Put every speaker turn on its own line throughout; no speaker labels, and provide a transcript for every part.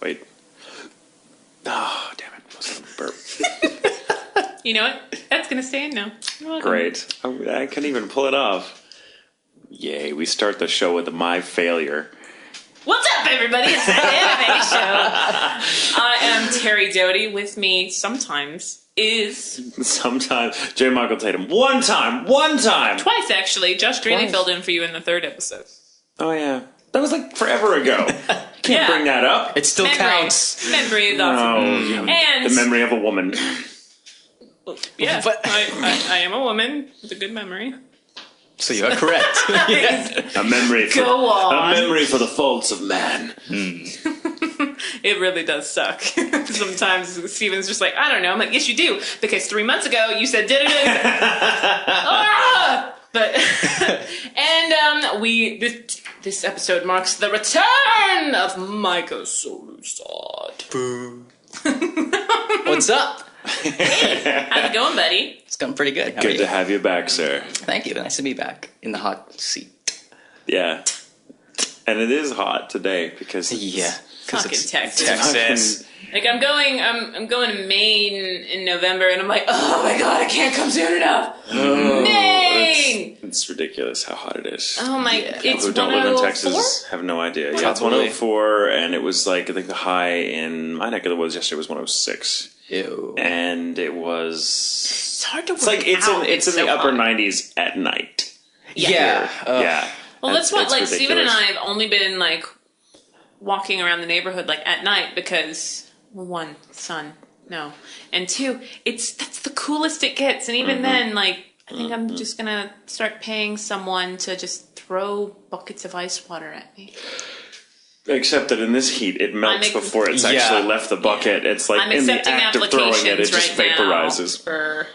Wait. Oh, damn it. I was going to burp.
You know what? That's going to stay in now. You're welcome.
Great. I couldn't even pull it off. Yay. We start the show with my failure.
What's up, everybody? It's the Anime Show. I am Terri Doty. With me sometimes is...
Sometimes. J. Michael Tatum. One time.
Twice, actually. Josh Greeley filled in for you in the third episode.
Oh, yeah. That was like forever ago. Can't bring that up.
It still counts.
Memory is awesome. And
the memory of a woman.
Yeah, but I am a woman with a good memory.
So you are correct.
A memory for a memory for the faults of man.
It really does suck. Sometimes Steven's just like, I don't know. I'm like, yes, you do, because 3 months ago you said But and this episode marks the return of Micah Solusod.
Boo. What's up?
Hey, how's it going, buddy?
It's going pretty good.
Good to have you back, sir.
Thank you. Nice to be back in the hot seat.
Yeah. And it is hot today because
it's
fucking Texas. Like I'm going to Maine in November, and I'm like, oh my god, I can't come soon enough. Maine.
It's ridiculous how hot it is.
Oh my!
People
It's
who don't live in
104?
Texas have no idea.
Probably.
Yeah, it's 104, and it was like I think the high in my neck of the woods yesterday was 106.
Ew.
And it was.
It's hard to work
It's in the upper 90s at night.
Yeah.
Yeah.
Well, that's what
ridiculous.
Steven and I have only been like walking around the neighborhood like at night because one, sun, no, and two, that's the coolest it gets, and even then, like I think I'm just gonna start paying someone to just throw buckets of ice water at me.
Except that in this heat, it melts before it's actually left the bucket. Yeah. It's like
I'm
in the
accepting
act of throwing it, it just
right
vaporizes.
Now for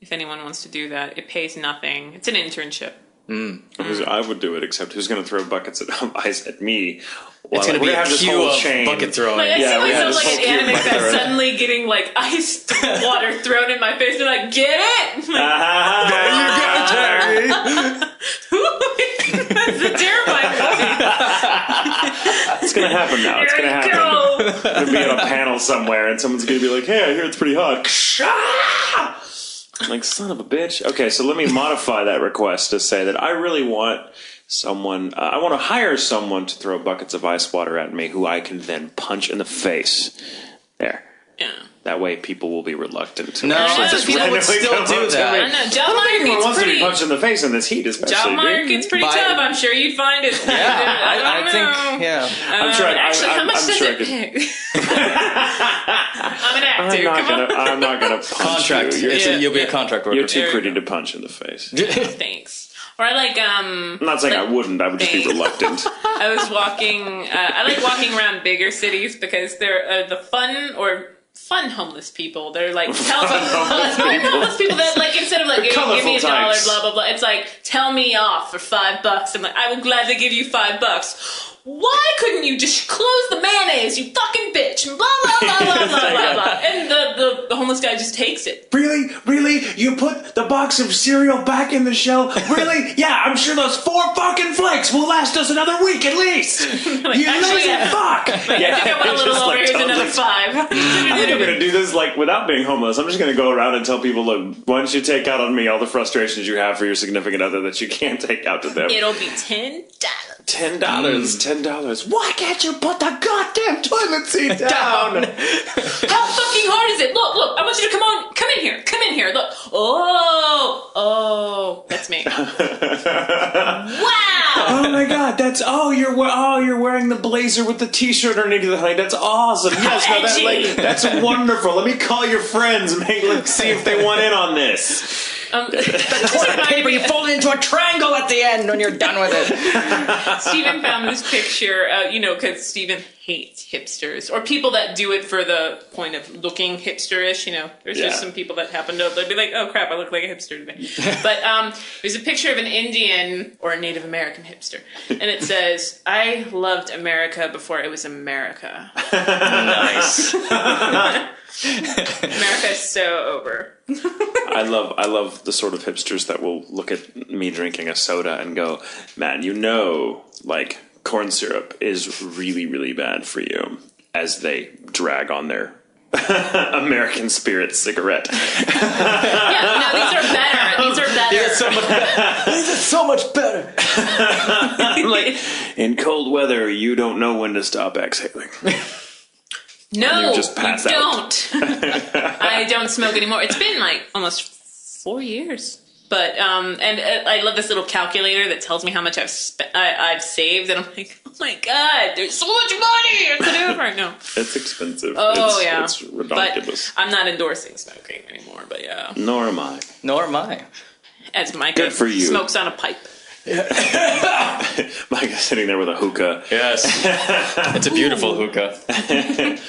if anyone wants to do that, it pays nothing. It's an internship.
I would do it, except who's going to throw buckets of ice at me?
It's going to be a queue of bucket throwing.
Like, I see myself like an anime fan suddenly getting like ice water thrown in my face. They're like, get it? Like,
there you go, Terri.
That's a terrifying
It's going to happen now. It's going to happen. I'm going to be on a panel somewhere, and someone's going to be like, hey, I hear it's pretty hot. I'm like, son of a bitch. Okay, so let me modify that request to say that I really want someone, I want to hire someone to throw buckets of ice water at me who I can then punch in the face. There.
Yeah.
That way people will be reluctant to
people would still do that.
I know. Job market
wants to be punched in the face in this heat, especially.
Job market's pretty tough. I'm sure you'd find it.
I think,
I'm sure.
Actually, how much does it pay? I'm an actor.
I'm not going to punch
contract.
you.
You'll be a contract worker.
You're too pretty to punch in the face.
Thanks. Or I like,
I'm not saying I wouldn't. I would just be reluctant.
I was walking, I like walking around bigger cities because they're the fun homeless people. They're like, fun homeless people that like, instead of like, give me $1, blah, blah, blah. It's like, tell me off for $5. I'm like, I will gladly give you $5. Why couldn't you just close the mayonnaise, you fucking bitch? And blah, blah, blah, blah, blah, blah, blah. And the homeless guy just takes it.
Really? Really? You put the box of cereal back in the shelf? Really? Yeah, I'm sure those 4 fucking flakes will last us another week at least.
Like,
you lazy fuck.
Like, I think I went a little over. Here's another 5.
I think I'm going to do this like without being homeless. I'm just going to go around and tell people, look, why don't you take out on me all the frustrations you have for your significant other that you can't take out to them.
It'll be $10.
$10. Why can't you put the goddamn toilet seat down?
How fucking hard is it? Look, I want you to come in here. Look. Oh, that's me. Wow.
Oh my god, you're wearing the blazer with the t-shirt underneath it, honey. That's awesome. Yes, that's wonderful. Let me call your friends and see if they want in on this.
The toilet paper, you fold it into a triangle at the end when you're done with it.
Steven found this picture, because Steven hates hipsters, or people that do it for the point of looking hipsterish, There's just some people that happen to be like, oh crap, I look like a hipster today. But there's a picture of an Indian, or a Native American hipster, and it says, I loved America before it was America.
Nice.
America is so over.
I love the sort of hipsters that will look at me drinking a soda and go, man, like corn syrup is really, really bad for you. as they drag on their American Spirit cigarette.
Yeah, no, these are better. These are better.
These are so much better.
Like, in cold weather, you don't know when to stop exhaling.
No,
you just pass
you
out.
don't. I don't smoke anymore. It's been like almost 4 years. But I love this little calculator that tells me how much I've saved, and I'm like, oh my god, there's so much money I could have right now.
It's expensive.
Oh
it's ridiculous.
But I'm not endorsing smoking anymore. But yeah,
Nor am I.
Nor am I.
as Micah
Good for you.
smokes on a pipe.
Micah's sitting there with a hookah.
Yes. It's a beautiful hookah.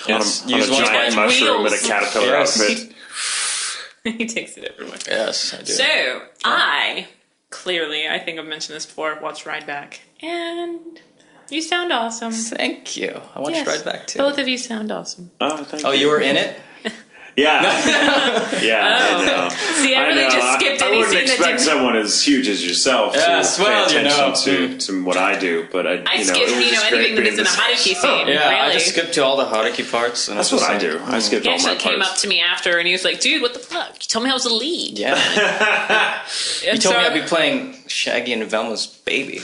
Yes. On a
Use one
giant
by
mushroom
wheels.
in a caterpillar
Yes.
outfit.
He takes it everywhere.
Yes, I do.
So I think I've mentioned this before. Watched Ride Back, and you sound awesome.
Thank you. I watched
Yes.
Ride Back too.
Both of you sound awesome.
Oh, thank
Oh, you were in it?
Yeah. Yeah, I know.
See, I really just skipped
I
any
wouldn't
scene that
expect
didn't.
someone as huge as yourself
Yes,
to pay
well, you
attention
know.
to what I do, but
I skipped,
it was just great
anything that
being
isn't a
this-
Haruki scene.
Yeah,
really.
I just skipped to all the Haruki parts. And
That's
it's
what
just
I
like,
do. I skipped
He
all my
actually came
parts.
up to me after, and he was like, "Dude, what the fuck? You told me I was the lead."
Yeah. You told me I'd be playing Shaggy and Velma's baby.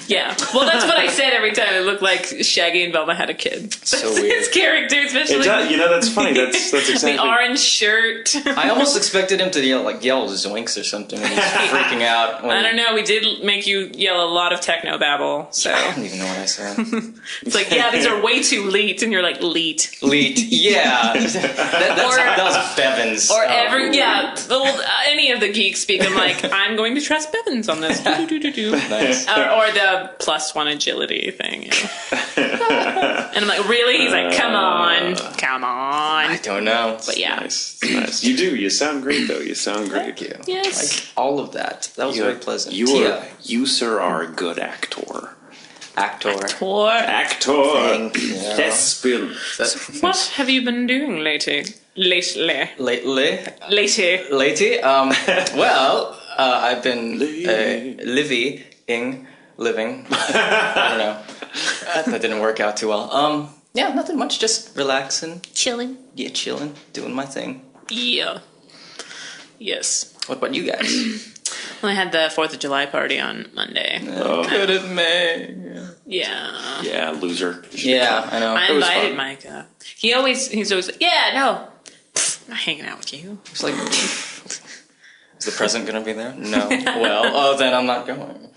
Yeah. Well, that's what I said every time. It looked like Shaggy and Velma had a kid.
So
His
weird.
character, especially
It does, that's funny. That's exactly.
the orange shirt.
I almost expected him to yell zoinks or something when he's freaking out.
I don't know. We did make you yell a lot of techno babble, so
I don't even know what I said.
it's like, yeah, these are way too leet, and you're like leet.
Leet. Yeah. That was Bevins.
Or any of the geeks speak. I'm like, I'm going to trust Bevins on this.
Nice.
Or the +1 agility thing. And I'm like, really? He's like, come on.
I don't know.
But yeah.
Nice. Nice. You do. You sound great, though. You sound great.
Thank you.
Yes.
Like all of that. That was very pleasant.
You, sir, are a good actor.
Actor.
Actor.
Thank you.
Thespian.
What have you been doing lately?
Lately.
Lately.
Well, I've been living. I don't know. That didn't work out too well. Yeah, nothing much. Just relaxing.
Chilling.
Yeah, chilling. Doing my thing.
Yeah. Yes.
What about you guys?
Well, I had the 4th of July party on Monday.
Good as me.
Yeah.
Yeah, loser.
Yeah, I know.
I
It was
invited
fun.
Micah. He's always like, yeah, no. I'm not hanging out with you.
It's like, is the present going to be there? No. Well, then I'm not going.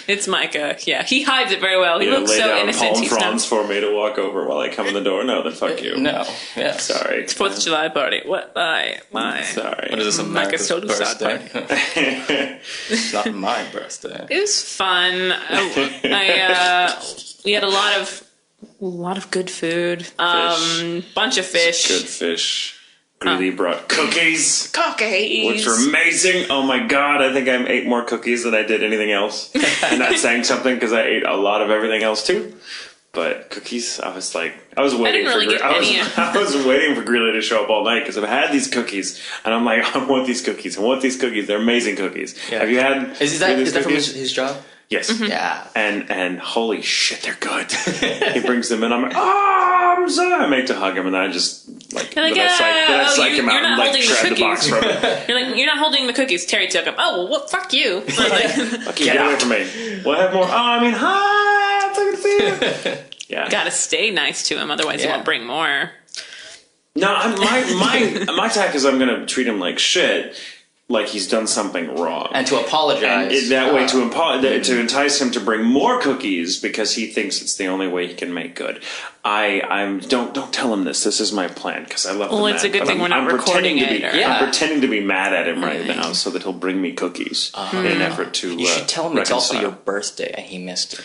It's Micah. Yeah, he hides it very well. He looks
lay
so
down
innocent.
palm
He's
fronds for me to walk over while I come in the door. No, then fuck you.
No. Yeah.
Sorry.
4th of July party. What? My.
Sorry.
What is this,
Micah
America's
Solusod
birthday? It's not my birthday.
It was fun. We had a lot of good food. Bunch of fish.
Good fish. Greeley brought cookies,
Cookies.
which were amazing. Oh my god, I think I ate more cookies than I did anything else. And that's saying something because I ate a lot of everything else too. But cookies, I was waiting
really get any.
I was waiting for Greeley to show up all night because I've had these cookies and I'm like, I want these cookies. I want these cookies. They're amazing cookies.
Yeah.
Have you had?
Is that from
cookies?
his job?
Yes.
Mm-hmm.
Yeah.
And holy shit, they're good. He brings them in. I'm like, I'm sorry. I make to hug him, and then I just like,
You're like,
then I psych him
you're
out and
not
like
holding the
shred the box
cookies.
from him.
You're like, you're not holding the cookies. Terry took them. Oh, well, what? Fuck you. I was like,
Fuck you, get away from me. We'll have more. Oh, I mean, hi. I'm talking to you. Yeah.
gotta stay nice to him, otherwise he won't bring more.
No, my tack is I'm gonna treat him like shit. Like he's done something wrong,
And to apologize.
and that way to entice him to bring more cookies because he thinks it's the only way he can make good. Don't tell him this. This is my plan because I love.
Well,
the
it's
man,
a good
but
thing we're not
pretending
recording
to
it,
be.
or-
Yeah.
I'm pretending to be mad at him right now so that he'll bring me cookies in an effort to.
You should tell him it's also your
reconcile.
birthday and he missed it.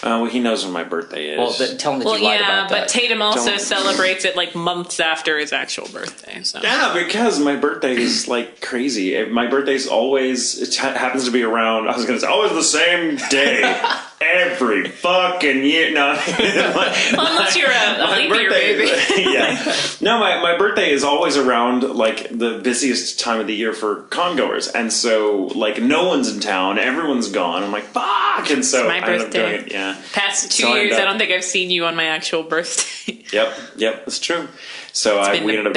Well, he knows when my birthday is.
Well, tell him that
Well,
you lied
yeah,
about that.
but Tatum also
Don't-
celebrates it like months after his actual birthday. So.
Yeah, because my birthday is like crazy. My birthday's always, it happens to be around, I was going to say, always the same day. every fucking year. No,
unless you're a leap year baby.
Yeah. No, my birthday is always around like the busiest time of the year for congoers, and so like no one's in town, everyone's gone. I'm like, fuck, and so
my birthday.
I end up doing it. Yeah.
Past 2 years, I don't think I've seen you on my actual birthday.
Yep, that's true. So we ended up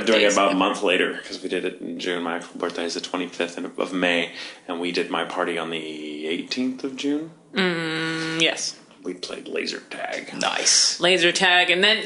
doing it about a month later because we did it in June. My actual birthday is the 25th of May, and we did my party on the 18th of June.
Yes.
We played laser tag.
Nice.
Laser tag. And then,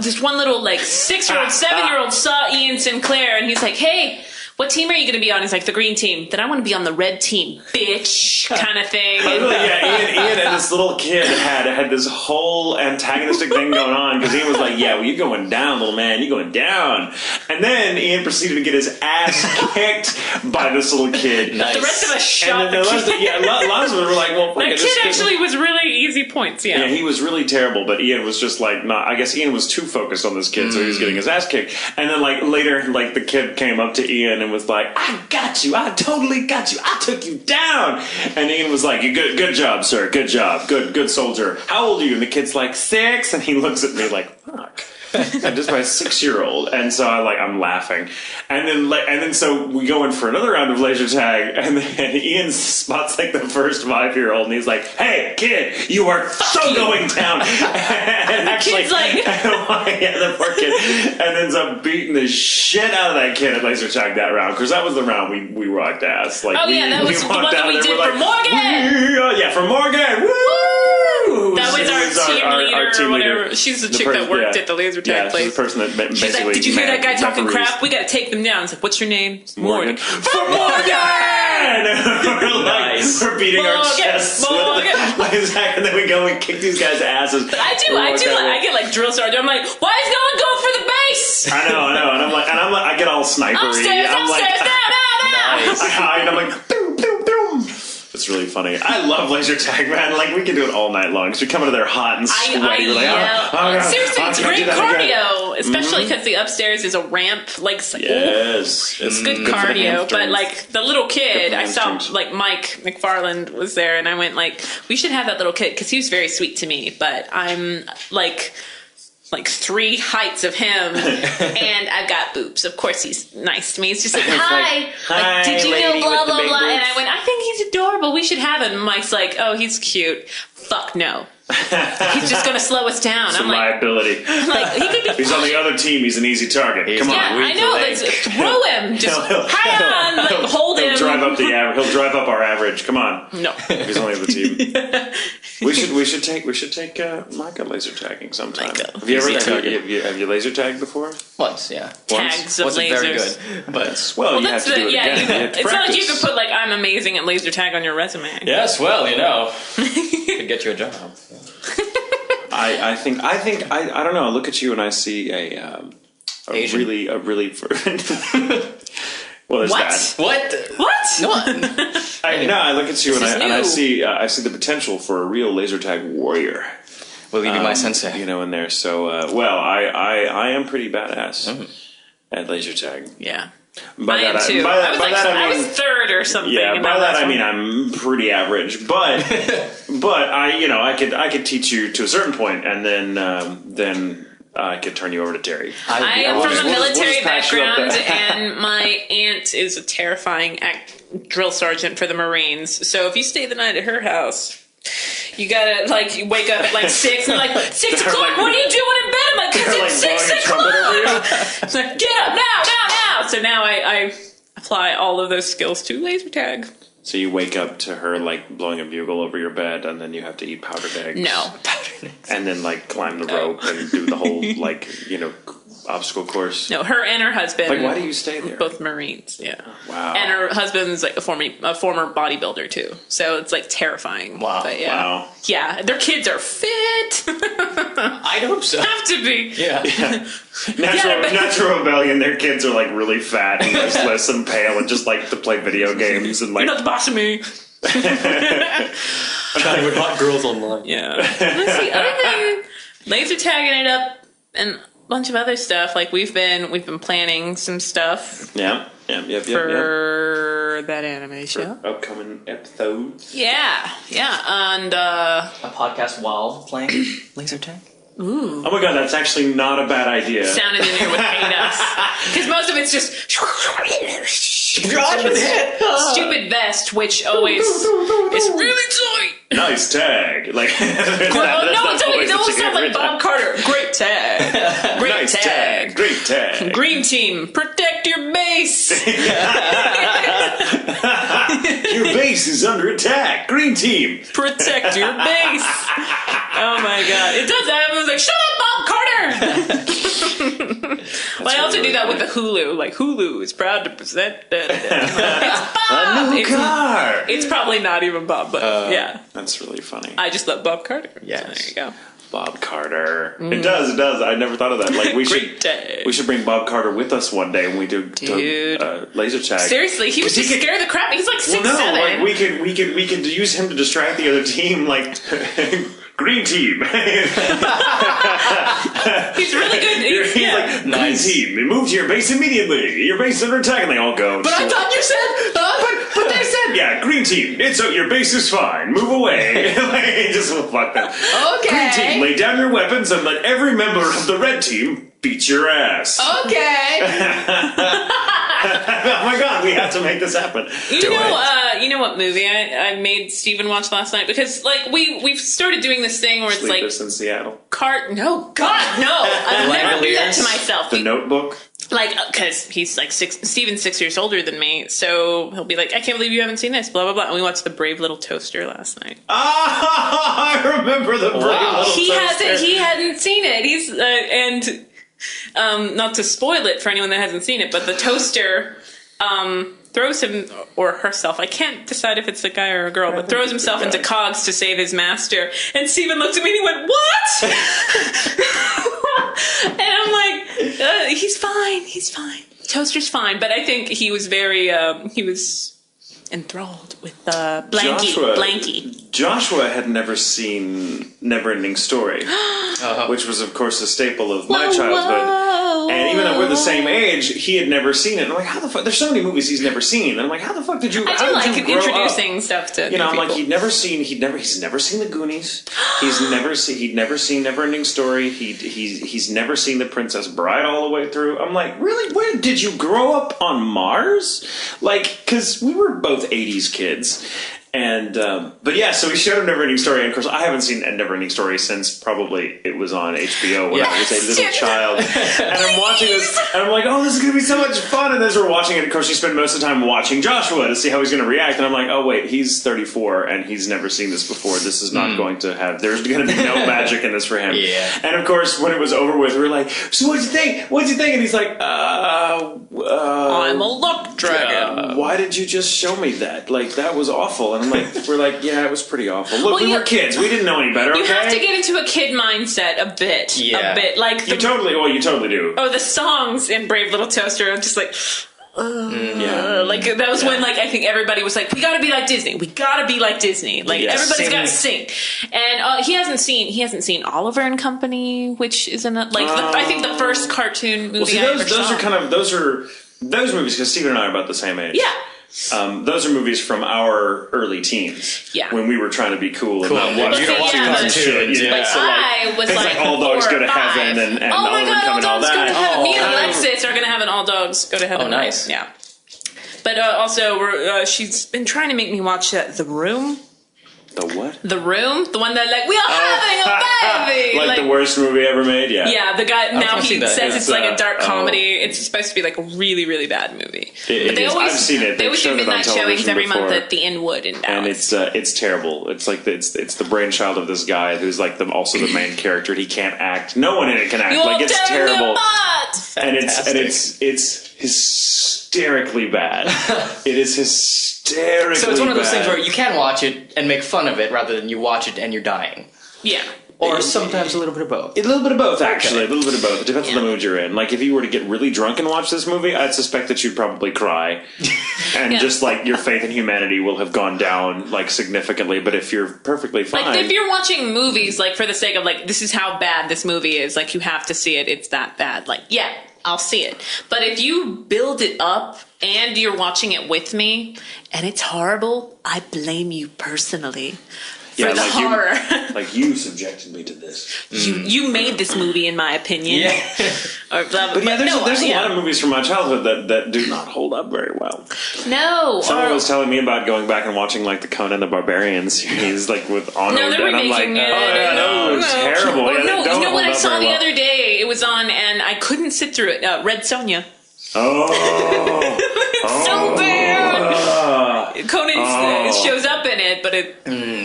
this one little, like, 6-year-old, 7-year-old saw Ian Sinclair, and he's like, hey, what team are you going to be on? He's like, the green team. Then I want to be on the red team, bitch, kind of thing.
Ian and this little kid had this whole antagonistic thing going on because Ian was like, yeah, well, you're going down, little man. You're going down. And then Ian proceeded to get his ass kicked by this little kid.
Nice. The rest of us shot the
kid. Lots of us were like, well,
that kid actually was really easy points, yeah.
Yeah, he was really terrible, but Ian was just like, I guess Ian was too focused on this kid, so he was getting his ass kicked. And then like later, like the kid came up to Ian and was like, I got you. I totally got you. I took you down. And Ian was like, good job, sir. Good job. Good soldier. How old are you? And the kid's like 6. And he looks at me like, fuck. I'm just my 6-year-old. And so I'm laughing. And then so we go in for another round of laser tag. And then Ian spots like the first 5-year-old. And he's like, hey, kid, you are going down. And
the kid's like,
yeah, the poor kid. And ends up beating the shit out of that kid at laser tag that round. Because that was the round we rocked ass. Like,
that was the one that we did for Morgan.
Yeah, for Morgan. Woo!
That was our team leader or whatever. She's the chick that worked at the laser tag place.
She's the person that basically.
She's like, did you hear that guy talking crap? We got to take them down. It's like, what's your name?
Morgan. For Morgan! We're beating our chests with the laser tag, and then we go and kick these guys' asses.
But I get like drill sergeant. I'm like, why is no one going for the base?
I know, and I'm like, I get all snipery.
Upstairs, now.
Nice. I hide, and I'm like, boom, boom, boom. It's really funny. I love laser tag, man. Like, we can do it all night long. So we come into there hot and sweaty.
Seriously, it's great cardio, especially because the upstairs is a ramp. Like,
yes,
it's good cardio. But like the little kid, I saw like Mike McFarland was there, and I went like, we should have that little kid because he was very sweet to me. But I'm like 3 heights of him, and I've got boobs. Of course, he's nice to me. He's just like, hi, did you know blah blah blah? And I went, I think he's adorable. We should have him. And Mike's like, oh, he's cute. Fuck no. He's just going to slow us down.
It's a liability.
Like, he could be.
He's on the other team. He's an easy target. Come on,
I know. Let's throw him. Just hold him.
He'll drive up our average. Come on.
No,
he's only on the team. We should take Micah laser tagging sometime. Have you laser tagged before?
Once, yeah.
Tags of
wasn't
lasers.
Very good, but
you have to do it again.
It's not like you could put like I'm amazing at laser tag on your resume.
Yes, well, could get you a job.
I think I don't know. I look at you and I see a really well, there's that.
What?
I look at you and I see the potential for a real laser tag warrior.
Will you be my sensei?
In there. So, I am pretty badass at laser tag.
Yeah.
By
I am too. I was third or something.
Yeah, by that I mean I'm pretty average, but I could teach you to a certain point, and then I could turn you over to Terry.
I am from a military background, and my aunt is a terrifying drill sergeant for the Marines. So if you stay the night at her house, you gotta you wake up at 6 and 6 o'clock. What are you doing in bed? I'm like, 'cause it's 6 o'clock. It's like, get up now. So now I apply all of those skills to laser tag.
So you wake up to her blowing a bugle over your bed, and then you have to eat powdered eggs.
No.
And then climb the rope and do the whole obstacle course.
No, her and her husband.
Why do you stay there?
Both Marines. Yeah.
Wow.
And her husband's a former bodybuilder too. So it's terrifying.
Wow.
But yeah.
Wow.
Yeah, their kids are fit.
I'd hope so.
Have to be.
Yeah.
Natural rebellion. Their kids are really fat and listless and pale and just like to play video games and
You're not the boss of me.
Trying with hot girls online.
Yeah. Let's see. Other than laser tagging it up and a bunch of other stuff, we've been planning some stuff.
Yeah.
For for that anime show.
Upcoming episodes.
Yeah, and
A podcast while playing laser tag.
ooh.
Oh my god, that's actually not a bad idea.
Sound engineer would hate us. Because most of it's just stupid vest, which always is really tight.
Nice tag. Like,
It always sounds like Bob Carter. Great tag. Great
nice
tag.
Great tag.
Green team, protect your base.
Your base is under attack. Green team.
Protect your base. Oh my god. It does that. I was like, shut up, Bob Carter. Well, I also do that with the Hulu. Like, Hulu is proud to present. It's Bob.
A new car.
It's probably not even Bob, but yeah.
That's really funny.
I just love Bob Carter.
Yes.
So there you go.
Bob Carter. It does. I never thought of that. Like, we should bring Bob Carter with us one day when we do laser tag.
Seriously, he was just scared the crap. He's like 6'7".
Like we could use him to distract the other team. Like, green team.
He's really good.
He's like, nice. Green team, move to your base immediately. Your base is under attack, and they all go.
But I thought you said.
But they said, yeah, green team. Your base is fine. Move away. Just fuck them.
Okay.
Green team, lay down your weapons and let every member of the red team beat your ass.
Okay.
Oh my god, we have to make this happen.
You know what movie I made Steven watch last night? Because like we've started doing this thing where it's
Sleepless in Seattle.
No, God, no. I'll never do that to myself.
The Notebook.
Like, because he's like Steven's 6 years older than me, so he'll be like, I can't believe you haven't seen this, blah, blah, blah. And we watched The Brave Little Toaster last night.
I remember The Brave Little Toaster.
He hadn't seen it. He's, not to spoil it for anyone that hasn't seen it, but the toaster, throws him, or herself, I can't decide if it's a guy or a girl, but throws himself into cogs to save his master. And Steven looked at me and he went, what? And I'm like, he's fine. Toaster's fine. But I think he was very, he was enthralled with Blanky.
Joshua had never seen Neverending Story, which was, of course, a staple of my childhood. And even though we're the same age, he had never seen it. And I'm like, how the fuck? There's so many movies he's never seen. And I'm like, how the fuck did you?
I do like introducing stuff to
I'm
people.
like, he's never seen The Goonies. He'd never seen Neverending Story. He's never seen The Princess Bride all the way through. I'm like, really? Where did you grow up on Mars? Like, because we were both 80s kids. And, but yeah, so we showed him Neverending Story, and of course I haven't seen a Neverending Story since probably it was on HBO when I was a little child. And I'm watching this, and I'm like, oh, this is going to be so much fun. And as we're watching it, of course, you spend most of the time watching Joshua to see how he's going to react. And I'm like, oh, wait, he's 34, and he's never seen this before. This is not going to have, there's going to be no magic in this for him.
Yeah.
And of course, when it was over with, we were like, so what'd you think? What'd you think? And he's like,
I'm a luck dragon.
Why did you just show me that? Like, that was awful. And I'm like, we're like, yeah, it was pretty awful. Look, we were kids. We didn't know any better,
You
okay?
have to get into a kid mindset a bit.
Yeah.
A bit. Like
You totally do.
Oh, the songs in Brave Little Toaster, I'm just like... like that was when like I think everybody was like, we gotta be like Disney. Like everybody's gotta sing. And he hasn't seen Oliver and Company, which isn't I think the first cartoon movie I ever saw.
Those movies, because Steven and I are about the same age.
Yeah.
Those are movies from our early teens.
Yeah.
When we were trying to be cool and not watch
cartoons.
Like, I was like
All Dogs Go to Heaven and
oh my
Oliver
god,
and
All
all
Dogs Go to
that.
Heaven. Me and Alexis are gonna have an All Dogs Go to Heaven.
Oh, nice.
Yeah. But also, she's been trying to make me watch The Room.
The what?
The Room, the one that we are having a baby,
like the worst movie ever made. Yeah.
Yeah, the guy now he says it's like a dark
oh.
comedy. It's supposed to be like a really, really bad movie.
But
I've
seen it.
They always do
shown it on
midnight showings
television
every
before.
month at the Inwood in Dallas.
And it's terrible. It's like it's the brainchild of this guy who's like also the main character. He can't act. No one in it can act.
You're
like it's terrible. And
Fantastic.
it's hysterically bad. It is hysterically.
So it's one of those
bad.
things where you can watch it and make fun of it rather than you watch it and you're dying.
Yeah.
Or sometimes a little bit of both.
A little bit of both, actually.
Okay.
A little bit of both. It depends on the mood you're in. Like, if you were to get really drunk and watch this movie, I'd suspect that you'd probably cry. And just, like, your faith in humanity will have gone down, like, significantly. But if you're perfectly fine...
Like, if you're watching movies, like, for the sake of, like, this is how bad this movie is, like, you have to see it, it's that bad. Like, yeah. I'll see it. But if you build it up and you're watching it with me and it's horrible, I blame you personally. For the horror.
You subjected me to this.
You made this movie, in my opinion.
Yeah.
Or blah, blah,
but there's a lot of movies from my childhood that do not hold up very well.
No.
Someone was telling me about going back and watching the Conan the Barbarian series, with Arnold.
No, they're remaking it.
No, it's terrible.
Or
you know
what I saw the other day? It was on, and I couldn't sit through it. Red Sonja.
Oh.
So bad. Conan shows up in it, but it.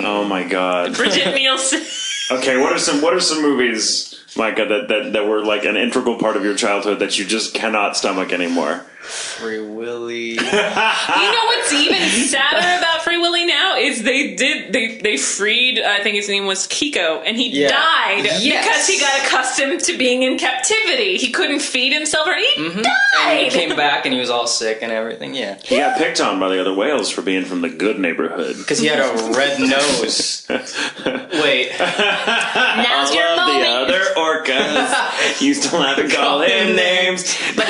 Oh my God.
Bridget Nielsen.
Okay, what are some movies, Micah, that were an integral part of your childhood that you just cannot stomach anymore?
Free Willy.
You know what's even sadder about Free Willy now is they freed, I think his name was Kiko, and he died because he got accustomed to being in captivity. He couldn't feed himself, or he died.
And he came back and he was all sick and everything. Yeah,
he got picked on by the other whales for being from the good neighborhood
because he had a red nose. Wait,
now's your moment.
The other orcas used to laugh and call him names,
but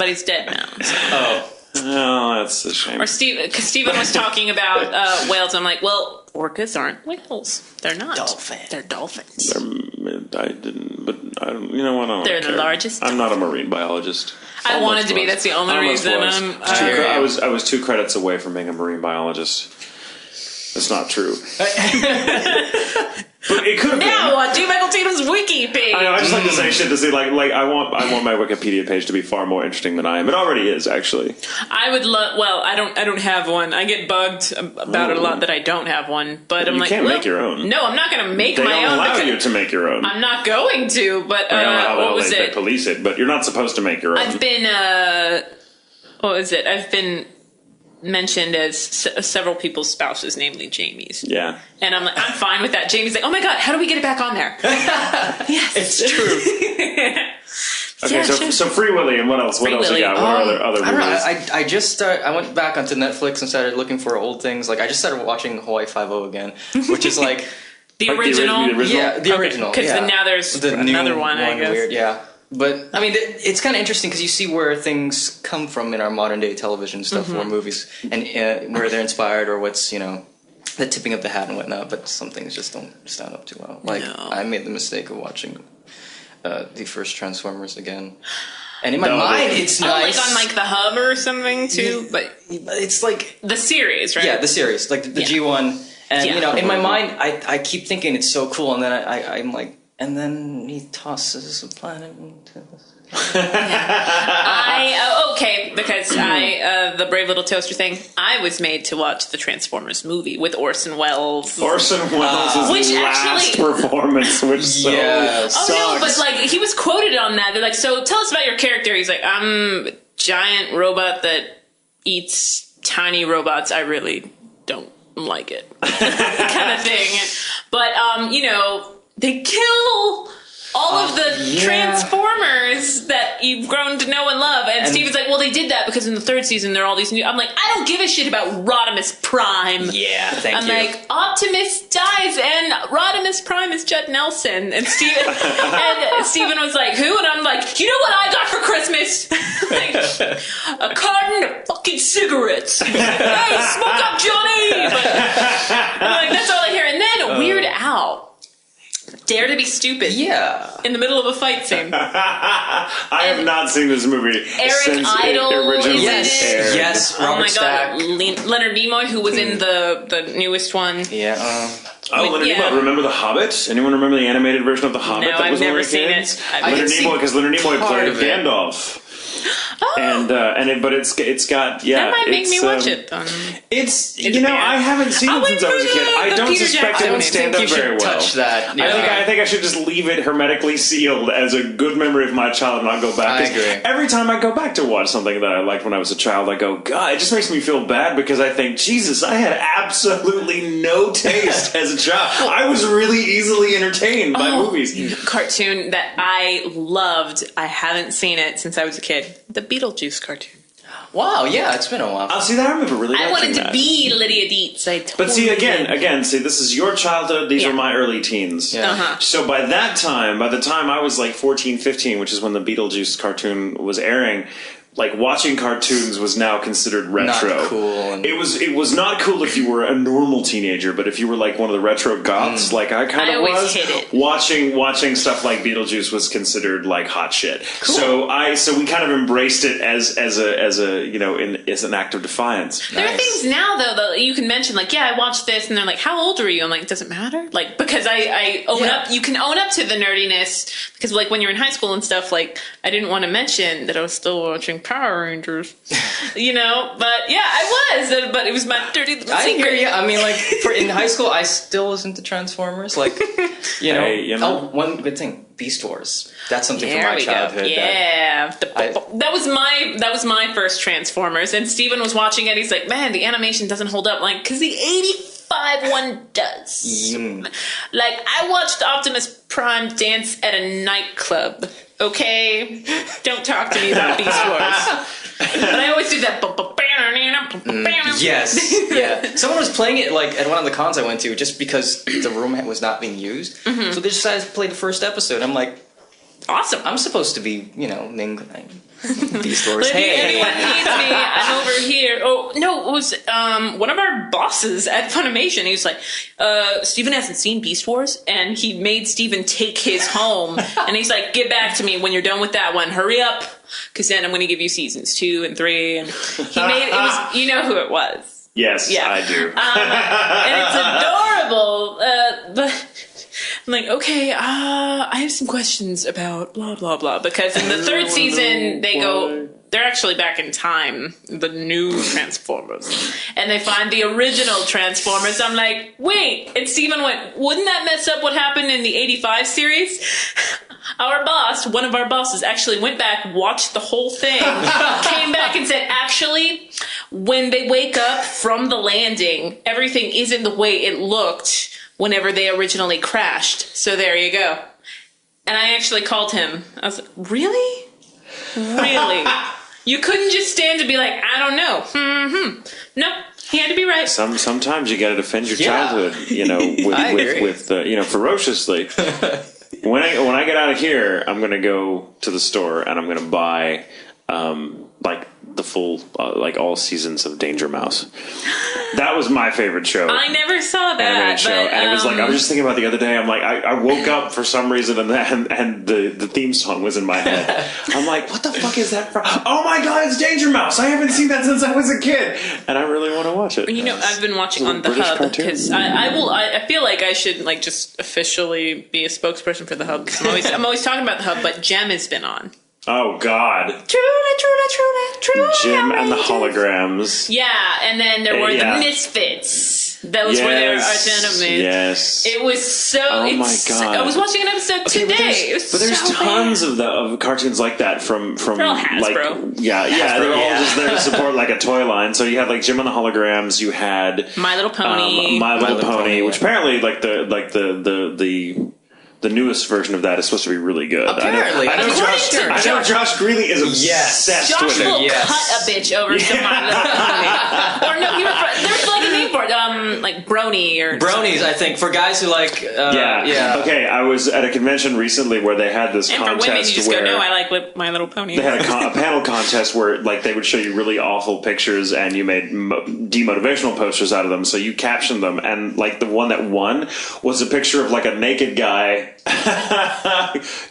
he's dead now. So.
Oh, that's a shame.
Or because Stephen was talking about whales. I'm like, well, orcas aren't whales. They're not. They're dolphins.
I didn't, but I don't. You know what? I don't
They're
care.
the largest.
I'm not a marine biologist.
I wanted to be. That's the only reason.
I was 2 credits away from being a marine biologist. That's not true. But it could have been.
Now on G. Michael Tatum's wiki page.
I know. I just like to say shit to see I want my Wikipedia page to be far more interesting than I am. It already is, actually.
I would love. Well, I don't have one. I get bugged about it a lot that I don't have one. But I'm
you can't make your own.
No, I'm not going to make
they
my
don't
own.
allow you to make your own.
I'm not going to. But what was
they
it?
police it, but you're not supposed to make your own.
I've been. What was it? I've been mentioned as several people's spouses, namely Jamie's.
Yeah.
And I'm fine with that. Jamie's like, oh my God, how do we get it back on there? Yes.
It's true.
Okay,
yeah,
so Free Willy, and what else? What else you got? What are other movies?
I don't know. I just I went back onto Netflix and started looking for old things. I just started watching Hawaii Five-0 again, which is
the original.
Yeah, the original.
Because now there's another one, I guess.
Weird, yeah. But, I mean, it's kind of interesting because you see where things come from in our modern-day television stuff or movies, and where they're inspired or what's, the tipping of the hat and whatnot, but some things just don't stand up too well. I made the mistake of watching the first Transformers again. And in my mind, it's nice.
On the Hub or something, too? But
it's
the series, right?
Yeah, the series. The G1. And, in my mind, I keep thinking it's so cool, and then I'm like, and then he tosses a planet into this. Because the Brave Little Toaster thing, I was made to watch the Transformers movie with Orson Welles.
Orson Welles' last performance, which sucks.
Oh no, but he was quoted on that. They're like, so tell us about your character. He's like, I'm a giant robot that eats tiny robots. I really don't like it. Kind of thing. But, they kill all of the Transformers that you've grown to know and love. And Steven's like, well, they did that because in the 3rd season there are all these new... I'm like, I don't give a shit about Rodimus Prime.
Yeah, thank you.
I'm like, Optimus dies and Rodimus Prime is Judd Nelson. And Steven was like, who? And I'm like, you know what I got for Christmas? A carton of fucking cigarettes. Hey, smoke up, Johnny! But, I'm like, that's all I hear. And then Weird Al. Dare to be stupid.
Yeah.
In the middle of a fight scene.
I have not seen this movie since
Idle
it originally
aired.
Yes, Robert Stack.
Leonard Nimoy, who was in the newest one.
Yeah.
Leonard Nimoy. Remember The Hobbit? Anyone remember the animated version of The Hobbit?
No, I've never seen it.
Leonard Nimoy, because Leonard Nimoy played Gandalf.
Oh.
But it's got
that might make me watch it then.
It's I haven't seen it since I was a kid. I don't suspect it would stand up very well.
Touch that. Yeah.
I think I should just leave it hermetically sealed as a good memory of my child and not go back.
I agree.
Every time I go back to watch something that I liked when I was a child, I go, God, it just makes me feel bad because I think, Jesus, I had absolutely no taste as a child. I was really easily entertained by movies.
Cartoon that I loved. I haven't seen it since I was a kid. The Beetlejuice cartoon.
Wow, yeah, it's been a while.
See, that I remember really liking
I wanted to
that.
be Lydia Dietz.
But see, again, see, this is your childhood. These are my early teens.
Yeah.
Uh-huh.
So by the time I was like 14, 15, which is when the Beetlejuice cartoon was airing, like watching cartoons was now considered retro.
Not cool.
It was not cool if you were a normal teenager, but if you were like one of the retro goths, like I kind of
always
was,
hit it.
watching stuff like Beetlejuice was considered like hot shit.
Cool.
So we kind of embraced it as an act of defiance.
There are things now though that you can mention, like, yeah, I watched this, and they're like, how old were you? I'm like, does it matter? Like, because I own up. You can own up to the nerdiness because, like, when you're in high school and stuff, like, I didn't want to mention that I was still watching Power Rangers, but yeah, I was, but it was my dirty little
I
secret.
hear you. I mean, like, in high school, I still was into Transformers. Like, Oh, one good thing, Beast Wars. That's something from my childhood.
Yeah, that was my first Transformers, and Steven was watching it. He's like, man, the animation doesn't hold up, like, because the 85 one does. Like, I watched Optimus Prime dance at a nightclub. Okay, don't talk to me about Beast Wars. But I always do that.
Yes, yeah. Someone was playing it like at one of the cons I went to just because the room was not being used. So they decided to play the first episode. I'm like,
awesome.
I'm supposed to be, mingling. Beast Wars.
If anyone needs me, I'm over here. Oh, no, it was one of our bosses at Funimation. He was like, Steven hasn't seen Beast Wars, and he made Steven take his home. And he's like, get back to me when you're done with that one. Hurry up, because then I'm going to give you seasons 2 and 3. And he made it was, you know who it was.
Yes, yeah. I do.
And it's adorable, but I'm like, okay, I have some questions about blah, blah, blah. Because in the 3rd season, they're actually back in time, the new Transformers. And they find the original Transformers. I'm like, wait. And Steven went, wouldn't that mess up what happened in the 85 series? One of our bosses, actually went back, watched the whole thing, came back and said, actually, when they wake up from the landing, everything isn't the way it looked whenever they originally crashed. So there you go. And I actually called him. I was like, really? Really? You couldn't just stand to be like, I don't know. Nope. He had to be right.
Sometimes you got to defend your childhood, with ferociously. When I get out of here, I'm going to go to the store and I'm going to buy like the full like all seasons of Danger Mouse. That was my favorite show.
I never saw that
animated show, and it was like I was just thinking about the other day. I'm like I woke up for some reason and the theme song was in my head. I'm like, what the fuck is that from? Oh my god, it's Danger Mouse! I haven't seen that since I was a kid, and I really want to watch it.
I've been watching on the
British
Hub because I feel like I should like just officially be a spokesperson for the Hub because I'm always talking about the Hub, but Jem has been on.
Oh God!
Truly.
Jim and the holograms.
Yeah, and then there were the Misfits. Those were their arch enemies.
Yes.
It was so.
Oh my God!
I was watching an episode today.
But there's tons of cartoons like that from
they're all Hasbro.
Like they're all just there to support like a toy line. So you had like Jim and the holograms. You had
My Little Pony.
My Little Pony, which apparently like the newest version of that is supposed to be really good.
Apparently.
I know Josh Greeley is obsessed
Josh
with it.
will cut a bitch over some My Little Pony. Or no, there's like a name for it, like Brony or
Bronies, something. I think, for guys who like... yeah.
Okay, I was at a convention recently where they had this contest
for women, you just
where...
go, no, I like My Little Pony.
They had a panel contest where like they would show you really awful pictures and you made demotivational posters out of them, so you captioned them, and like the one that won was a picture of like a naked guy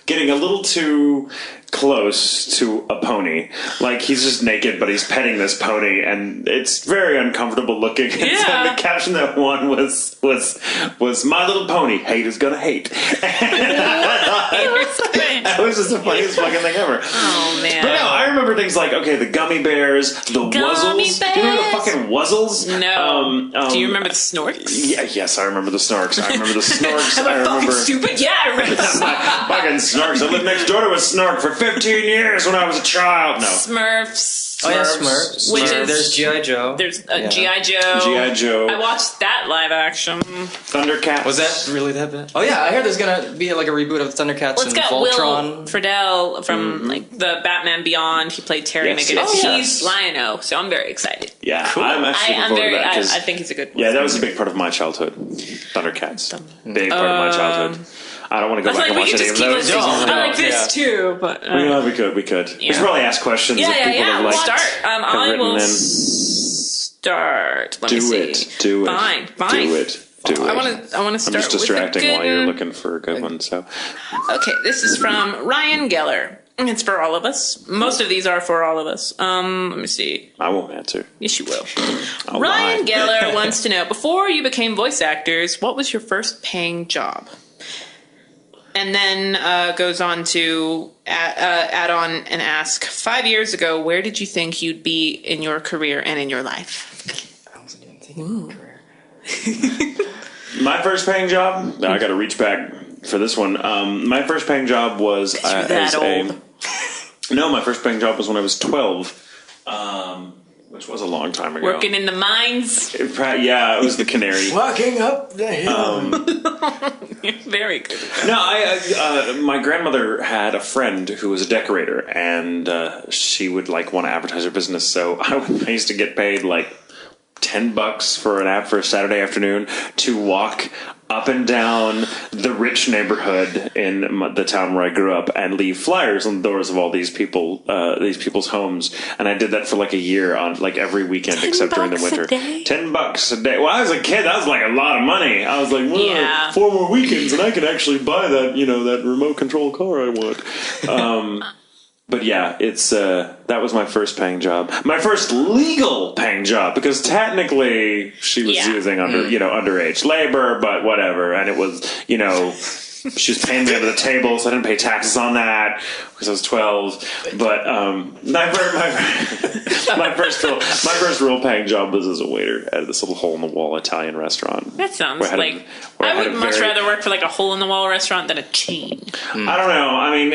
getting a little too close to a pony. Like he's just naked, but he's petting this pony, and it's very uncomfortable looking.
Yeah.
And the caption that won was My Little Pony, hate is gonna hate. That was just the funniest fucking thing ever.
Oh man!
But no, I remember things like the gummy bears, the wuzzles. Do you remember the fucking wuzzles?
No. Do you remember the Snorks?
Yeah, yes, I remember the Snorks. I remember the Snorks.
Am I fucking stupid? Yeah, I remember the Snorks.
Fucking Snorks. I lived next door to a Snork for 15 years when I was a child. No.
Smurfs.
Oh yeah, Smurfs.
Which is
there's G.I. Joe.
There's G.I. Joe.
G.I. Joe.
I watched that live action.
Thundercats.
Was that really that bad? Oh yeah, I heard there's gonna be like a reboot of Thundercats
Well, it's
and
got
Voltron.
Will Friedle from like the Batman Beyond. He played Terry
Yes,
McGinnis.
yes, yes.
He's Lion-O, so I'm very excited.
Yeah,
Cool.
I'm actually looking forward to that. 'Cause
I think he's a good.
yeah, that was a big part of my childhood. Thundercats. Big part of my childhood. I don't want to go back and watch any of those.
I like this too, but
We could. We should probably ask questions
yeah,
if people have
We'll
liked.
start. I
written
will
in.
start. Let me see.
Do it.
Fine.
Do it.
I want to
I'm
start.
just distracting
with a good,
while you're looking for a good one. So,
okay, this is from Ryan Geller. It's for all of us. Most of these are for all of us. Let me see.
I won't answer.
Yes, you will.
I'll
Ryan
lie.
Geller wants to know, before you became voice actors, what was your first paying job? And then goes on to add on and ask, 5 years ago, where did you think you'd be in your career and in your life?
I wasn't even thinking of a career.
My first paying job. I got to reach back for this one. My first paying job was
You're that old.
No, my first paying job was when I was 12, which was a long time ago.
Working in the mines.
Yeah, it was the Canary.
Walking up the hill.
Very good.
No, my grandmother had a friend who was a decorator, and she would like want to advertise her business. So I used to get paid like $10 for a Saturday afternoon to walk up and down the rich neighborhood in the town where I grew up and leave flyers on the doors of all these people's homes. And I did that for like a year on like every weekend except during the winter.
$10
a day. Well, I was a kid. That was like a lot of money. I was like, well,
Yeah.
4 more weekends and I can actually buy that, that remote control car I want. But yeah, it's that was my first paying job. My first legal paying job, because technically she was using underage labor, but whatever. And it was, she was paying me under the table, so I didn't pay taxes on that because I was 12. But my first real paying job was as a waiter at this little hole in the wall Italian restaurant.
That sounds like I would much rather work for like a hole in the wall restaurant than a chain.
I don't know. I mean,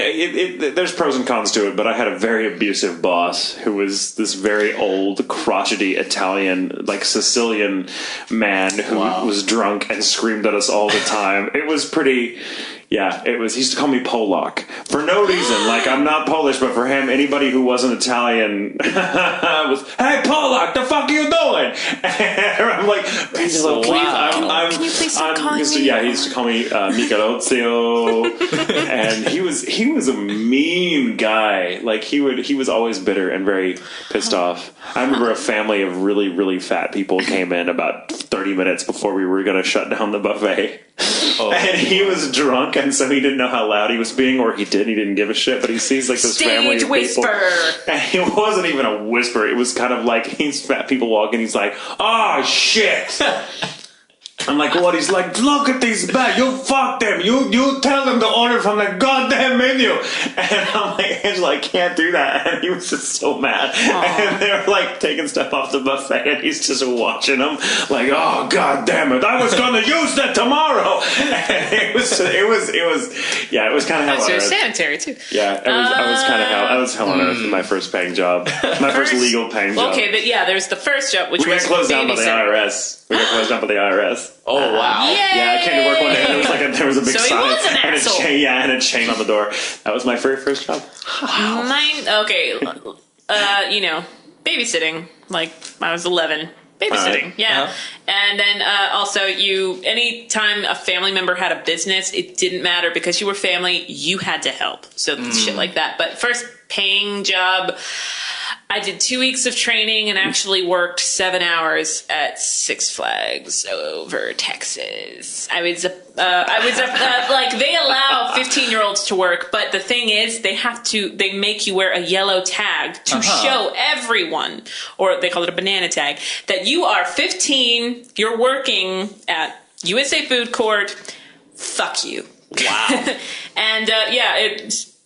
there's pros and cons to it, but I had a very abusive boss who was this very old, crotchety Italian, like Sicilian man who was drunk and screamed at us all the time. It was pretty. Yeah, it was. He used to call me Polak for no reason. Like, I'm not Polish, but for him, anybody who wasn't Italian was, "Hey, Polak, the fuck are you doing?" And I'm like, please,
Can you please stop calling me?
Yeah, he used to call me Michelozio, and he was a mean guy. Like, he was always bitter and very pissed off. I remember a family of really, really fat people came in about 30 minutes before we were going to shut down the buffet. And he was drunk, and so he didn't know how loud he was being, or he didn't give a shit, but he sees like this family of
whisper.
people. And it wasn't even a whisper, it was kind of like these fat people walking, he's like, "Oh shit." I'm like, what? He's like, "Look at these bags. You fuck them. You tell them to order from the goddamn menu." And I'm like, Angela, I can't do that. And he was just so mad. Aww. And they're like taking stuff off the buffet, and he's just watching them like, "Oh god damn it! I was gonna use that tomorrow." And it was kind of hell on earth.
Sanitary too.
Yeah, I was hell on earth in my first paying job, my first legal paying job.
Okay, but yeah, there's the first job, which
we got closed down by the IRS. We got closed down by the IRS.
Oh wow!
Yay!
Yeah, I came to work one day and there was a big
So he
sign
was an
and
asshole.
and a chain on the door. That was my very first job.
Babysitting. Like, I was 11. Babysitting,
right.
yeah.
Uh-huh.
And then also anytime a family member had a business, it didn't matter because you were family, you had to help. So shit like that. But first paying job, I did 2 weeks of training and actually worked 7 hours at Six Flags over Texas. I was like, they allow 15-year-olds to work, but the thing is, they make you wear a yellow tag to show everyone, or they call it a banana tag, that you are 15, you're working at USA Food Court, fuck you.
Wow.
And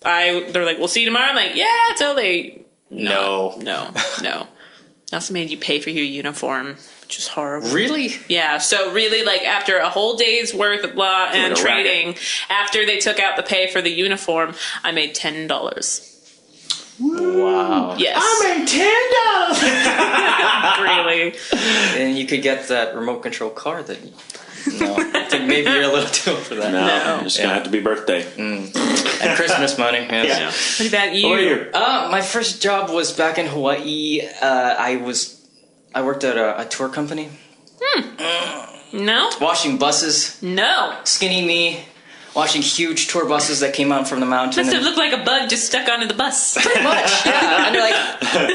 they're like, "We'll see you tomorrow." I'm like, "Yeah, totally." No. They also made you pay for your uniform, which is horrible.
Really?
Yeah. So really, like, after a whole day's worth of blah and training, after they took out the pay for the uniform, I made $10.
Wow.
Yes.
I made $10.
Really.
And you could get that remote control car that. No, I think maybe you're a little too old for that.
No, it's gonna have to be birthday
And Christmas money. Yes.
What about you?
What are you?
My first job was back in Hawaii. I worked at a tour company.
No.
Washing buses.
No.
Skinny me. Washing huge tour buses that came out from the mountain.
Must have looked like a bug just stuck onto the bus.
Pretty much, yeah. And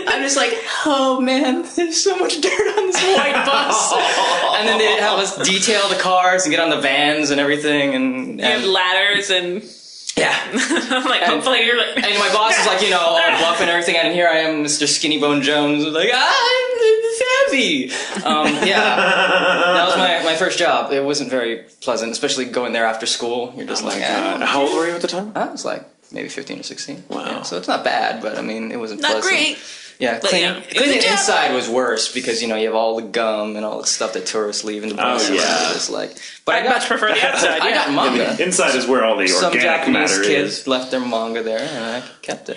I'm just like, oh man, there's so much dirt on this white bus. And then they'd have us detail the cars and get on the vans and everything. And
You have ladders and...
yeah.
I'm like, hopefully you're like...
And my boss is like, all buff and everything, and here I am, Mr. Skinny Bone Jones, like, it's heavy. That was my first job. It wasn't very pleasant, especially going there after school. You're just
How old were you at the time?
I was like maybe 15 or 16.
Wow.
Yeah, so it's not bad, but I mean, it wasn't
Not
pleasant.
great.
Yeah,
But,
cleaning
it was a job.
inside was worse because you have all the gum and all the stuff that tourists leave in the bus.
yeah.
It's like, but
I'd much prefer the outside.
I got manga.
Inside is where all the
Some
organic
Japanese
matter
kids
is.
left their manga there, and I kept it.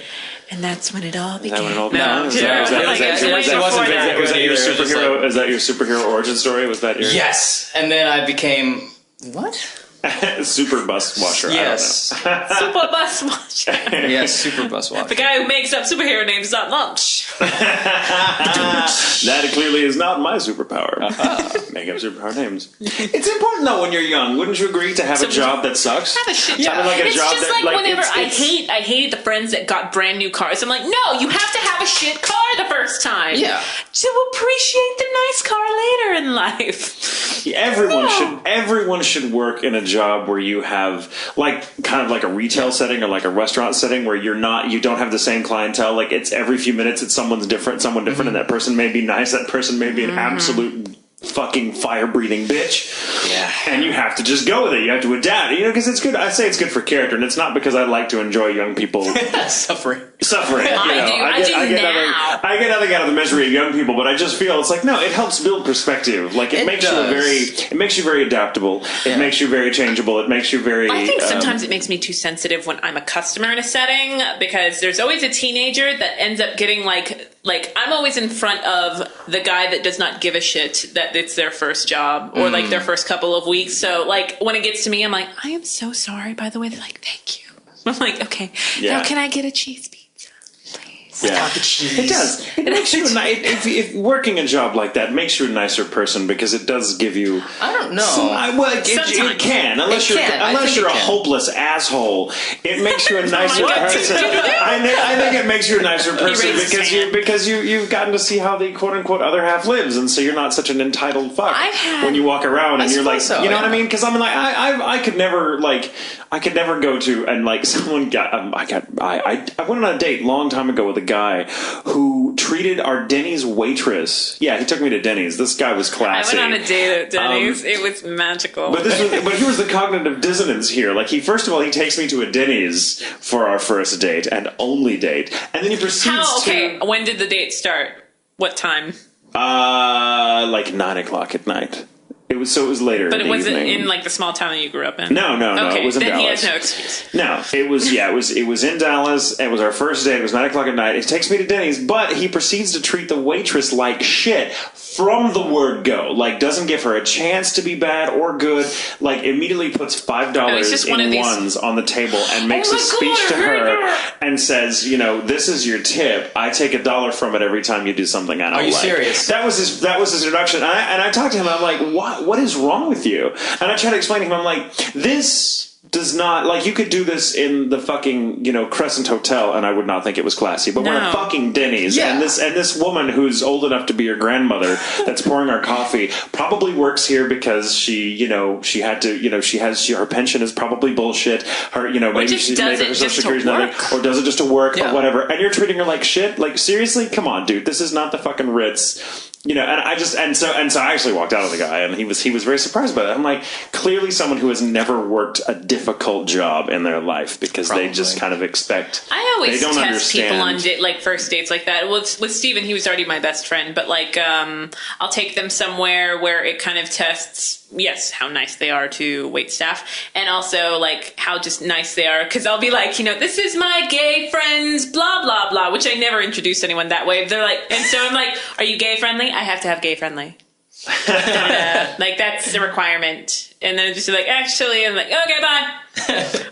And that's when it all
Is
began.
that when it all
No,
began?
was
Was that your superhero origin story? Was that your
Yes, and then I became what?
super bus washer?
Yes,
Super bus watch.
yes, super bus watch.
The guy who makes up superhero names is at lunch.
That clearly is not my superpower. Make up superpower names. It's important though when you're young. Wouldn't you agree to have a job that sucks?
Have a shit
Yeah.
job.
Like a
It's
job
just
that,
like whenever
it's-
I hated the friends that got brand new cars. I'm like, no, you have to have a shit car the first time.
Yeah.
To appreciate the nice car later in life.
Everyone should work in a job where you have kind of like a retail setting or like a restaurant setting where you don't have the same clientele. Like it's every few minutes it's someone different, and that person may be nice, that person may be an absolute fucking fire-breathing bitch.
Yeah.
And you have to just go with it. You have to adapt. Because it's good. I say it's good for character, and it's not because I like to enjoy young people
Suffering.
I do now.
I get nothing out of the misery of young people, but I just feel it's like no, it helps build perspective. Like it makes you very adaptable. It makes you very changeable. It makes you very.
I think sometimes it makes me too sensitive when I'm a customer in a setting because there's always a teenager that ends up getting like I'm always in front of the guy that does not give a shit that it's their first job or like their first couple of weeks. So like when it gets to me, I'm like, I am so sorry. By the way, they're like, thank you. I'm like, okay, now can I get a cheese pizza, please?
Yeah. It does. It makes you if working a job like that makes you a nicer person because it does give you.
I don't know.
It can unless you're a hopeless asshole. It makes you a nicer person. I think it makes you a nicer person because you've gotten to see how the quote unquote other half lives, and so you're not such an entitled fuck when you walk around and you're like, you know what I mean? Because I'm like, I could never go to and like someone got I went on a date a long time ago with a guy who treated our Denny's waitress. Yeah, he took me to Denny's. This guy was classy.
I went on a date at Denny's. It was magical.
But here was the cognitive dissonance here. Like he takes me to a Denny's for our first date and only date, and then he proceeds to.
When did the date start? What time?
Like 9:00 at night. It was later.
But
in
it wasn't
evening.
in like the small town that you grew up in.
No.
Okay,
It was in
then
Dallas.
he has no excuse.
No, it was in Dallas. It was our first date. It was 9:00 at night. He takes me to Denny's, but he proceeds to treat the waitress like shit from the word go. Like doesn't give her a chance to be bad or good. Like immediately puts $5 in ones on the table and makes a speech to her and says, this is your tip. I take $1 from it every time you do something I don't like.
Are you serious?
That was his introduction. And I talked to him. I'm like, what is wrong with you? And I try to explain to him. I'm like, this does not, like, you could do this in the fucking, Crescent Hotel, and I would not think it was classy. But we're at fucking Denny's, and this woman who's old enough to be your grandmother that's pouring our coffee probably works here because she had to, her pension is probably bullshit. Her, maybe she's made her social security's nothing, or does it just to work, or whatever. And you're treating her like shit. Like seriously, come on, dude. This is not the fucking Ritz. And so I actually walked out of the guy, and he was very surprised by that. I'm like, clearly someone who has never worked a difficult job in their life because they just kind of expect.
I always
they don't
test
understand.
people on first dates like that. Well, with Steven, he was already my best friend, but I'll take them somewhere where it kind of tests yes, how nice they are to wait staff, and also like how just nice they are, because I'll be like, this is my gay friends, blah blah blah, which I never introduced anyone that way. They're like, and so I'm like, are you gay friendly? I have to have gay friendly. Like that's a requirement. And then just like, actually, I'm like, okay, bye.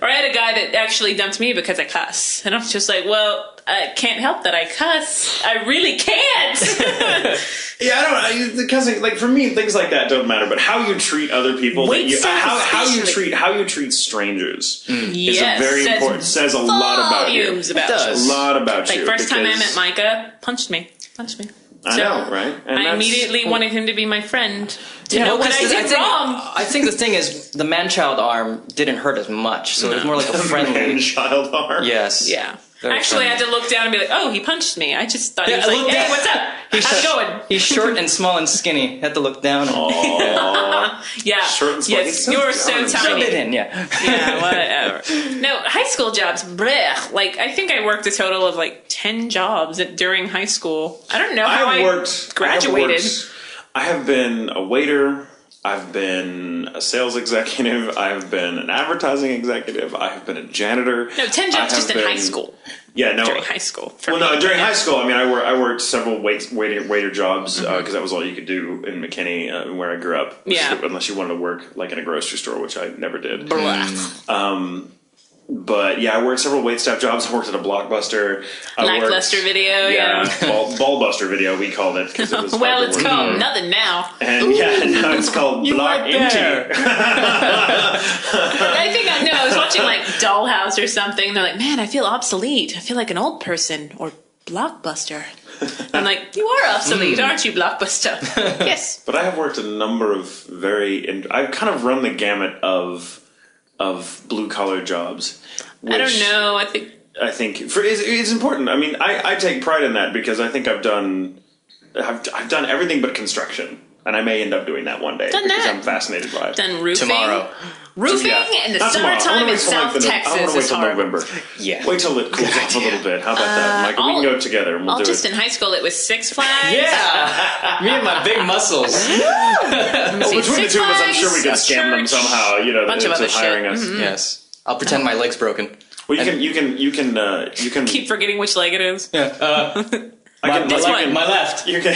Or I had a guy that actually dumped me because I cuss, and I'm just like, well, I can't help that I cuss. I really can't.
Yeah, I don't. The cussing, like for me, things like that don't matter. But how you treat other people, how you treat strangers is a very important. Says a lot about you.
It
does a lot about you.
Like first time I met Micah, punched me.
I know, right? And
I immediately wanted him to be my friend. To
Yeah,
know what I did wrong.
I think the thing is, the man-child arm didn't hurt as much, so it was more like a friendly
man-child arm.
Yes.
Yeah.
Very
Actually,
friendly.
I had to look down and be like, oh, he punched me. I just thought he was
I
like,
looked
hey,
down.
what's up? How's it going?
He's short and small and skinny. Had to look down.
Yeah.
Short and small.
Yes, you're so
Rub
tiny.
it in, yeah.
Yeah, whatever. No, high school jobs, blech. Like, I think I worked a total of like 10 jobs during high school. I don't know how I graduated.
I have been a waiter. I've been a sales executive. I've been an advertising executive. I have been a janitor.
No, 10 jobs just in high school.
Yeah, no.
During high school.
During high school. I mean, I worked several waiter jobs because that was all you could do in McKinney, where I grew up.
Yeah.
Unless you wanted to work like in a grocery store, which I never did. But yeah, I worked several waitstaff jobs. I worked at a Blockbuster.
Lackluster video, yeah.
Ballbuster video, we called it. It was
well, it's called nothing now.
And now it's called Block Empty.
I was watching like Dollhouse or something. They're like, man, I feel obsolete. I feel like an old person. Or Blockbuster. I'm like, you are obsolete, aren't you, Blockbuster? Yes.
But I have worked a number of I've kind of run the gamut of blue-collar jobs.
I don't know. I think
it's important. I mean, I take pride in that because I think I've done everything but construction, and I may end up doing that one day because I'm fascinated by it.
Done roofing.
Tomorrow.
Roofing in the summertime in South Texas
I want to wait
is
till
hard.
November.
Yeah.
Wait till it cools off a little bit. How about that, Michael? We can go together and we'll do it.
Just in high school, it was Six Flags.
Yeah. Me and my big muscles.
Between the two of us, I'm sure we could scam them somehow.
Bunch of other
hiring
shit.
us.
Mm-hmm.
Yes. I'll pretend my leg's broken.
Well, you can
Keep forgetting which leg it is.
Yeah.
My
left.
You can.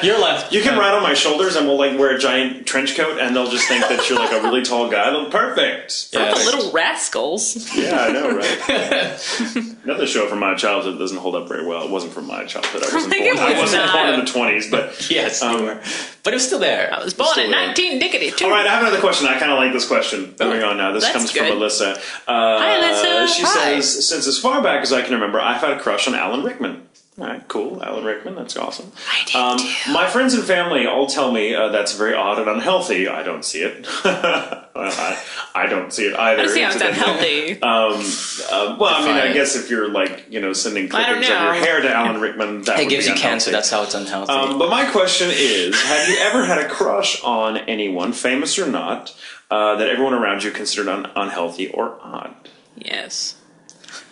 Your left.
You can ride on my shoulders, and we'll wear a giant trench coat, and they'll just think that you're like a really tall guy. Perfect.
Yes. Little rascals.
Yeah, I know, right? Another show from my childhood doesn't hold up very well. It wasn't from my childhood. I wasn't born in the 20s, but
yes, you were. But it was still there.
I was born in 1992.
All right, I have another question. I kind of like this question. Moving on now. This comes from Alyssa.
Hi, Alyssa.
She says, since as far back as I can remember, I've had a crush on Alan Rickman. All right, cool. Alan Rickman, that's awesome.
I did too.
My friends and family all tell me that's very odd and unhealthy. I don't see it. I don't see it either.
I don't see how it's unhealthy.
I guess if you're sending clippings of your hair to Alan Rickman, that would
gives
be
you
unhealthy.
cancer. That's how it's unhealthy.
But my question is, have you ever had a crush on anyone, famous or not, that everyone around you considered unhealthy or odd?
Yes.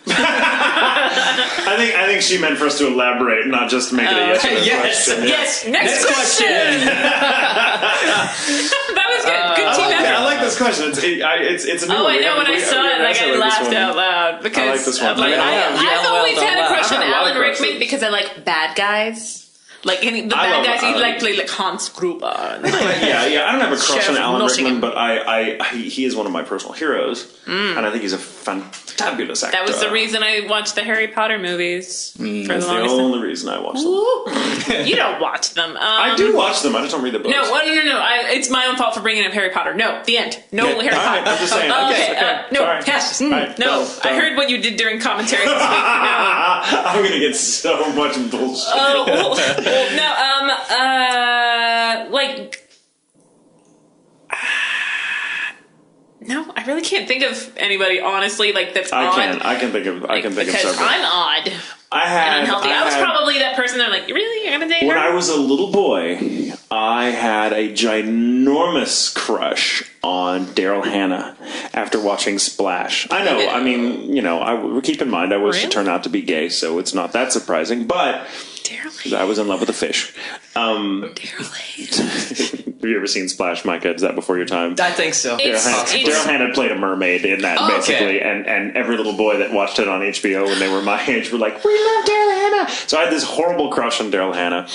I think she meant for us to elaborate, not just make it a yes or no question.
Yes. Next question. That was good. Good team effort.
I like this question. It's a new one.
I know. When I saw it, I laughed out loud because
I like this one.
I've always had a crush on Alan Rickman because I like bad guys. Like the bad guys, he play like Hans Gruber.
Yeah. I don't have a crush on Alan
Nottingham.
Rickman, but he is one of my personal heroes, and I think he's a fabulous actor.
That was the reason I watched the Harry Potter movies.
That's the only reason I watched them.
You don't watch them.
I do watch them. I just don't read the books.
No. It's my own fault for bringing up Harry Potter. No, the end. No Harry Potter.
Right, I'm just saying.
No. I heard what you did during commentary this week. No.
I'm gonna get so much bullshit.
No, I really can't think of anybody, honestly, that's odd.
I can think of several.
Because I'm odd and unhealthy. I was probably that person that really? You're going to date her?
When I was a little boy, I had a ginormous crush on Daryl Hannah after watching Splash. I know, I mean, keep in mind, I was to turn out to be gay, so it's not that surprising, but I was in love with a fish.
Daryl Hannah.
Have you ever seen Splash, Micah? Is that before your time?
I think so.
Daryl Hannah played a mermaid in that, basically, and every little boy that watched it on HBO when they were my age were like, "We love Daryl Hannah." So I had this horrible crush on Daryl Hannah.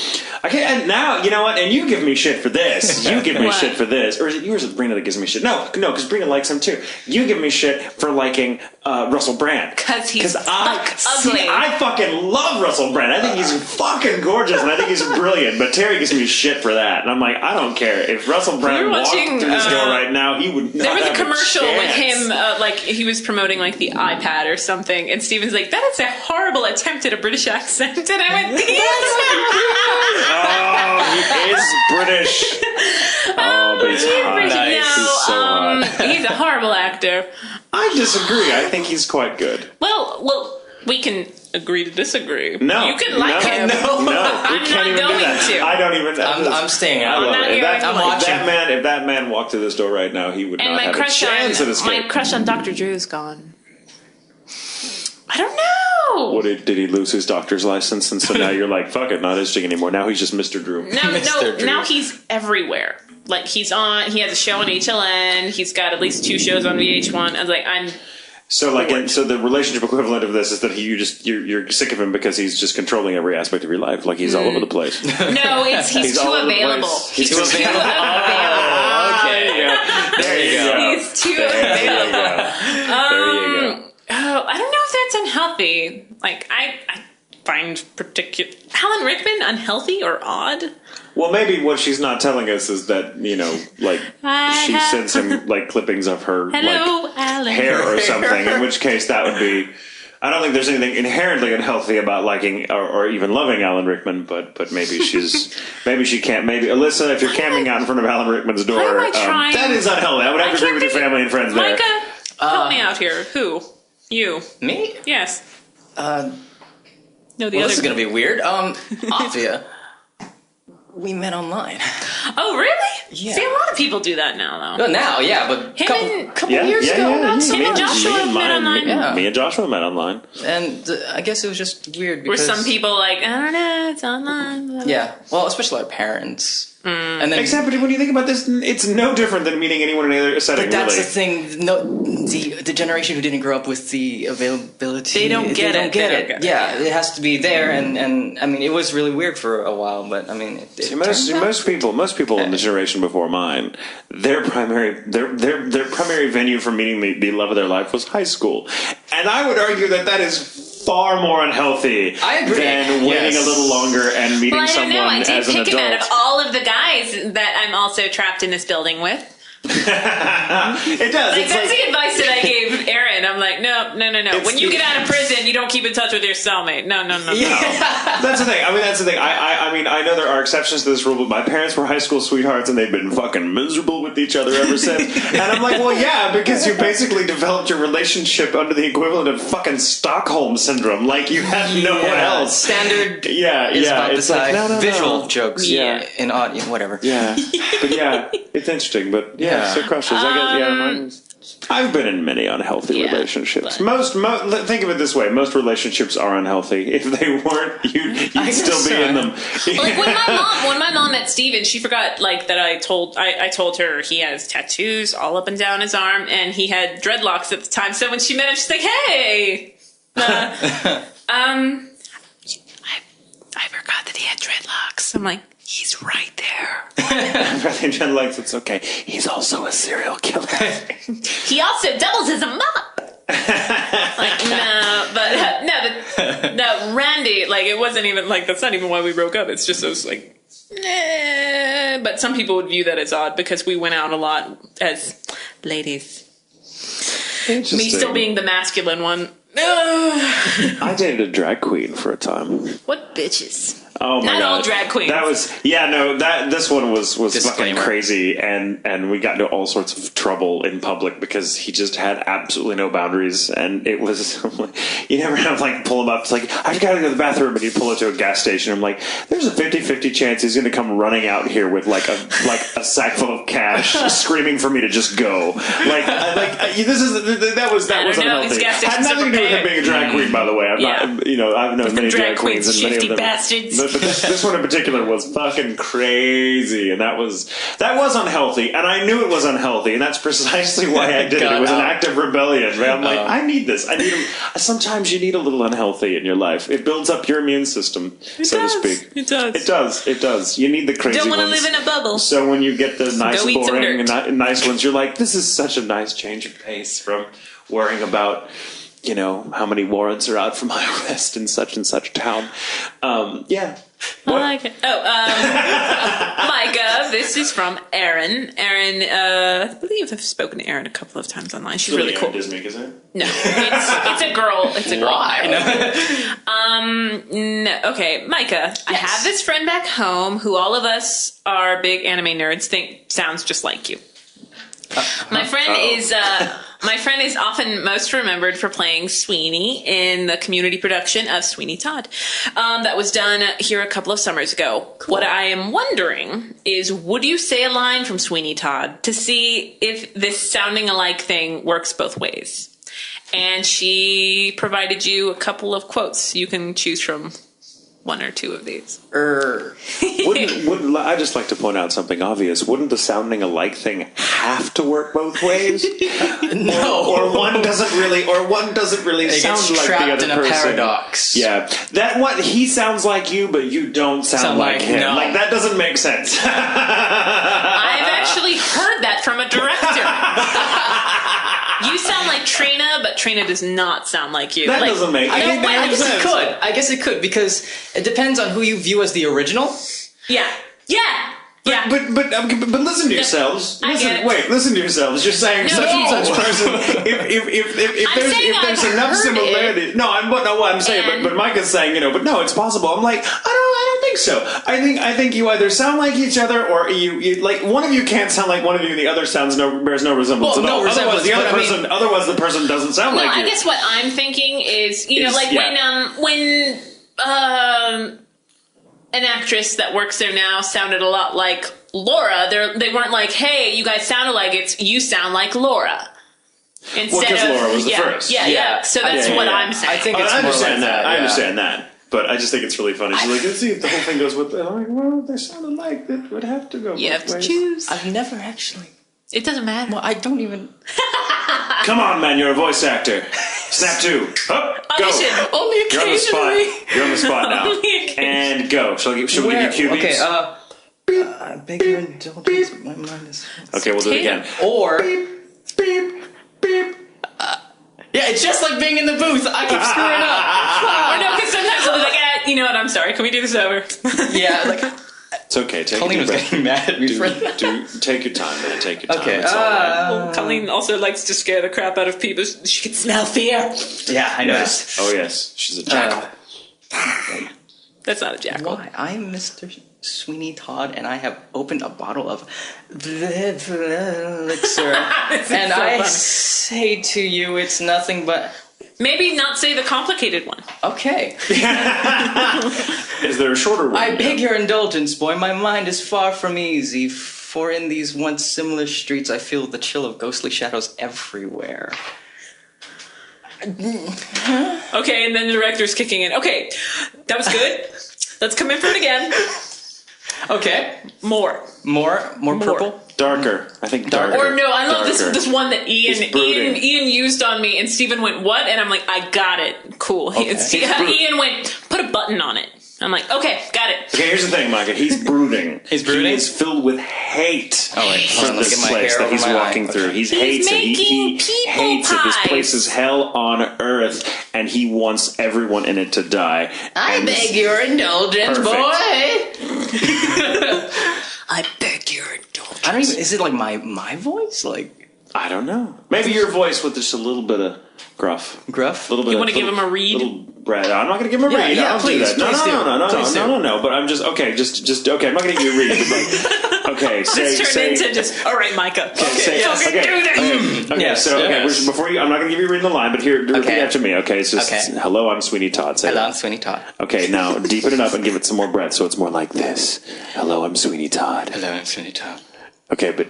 And now, you know what? And you give me shit for this. You give me shit for this. Or is it you or is it Brina that gives me shit? No, because Brina likes him too. You give me shit for liking Russell Brand.
Because
ugly. I fucking love Russell Brand. I think he's fucking gorgeous, and I think he's brilliant. But Terry gives me shit for that, and I'm like, I don't care if Russell Brand walked through this door right now, he would.
There was a commercial with him,
like
he was promoting like the iPad or something, and Steven's like, "That is a horrible attempt at a British accent," and I went,
"Oh, he is British." But he's hot.
Nice.
He's so hot.
He's a horrible actor.
I disagree. I think he's quite good.
Well, we can agree to disagree.
No,
you can like him.
No,
I'm not going to.
I don't even.
I'm staying out.
If that man walked through this door right now, he would not have a chance at escape.
My crush on Dr. Drew is gone. I don't know.
What did he lose his doctor's license, and so now you're like, fuck it, not interesting anymore. Now he's just Mr. Drew.
Now he's everywhere. Like he has a show on HLN. He's got at least 2 shows on VH1. I was like,
so the relationship equivalent of this is that you're sick of him because he's just controlling every aspect of your life. Like he's all over the place.
No, he's too available.
He's too available.
Okay,
there you go.
He's too available.
There you go.
Oh, I don't know if that's unhealthy. Like I find Alan Rickman unhealthy or odd.
Well, maybe what she's not telling us is that, she sends him, clippings of her, hair or something, in which case that would be... I don't think there's anything inherently unhealthy about liking or even loving Alan Rickman, but maybe maybe she can't. Maybe, Alyssa, if you're camping out in front of Alan Rickman's door, that is unhealthy. I would have to agree with your family and friends there.
Micah, help me out here. Who? You.
Me?
Yes.
No, this is going to be weird. Afia. We met online.
Oh, really?
Yeah.
See, a lot of people do that now, though.
Well, now, yeah, but couple years ago.
Him and Joshua met online.
Yeah.
Me and Joshua met online.
And I guess it was just weird because...
Were some people like, I don't know, it's online. Blah, blah.
Yeah. Well, especially our parents. And then,
except when you think about this, it's no different than meeting anyone in any other setting.
But that's the thing. No, the generation who didn't grow up with the availability,
they don't get it.
Yeah, it has to be there, and I mean, it was really weird for a while. But I mean,
most people in the generation before mine, their primary venue for meeting the love of their life was high school, and I would argue that is far more unhealthy than waiting a little longer and meeting someone as an adult.
I did pick him out of all of the guys that I'm also trapped in this building with.
It does.
Like, that's the advice that I gave Aaron. I'm like, no. When you get out of prison, you don't keep in touch with your cellmate. No.
That's the thing. I mean, I know there are exceptions to this rule, but my parents were high school sweethearts, and they've been fucking miserable with each other ever since. And I'm like, well, yeah, because you basically developed your relationship under the equivalent of fucking Stockholm syndrome. Like, you had no one else.
Standard. It's like visual jokes.
Yeah,
in audio, whatever.
Yeah, but it's interesting. But so crushes. I guess. I've been in many unhealthy relationships. Most think of it this way: most relationships are unhealthy. If they weren't, you'd still be in them.
Like when my mom met Steven, she forgot that I told her he has tattoos all up and down his arm, and he had dreadlocks at the time. So when she met him, she's like, "Hey, I forgot that he had dreadlocks." I'm like, he's right there.
Dreadlocks, it's okay. He's also a serial killer.
He also doubles as a mop. No, Randy, it wasn't even that's not even why we broke up. It's just I was like, nah. But some people would view that as odd because we went out a lot as ladies. Me still being the masculine one.
I dated a drag queen for a time.
What bitches?
Oh my God.
Not all drag queens.
This one was fucking crazy, and we got into all sorts of trouble in public because he just had absolutely no boundaries, and it was you never have pull him up. It's like, I've got to go to the bathroom, and you pull it to a gas station. I'm like, there's a 50-50 chance he's going to come running out here with a sack full of cash, screaming for me to just go. That was unhealthy. Had nothing to do with him being a drag queen, by the way. I've known many drag queens and many of them.
Bastards.
but this one in particular was fucking crazy, and that was unhealthy, and I knew it was unhealthy, and that's precisely why I did it. It was an act of rebellion. Man. I'm like, I need this. Sometimes you need a little unhealthy in your life. It builds up your immune system, so to speak.
It does.
It does. You need the crazy ones.
Don't want to live in a bubble.
So when you get the nice,
Go eat some
boring,
dirt.
and nice ones, you're like, this is such a nice change of pace from worrying about, how many warrants are out for my arrest in such and such town. Yeah.
I like it. Micah, this is from Erin. Erin, I believe I've spoken to Erin a couple of times online. She's really cool.
Disney, is it?
No, it's a girl. It's a girl.
Why?
No, okay, Micah. Yes. I have this friend back home who all of us are big anime nerds think sounds just like you. My friend is often most remembered for playing Sweeney in the community production of Sweeney Todd that was done here a couple of summers ago. Cool. What I am wondering is, would you say a line from Sweeney Todd to see if this sounding alike thing works both ways? And she provided you a couple of quotes. You can choose from one or two of these.
Wouldn't I just like to point out something obvious? Wouldn't the sounding alike thing have to work both ways?
No,
or one doesn't really sound like the other person. In a
paradox.
Yeah, that one, he sounds like you, but you don't sound like him. No. Like, that doesn't make sense.
I've actually heard that from a director. You sound like Trina, but Trina does not sound like you.
That doesn't make sense.
I guess it could, because it depends on who you view as the original.
Yeah.
But listen to yourselves. Listen to yourselves. You're saying such and such person. If there's enough similarity, I'm saying. But Micah's saying, but no, it's possible. I'm like, I don't think so. I think you either sound like each other, or you like one of you can't sound like one of you, and the other bears no resemblance at all. Otherwise, the person doesn't sound like you.
I guess what I'm thinking is, when an actress that works there now sounded a lot like Laura. They weren't like, hey, you guys sound alike. It's, you sound like Laura.
Because Laura was the first.
Yeah. So that's what I'm saying.
I think it's
understand that. I understand that. But I just think it's really funny. She's like, let's see if the whole thing goes with it. I'm like, well, they sound alike. That would have to go both ways.
You have to choose.
I've never actually.
It doesn't matter.
Well, I don't even.
Come on, man. You're a voice actor. Snap two. Up, go.
Audition.
Only occasionally.
You're on the spot now. And go. Should we give you cue beats?
Okay, I beg your indulgence. My mind is...
Okay, we'll do it again.
Or...
Beep, beep, beep.
Yeah, it's just like being in the booth. I keep screwing up.
Or no, because sometimes I'll be like, you know what, I'm sorry. Can we do this over?
Yeah, like...
It's okay.
Colleen was getting mad at me for that.
Take your time, man. Take your time.
Okay.
It's all right.
Well, Colleen also likes to scare the crap out of people. She can smell fear.
Yeah, I noticed.
Oh, yes. She's a jackal.
That's not a jackal.
Why? I'm Mr. Sweeney Todd, and I have opened a bottle of elixir. And I say to you, it's nothing but...
Maybe not say the complicated one.
Okay.
Is there a shorter one?
I beg your indulgence, boy. My mind is far from easy, for in these once similar streets I feel the chill of ghostly shadows everywhere.
Okay, and then the director's kicking in. Okay, that was good. Let's come in for it again.
Okay.
More
purple?
Darker. I think darker.
Or no, I love
darker.
this one that Ian used on me, and Steven went, what? And I'm like, I got it. Cool.
Okay.
Ian went, put a button on it. I'm like, okay, got it.
Okay, here's the thing, Micah. He's brooding.
He's brooding?
He is filled with hate
for
this place that he's walking through. He hates it. He hates it. This place is hell on earth, and he wants everyone in it to die.
I beg your indulgence, boy.
I beg your indulgence. I don't even... Is it like my voice? Like...
I don't know. Maybe your voice with just a little bit of gruff.
Gruff?
A little bit.
You want to give him a read?
I'm not going to give him a read.
Yeah, please.
No. But I'm just okay. Just okay. I'm not going to give you a read. Like, okay.
This turned into just all right, Micah. Okay.
Before you, I'm not going to give you a read in the line, but here, repeat after me. Okay. It's just hello. I'm Sweeney Todd. Say
hello,
that.
I'm Sweeney Todd.
Okay. Now deepen it up and give it some more breath, so it's more like this. Hello, I'm Sweeney Todd.
Hello, I'm Sweeney Todd.
Okay, but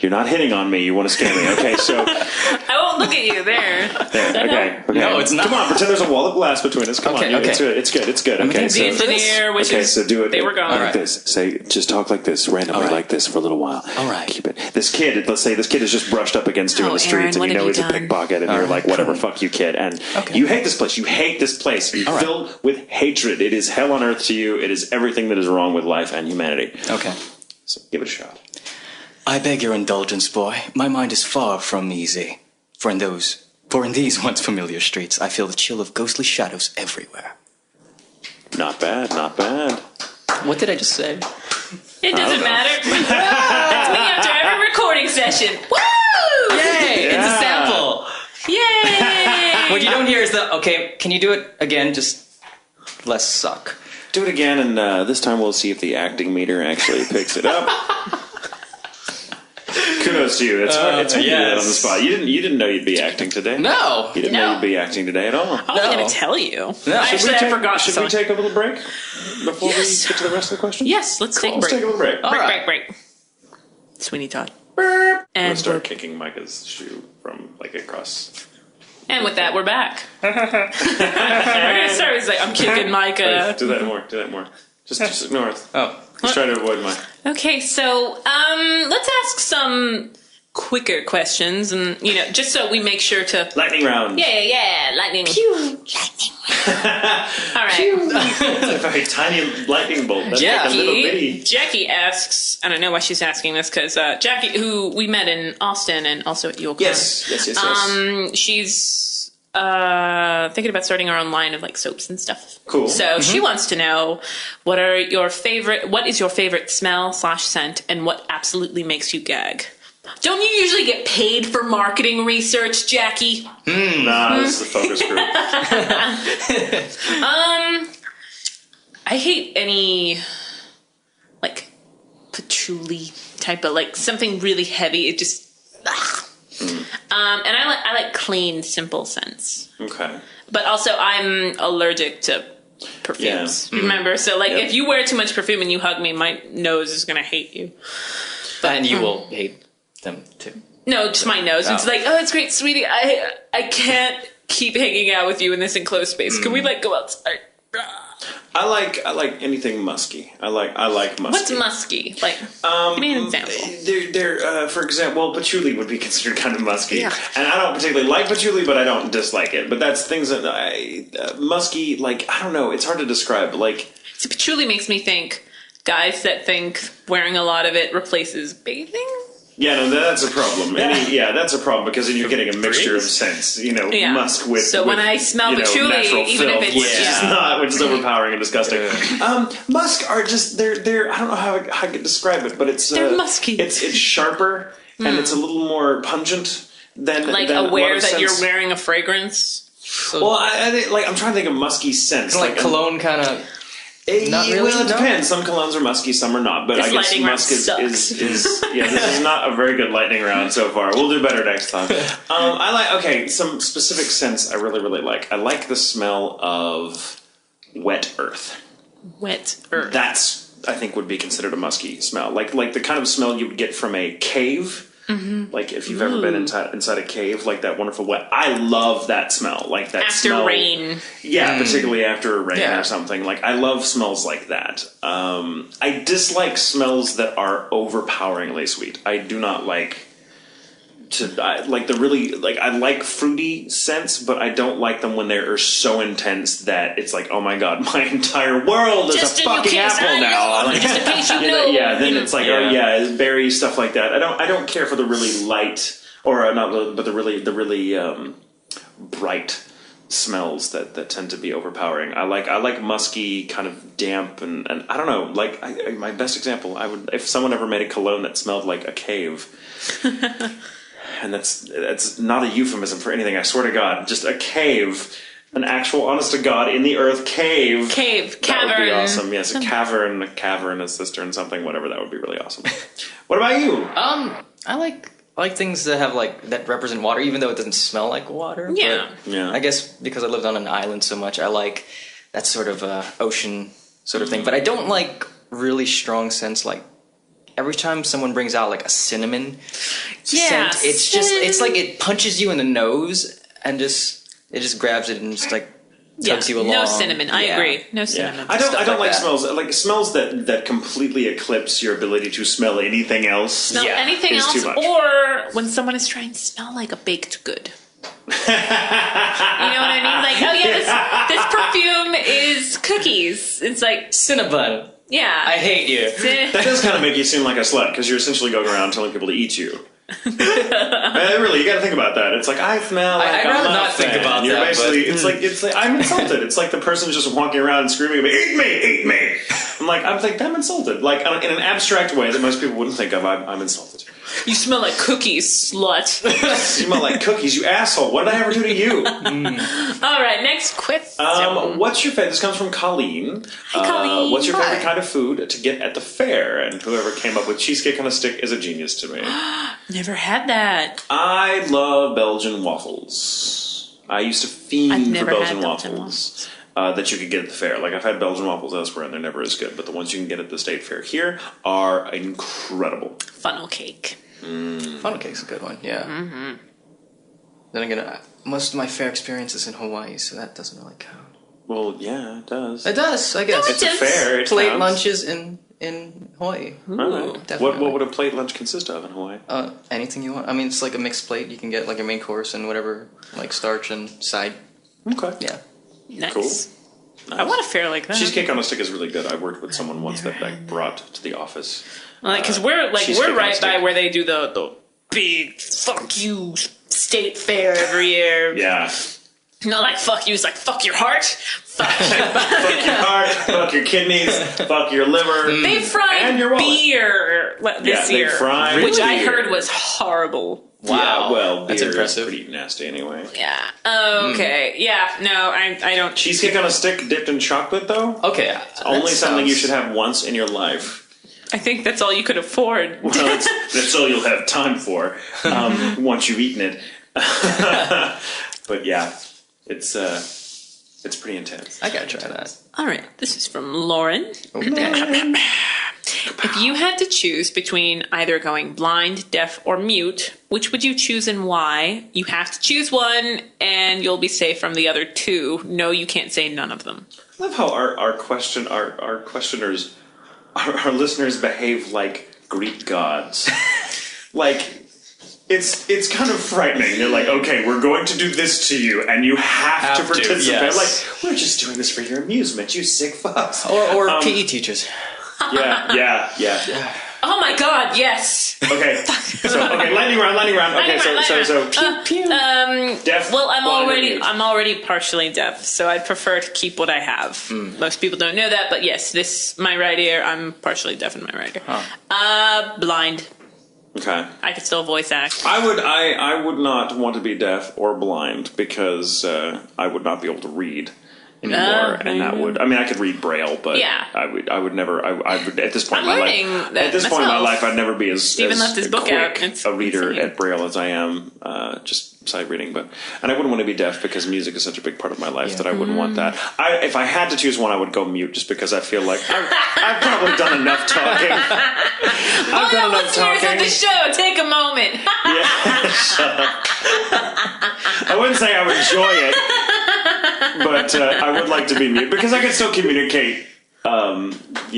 You're not hitting on me. You want to scare me. Okay, so...
I won't look at you there.
Okay.
No, it's not.
Come on, pretend there's a wall of glass between us. Come on.
Okay.
It's good. Okay,
The engineer, which is...
so do it.
They were gone.
Like this. Just talk like this, randomly like this for a little while.
All right.
Keep it. Let's say this kid is just brushed up against you in the streets,
Aaron,
and you know he's
what
a
have you
pickpocket, and you're like, whatever, fuck you, kid. And you hate this place. You hate this place. You're filled with hatred. It is hell on earth to you. It is everything that is wrong with life and humanity.
Okay.
So give it a shot.
I beg your indulgence, boy. My mind is far from easy. For in these once familiar streets, I feel the chill of ghostly shadows everywhere.
Not bad.
What did I just say?
It doesn't matter. That's me after every recording session. Woo!
Yay!
Yeah.
It's a sample.
Yay!
What you don't hear is okay, can you do it again? Just less suck.
Do it again, and this time we'll see if the acting meter actually picks it up. Kudos to you. It's hard to do that on the spot. You didn't know you'd be acting today.
No.
You didn't know you'd be acting today at all.
I was going to tell you.
No.
Actually, I forgot.
Should we take a little break before we get to the rest of the questions?
Yes, let's take a
Let's
break.
take a little break.
Break. Sweeney Todd.
I'm
And
gonna start kicking Micah's shoe from across.
And with that, we're back. We're gonna start with I'm kicking Micah.
Wait, do that more. Just north.
Oh.
Just try to avoid mine.
Okay, so let's ask some quicker questions, and just so we make sure to.
Lightning round.
Yeah, lightning. Pew, lightning. All right.
It's a very tiny lightning bolt. That's like a little bitty.
Jackie asks. I don't know why she's asking this because Jackie, who we met in Austin and also at York.
Yes.
She's thinking about starting her own line of soaps and stuff.
Cool.
So she wants to know what is your favorite smell/scent, and what absolutely makes you gag. Don't you usually get paid for marketing research, Jackie?
Nah, this is the focus group.
I hate any patchouli type of something really heavy. It just and I like clean, simple scents.
Okay.
But also I'm allergic to perfumes.
Yeah.
Remember? So if you wear too much perfume and you hug me, my nose is gonna hate you.
And you will hate them too.
No, just my nose. It's it's great, sweetie. I can't keep hanging out with you in this enclosed space. Can we go outside?
I like anything musky. I like musky.
What's musky? Give me an example.
They're for example, patchouli would be considered kind of musky.
Yeah.
And I don't particularly like patchouli, but I don't dislike it. But that's things that musky, I don't know, it's hard to describe.
So patchouli makes me think guys that think wearing a lot of it replaces bathing.
Yeah, no, that's a problem. That's a problem because then you're getting a mixture of scents. Musk with.
So when I smell patchouli,
natural
even
filth,
if it's
which is overpowering and disgusting. Musk are just they're I don't know how I could describe it, but
they're musky.
It's sharper and it's a little more pungent than
aware that
scents.
you're wearing a fragrance.
So,
I'm trying to think of musky scents,
cologne kind of. Not really.
Well, it depends. Some colognes are musky, some are not. But
This
I guess
lightning round
musk is this
sucks.
is not a very good lightning round so far. We'll do better next time. I like some specific scents I really, really like. I like the smell of wet earth.
Wet earth.
That's, I think, would be considered a musky smell. Like the kind of smell you would get from a cave. Mm-hmm. If you've ever been inside a cave, that wonderful wet. I love that smell. That
after
smell,
rain.
Yeah, particularly after rain or something. I love smells like that. I dislike smells that are overpoweringly sweet. I do not like I like fruity scents, but I don't like them when they are so intense that it's oh my god, my entire world is
just
a fucking apple now.
Just in case you know.
Then it's berry stuff like that. I don't care for the really light or but the really bright smells that tend to be overpowering. I like musky, kind of damp, and I don't know. My best example, if someone ever made a cologne that smelled like a cave. And that's not a euphemism for anything, I swear to God. Just a cave. An actual, honest to God, in the earth cave.
Cave.
That would be
Cavern.
awesome. Yes, a cavern, a cistern, something, whatever. That would be really awesome. What about you?
I like things that have that represent water, even though it doesn't smell like water.
Yeah.
Yeah.
I guess because I lived on an island so much, I like that sort of ocean sort of thing. But I don't like really strong scents like every time someone brings out like a cinnamon
Yeah,
scent, it's like it punches you in the nose and it just grabs it and just like tugs you along.
No cinnamon. I agree. No
Yeah.
cinnamon.
I don't like
that.
smells that completely eclipse your ability to smell anything else.
Smell
Yeah,
anything
it's
else,
too much.
or when someone is trying to smell like a baked good. You know what I mean? Like, oh yeah, this perfume is cookies. It's like,
Cinnabon.
yeah.
I hate you.
That does kind of make you seem like a slut because you're essentially going around telling people to eat you. Really, you got to think about that. It's like I smell like
I'd
a
rather not
muffin.
think about
You're
that,
basically,
but-
it's like I'm insulted. It's like the person just walking around and screaming at me, "Eat me, eat me!" I'm like I'm insulted. Like in an abstract way that most people wouldn't think of. I'm insulted.
You smell like cookies, slut.
You smell like cookies, you asshole. What did I ever do to you?
All right, next question.
What's your favorite? This comes from Colleen.
Hi, Colleen.
What's your favorite
Hi.
kind of food to get at the fair? And whoever came up with cheesecake on a stick is a genius to me.
Never had that.
I love Belgian waffles. I used to fiend
I've
for
never
Belgian
had Belgian
waffles. That you could get at the fair. Like, I've had Belgian waffles elsewhere, and they're never as good. But the ones you can get at the state fair here are incredible.
Funnel cake.
Funnel cake's a good one, yeah. Mm-hmm. Then again, most of my fair experience is in Hawaii, so that doesn't really count.
Well, yeah, it does.
It does, I guess.
It's a fair. It
Plate
counts.
lunches in Hawaii.
All right.
Definitely.
What would a plate lunch consist of in Hawaii?
Anything you want. I mean, it's like a mixed plate. You can get like your main course and whatever, like starch and side.
Okay.
Yeah.
Nice.
Cool.
I want a fair like that.
Cheesecake on a stick is really good. I worked with someone once that brought to the office.
Like, because we're
cheesecake on a
right by
stick.
where they do the big fuck you state fair every year.
Yeah.
No, like fuck you. It's like fuck your heart. Fuck
Fuck your heart, fuck your kidneys, fuck your liver.
They fried
And your wallet.
beer this
they
year,
fried
which I
beer.
heard was horrible.
Wow.
Yeah, well,
That's
beer
impressive.
is pretty nasty anyway.
Yeah. Okay. Yeah. No, I don't.
Cheesecake on a stick dipped in chocolate, though?
Okay.
Only something you should have once in your life.
I think that's all you could afford.
Well, that's all you'll have time for once you've eaten it. But yeah, it's pretty intense.
I gotta try that.
All right. This is from Lauren.
Okay.
If you had to choose between either going blind, deaf, or mute, which would you choose and why? You have to choose one, and you'll be safe from the other two. No, you can't say none of them.
I love how our questioners, our listeners behave like Greek gods. Like, it's kind of frightening. They're like, okay, we're going to do this to you, and you have to participate.
yes.
Like, we're just doing this for your amusement, you sick fucks.
Or PE teachers.
Yeah.
Oh my God! Yes.
Okay. Lightning round. Okay, so deaf.
Well,
blind, or mute.
I'm already partially deaf, so I'd prefer to keep what I have. Most people don't know that, but yes, my right ear. I'm partially deaf in my right ear. Blind.
Okay.
I could still voice act.
I would not want to be deaf or blind because I would not be able to read anymore, and that would. I mean, I could read Braille, but
Yeah.
I would never. I would at this point
I'm
in my
learning
life.
that
At this point in my
myself.
life, I'd never be as
Steven left his book
quick
out. It's
a reader
insane.
at Braille as I am just sight reading. And I wouldn't want to be deaf because music is such a big part of my life that I wouldn't want that. If I had to choose one, I would go mute just because I feel like I've probably done enough talking. I've done enough
Listeners
talking.
of the show, take a moment.
Yeah, shut up. I wouldn't say I would enjoy it, but I would like to be mute because I can still communicate. In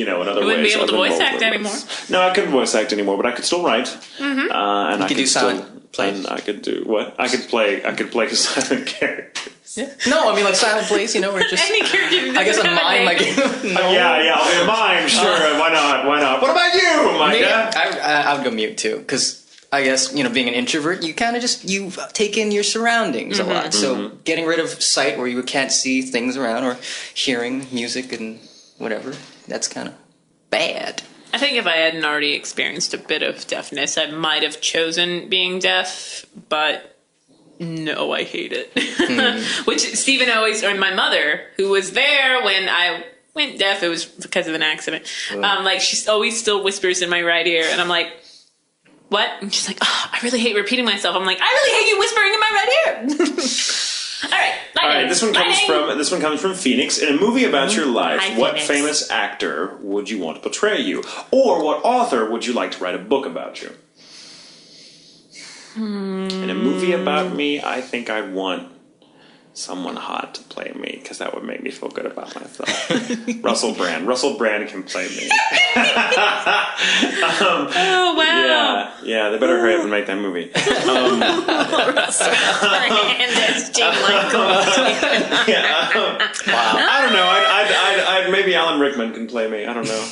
other ways.
You wouldn't be able to voice act anymore?
No, I couldn't voice act anymore, but I could still write. And I
could do silent plays.
And I could do what? I could play silent characters.
Yeah. No, I mean like silent plays. We're just.
Any character
I guess a
doesn't have
mime.
name.
Like no.
Yeah, I'll be a mime. Sure, why not? What about you, Micah?
I would go mute too, because I guess being an introvert, you kind of you take in your surroundings a lot. So getting rid of sight where you can't see things around, or hearing music and whatever, that's kind of bad.
I think if I hadn't already experienced a bit of deafness, I might have chosen being deaf, but no, I hate it. Which Stephen always, or my mother, who was there when I went deaf, it was because of an accident. She always still whispers in my right ear, and I'm like, what? And she's like, oh, I really hate repeating myself. I'm like, I really hate you whispering in my right ear.
All right. This one comes from Phoenix. In a movie about your life,
Hi,
what
Phoenix.
famous actor would you want to portray you, or what author would you like to write a book about you? In a movie about me, I think I'd want someone hot to play me, because that would make me feel good about myself. Russell Brand. Russell Brand can play me.
Oh, wow.
Yeah, they better hurry up and make that movie.
Russell Brand as J. Michael.
I don't know. I'd maybe Alan Rickman can play me. I don't know.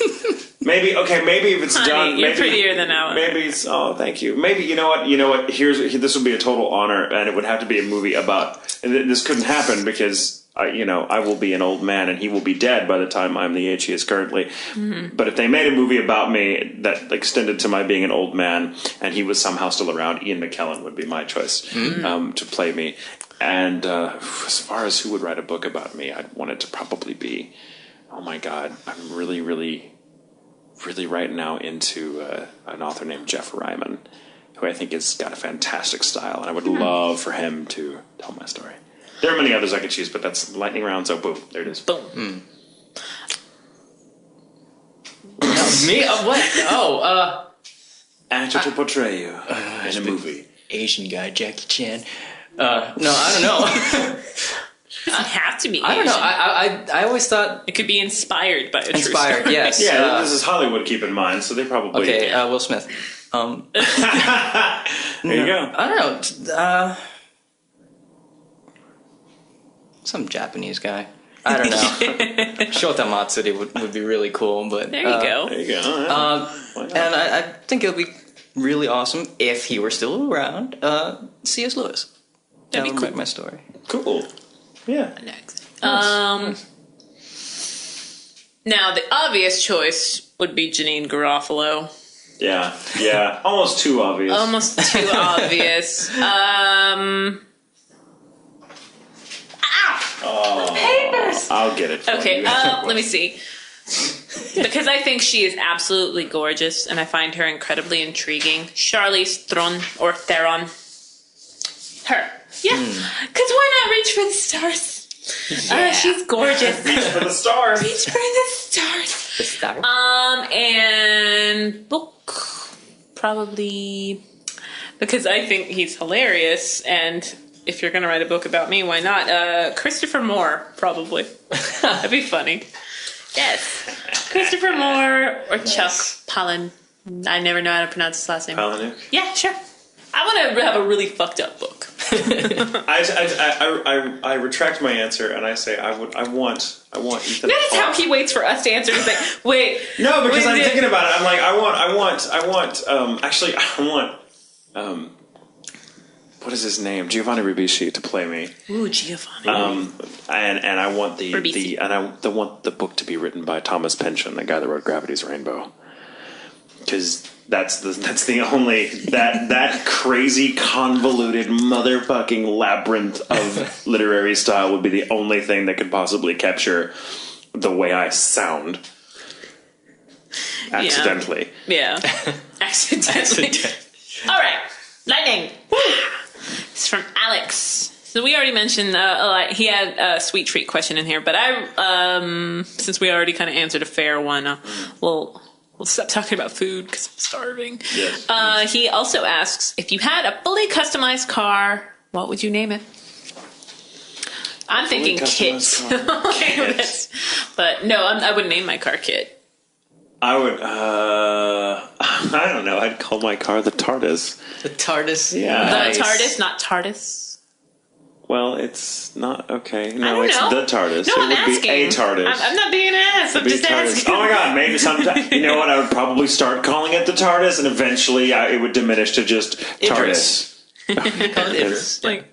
Maybe if it's
Honey,
done.
you're
maybe,
prettier than Alan.
Maybe it's. Oh, thank you. Maybe you know what. This would be a total honor, and it would have to be a movie about. And this couldn't happen because I will be an old man, and he will be dead by the time I'm the age he is currently. Mm-hmm. But if they made a movie about me that extended to my being an old man, and he was somehow still around, Ian McKellen would be my choice to play me. And as far as who would write a book about me, I'd want it to probably be. Oh my God, I'm really right now into an author named Jeff Ryman, who I think has got a fantastic style, and I would love for him to tell my story. There are many others I could choose, but that's lightning round, so boom, there it is.
Boom.
Me? What? Oh,
Actor to portray you in a movie.
Asian guy, Jackie Chan. No, I don't know.
It doesn't have to be
I don't know.
Asian.
I always thought
It could be inspired by a true
inspired.
story.
Yes.
Yeah, this is Hollywood, keep in mind, so they probably...
Okay, Will Smith.
There you go.
I don't know. Some Japanese guy. I don't know. Shota Matsuri would be really cool, but
There you go.
There you go. All right.
and I think it would be really awesome if he were still around. C.S. Lewis.
That'd be
Tell him
cool.
my story.
Cool. Yeah.
Next. Now, the obvious choice would be Janine Garofalo.
Yeah. Almost too obvious.
Almost too obvious.
I'll get it for
Okay,
you.
let me see. Because I think she is absolutely gorgeous, and I find her incredibly intriguing. Charlize Theron. Her. Yeah. Because why not reach for the stars? She's gorgeous.
Reach for the stars.
Reach for the stars.
The star.
And book, probably, because I think he's hilarious, and if you're going to write a book about me, why not? Christopher Moore, probably. That'd be funny. Yes. Christopher Moore or Chuck Palahniuk. I never know how to pronounce his last name.
Palahniuk?
Yeah, sure. I want to have a really fucked up book.
I retract my answer and I say I want Ethan.
That is how he waits for us to answer. He's like, wait.
No, because I'm
wait,
thinking about it. I'm like, I want what is his name? Giovanni Ribisi to play me.
Ooh, Giovanni.
And I want I want the book to be written by Thomas Pynchon, the guy that wrote Gravity's Rainbow. Because that's the only that crazy convoluted motherfucking labyrinth of literary style would be the only thing that could possibly capture the way I sound accidentally.
Yeah. Accidentally. All right. Lightning. Woo. It's from Alex. So we already mentioned he had a sweet treat question in here, but since we already kind of answered a fair one, we'll stop talking about food because I'm starving.
Yes.
He also asks, if you had a fully customized car, what would you name it? I'm thinking Kit. But no, I wouldn't name my car Kit.
I would, I don't know, I'd call my car the TARDIS.
The TARDIS?
Yeah.
The TARDIS, not TARDIS.
Well, it's not, okay.
I
No,
don't
it's
know.
the TARDIS.
No,
it
I'm
would
asking.
be a TARDIS.
I'm not being an ass. I'm just asking.
Oh my god, maybe sometime. You know what? I would probably start calling it the TARDIS, and eventually it would diminish to just TARDIS.
Idris.
Like,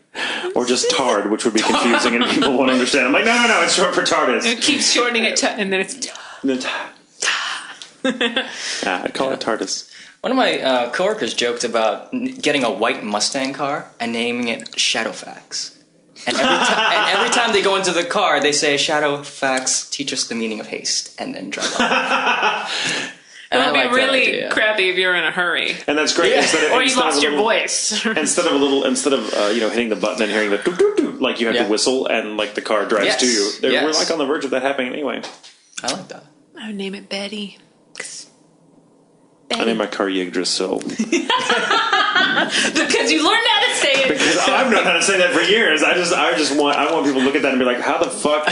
Or just TARD, which would be confusing and people won't understand. I'm like, no, it's short for TARDIS.
it keeps shortening it, and then it's.
Yeah, I'd call it TARDIS.
One of my coworkers joked about getting a white Mustang car and naming it Shadowfax. And every time they go into the car, they say, Shadowfax, teach us the meaning of haste, and then drive off.
It would be really crappy if you're in a hurry.
And that's great.
Yeah. Or you lost your voice.
instead of hitting the button and hearing the doo doo doo, like you have to whistle and like the car drives to you. We're like on the verge of that happening anyway.
I like that.
I would name it Betty.
I named my car Yggdrasil.
Because you learned how to say it.
Because I've known how to say that for years. I want people to look at that and be like, how the fuck?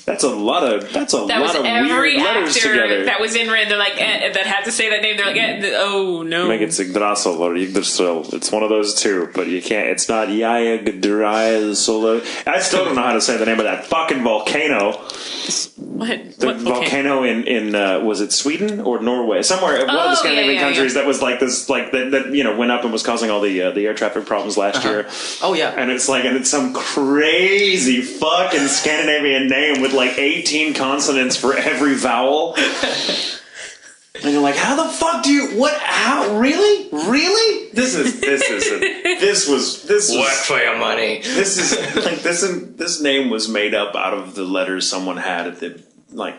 That's a lot of weird letters together.
That was in red. They're like that had to say that name. They're like, oh no.
Make it Yggdrasil or Yggdrasil. It's one of those two, but you can't. It's not Yggdrasil. I still don't know how to say the name of that fucking volcano.
What?
The volcano in was it Sweden or Norway? Somewhere, one of the Scandinavian countries that was like this, like that went up and was causing all the air traffic problems last year.
Oh yeah,
and it's some crazy fucking Scandinavian name with like 18 consonants for every vowel. And you're like, how the fuck do you? What? How? Really? This was
work for your money.
This is like this name was made up out of the letters someone had at the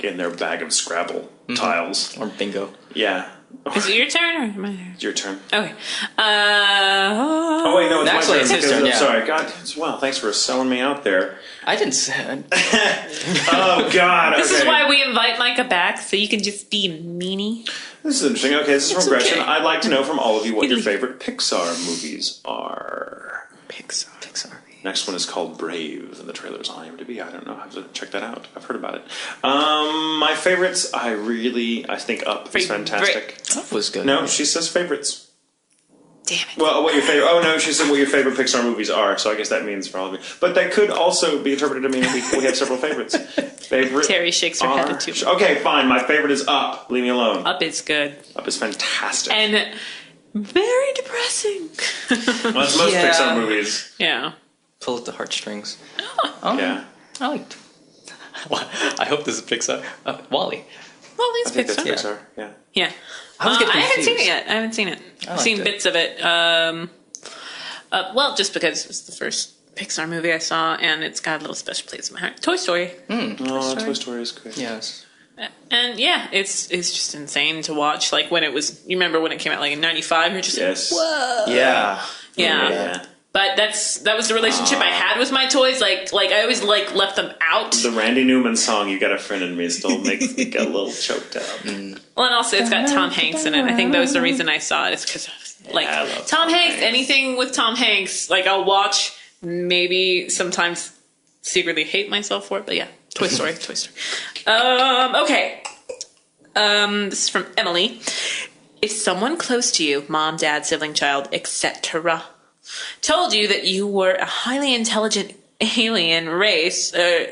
in their bag of Scrabble tiles
or bingo.
Yeah.
Is it your turn or my turn?
It's your turn.
Okay.
Oh wait, no, it's
actually
my turn.
It's his turn. Yeah.
Sorry, God. Well, thanks for selling me out there.
I didn't say it.
Oh God.
This is why we invite Micah back, so you can just be a meanie.
This is interesting. Okay, this is from Gretchen. Okay. I'd like to know from all of you what your favorite Pixar movies are.
Pixar.
Next one is called Brave, and the trailer's on IMDb. I don't know. I have to check that out. I've heard about it. My favorites, I think Up is fantastic.
Up was good.
No, she says favorites.
Damn it.
Well, what your favorite? Oh no, she said what your favorite Pixar movies are. So I guess that means for all of you. But that could also be interpreted to mean we have several favorites.
Terry shakes her head at you.
Okay, fine. My favorite is Up. Leave me alone.
Up is good.
Up is fantastic.
And very depressing.
Well, that's most Pixar movies.
Yeah.
Pull at the heartstrings.
Yeah.
I liked. I hope this is Pixar. WALL-E.
WALL-E's
Pixar.
Pixar.
Pixar. Yeah.
Yeah.
I haven't
seen it yet. I haven't seen it. I've seen bits of it. Well, just because it was the first Pixar movie I saw, and it's got a little special place in my heart. Toy Story.
Toy Story is good.
Yes.
And yeah, it's just insane to watch. Like when it was, you remember when it came out, like in '95? You're just like, whoa.
Yeah.
Yeah. But that was the relationship I had with my toys. Like I always left them out.
The Randy Newman song "You Got a Friend in Me" still makes me get a little choked up.
Well, and also it's got Tom Hanks in it. I think that was the reason I saw it. Is because Tom Hanks. Anything with Tom Hanks, I'll watch. Maybe sometimes secretly hate myself for it. But yeah, Toy Story. Toy Story. Okay. This is from Emily. If someone close to you, mom, dad, sibling, child, etc., told you that you were a highly intelligent alien race who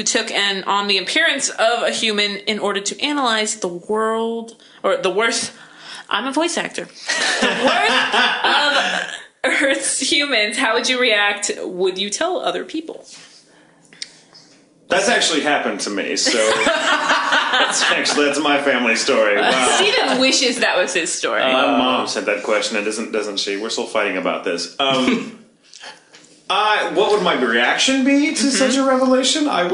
took on the appearance of a human in order to analyze the world, or the worth, I'm a voice actor, the worth of Earth's humans, how would you react? Would you tell other people?
That's actually happened to me, so that's my family story. Wow.
Steven wishes that was his story.
My mom said that question, and doesn't she? We're still fighting about this. What would my reaction be to such a revelation? I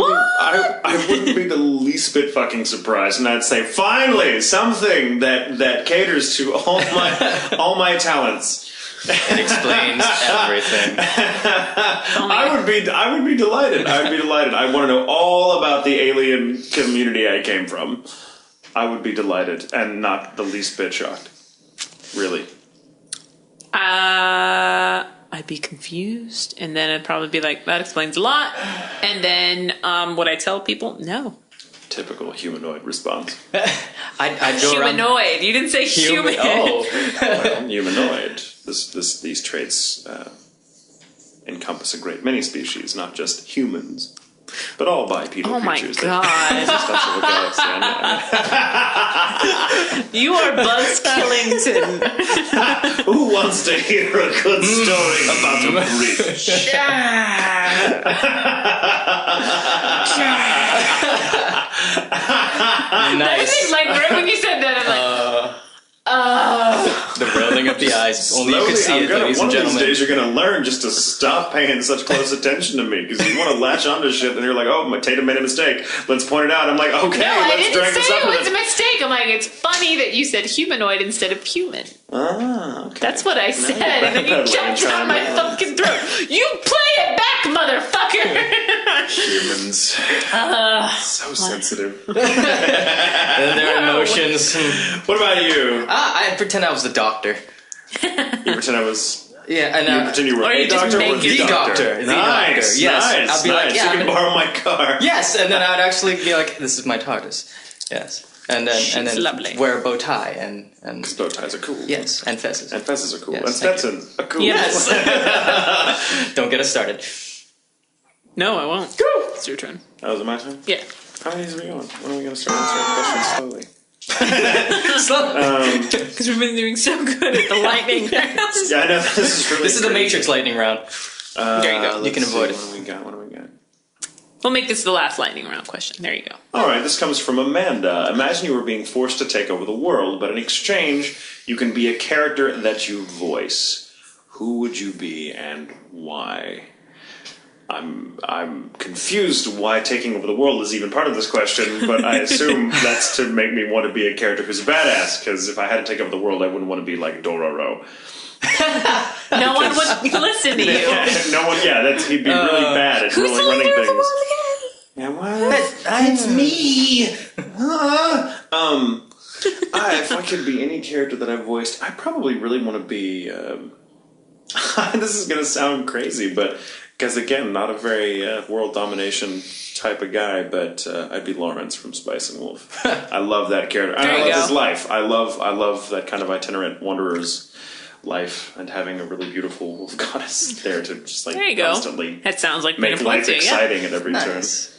wouldn't be the least bit fucking surprised, and I'd say, finally, something that caters to all my talents.
It explains everything.
I would be delighted. I would be delighted. I want to know all about the alien community I came from. I would be delighted and not the least bit shocked. Really.
I'd be confused, and then I'd probably be like, that explains a lot. And then would I tell people? No.
Typical humanoid response.
I'd go
humanoid.
Around...
You didn't say human.
Oh.
Well, humanoid. These traits encompass a great many species, not just humans, but all bipedal creatures.
Oh my god! You are Buzz Killington.
Who wants to hear a good story about a bridge?
Nice.
Like right when you said that, I'm like.
The rolling of the eyes. Only you can see it, ladies and
one of these
gentlemen.
days you're going to learn just to stop paying such close attention to me, because you want to latch onto shit and you're like, oh, Tatum made a mistake. Let's point it out. I'm like, okay,
No, I
let's
didn't
drag
say
this up.
it was a mistake. I'm like, it's funny that you said humanoid instead of human.
Ah, okay.
That's what I said, and then you jumped down my fucking throat. You play it back, motherfucker!
Humans. So sensitive.
And their emotions.
What about you?
I pretend I was the doctor.
You pretend I was...
Yeah, and
You pretend you were
Or
a
you just
doctor or
make
the
it-
doctor?
The
Nice,
doctor, yes.
nice,
I'd be like,
nice.
yeah,
You
I'm
can
gonna-
borrow my car.
Yes, and then I'd actually be like, "This is my TARDIS." Yes, and then
lovely.
wear a bow tie and
Bow ties are cool.
yes, and fezzes.
And fezzes are cool.
Yes,
and
thank
Stetsons are cool.
Yes.
Don't get us started.
No, I won't. It's your turn.
Oh, is it my turn?
Yeah.
How many are we on? When are we going to start answering questions slowly?
Because we've been doing so good at the lightning rounds.
Yeah, I know. This is really
This is the
great.
Matrix lightning round.
There you go.
Let's
You can avoid
see,
it.
What do we got? What do we got?
We'll make this the last lightning round question. There you go.
All right, this comes from Amanda. Imagine you were being forced to take over the world, but in exchange, you can be a character that you voice. Who would you be and why? I'm confused why taking over the world is even part of this question, but I assume that's to make me want to be a character who's a badass, because if I had to take over the world, I wouldn't want to be like Dororo.
No one would listen to you.
No one, he'd be really bad at
Who's the
running
leader of the
things.
world again?
Yeah, what? It's me. If I could be any character that I voiced, I probably really want to be. This is gonna sound crazy, but because again, not a very world domination type of guy, but I'd be Lawrence from Spice and Wolf. I love that character.
There
I
you
love
go.
his life. I love that kind of itinerant wanderer's life and having a really beautiful wolf goddess there to just like
There you go.
constantly
That sounds like
make life
Perpetually, yeah.
exciting at every turn.
Nice.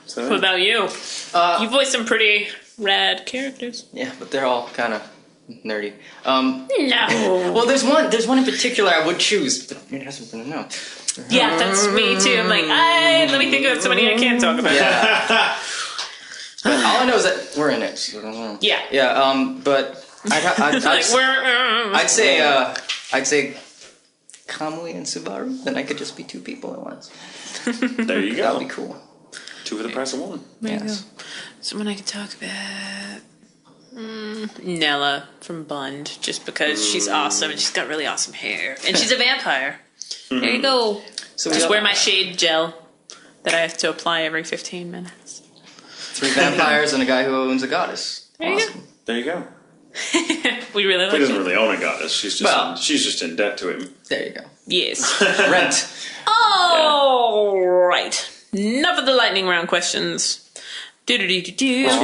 So,
What about you? You voiced some pretty rad characters.
Yeah, but they're all kind of nerdy.
No.
Well, there's one in particular I would choose, but you're not going to know.
Yeah, that's me too. I'm like, let me think of somebody I can talk about.
Yeah. But all I know is that we're in it. So I don't know.
Yeah.
Yeah. But I'd say Kamui and Subaru. Then I could just be two people at once.
there you go.
That'd be cool.
Two for the price of one.
There you go.
Yes.
Someone I could talk about. Nella from Bund, just because she's awesome and she's got really awesome hair. And she's a vampire. There you go.
So
Just wear my shade gel that I have to apply every 15 minutes.
3 vampires and a guy who owns a goddess.
There you
Awesome.
There you go.
We really
He
like
doesn't
it.
really own a goddess. She's just in debt to him.
There you go.
Yes.
Rent.
All right. Enough of the lightning round questions.
Which we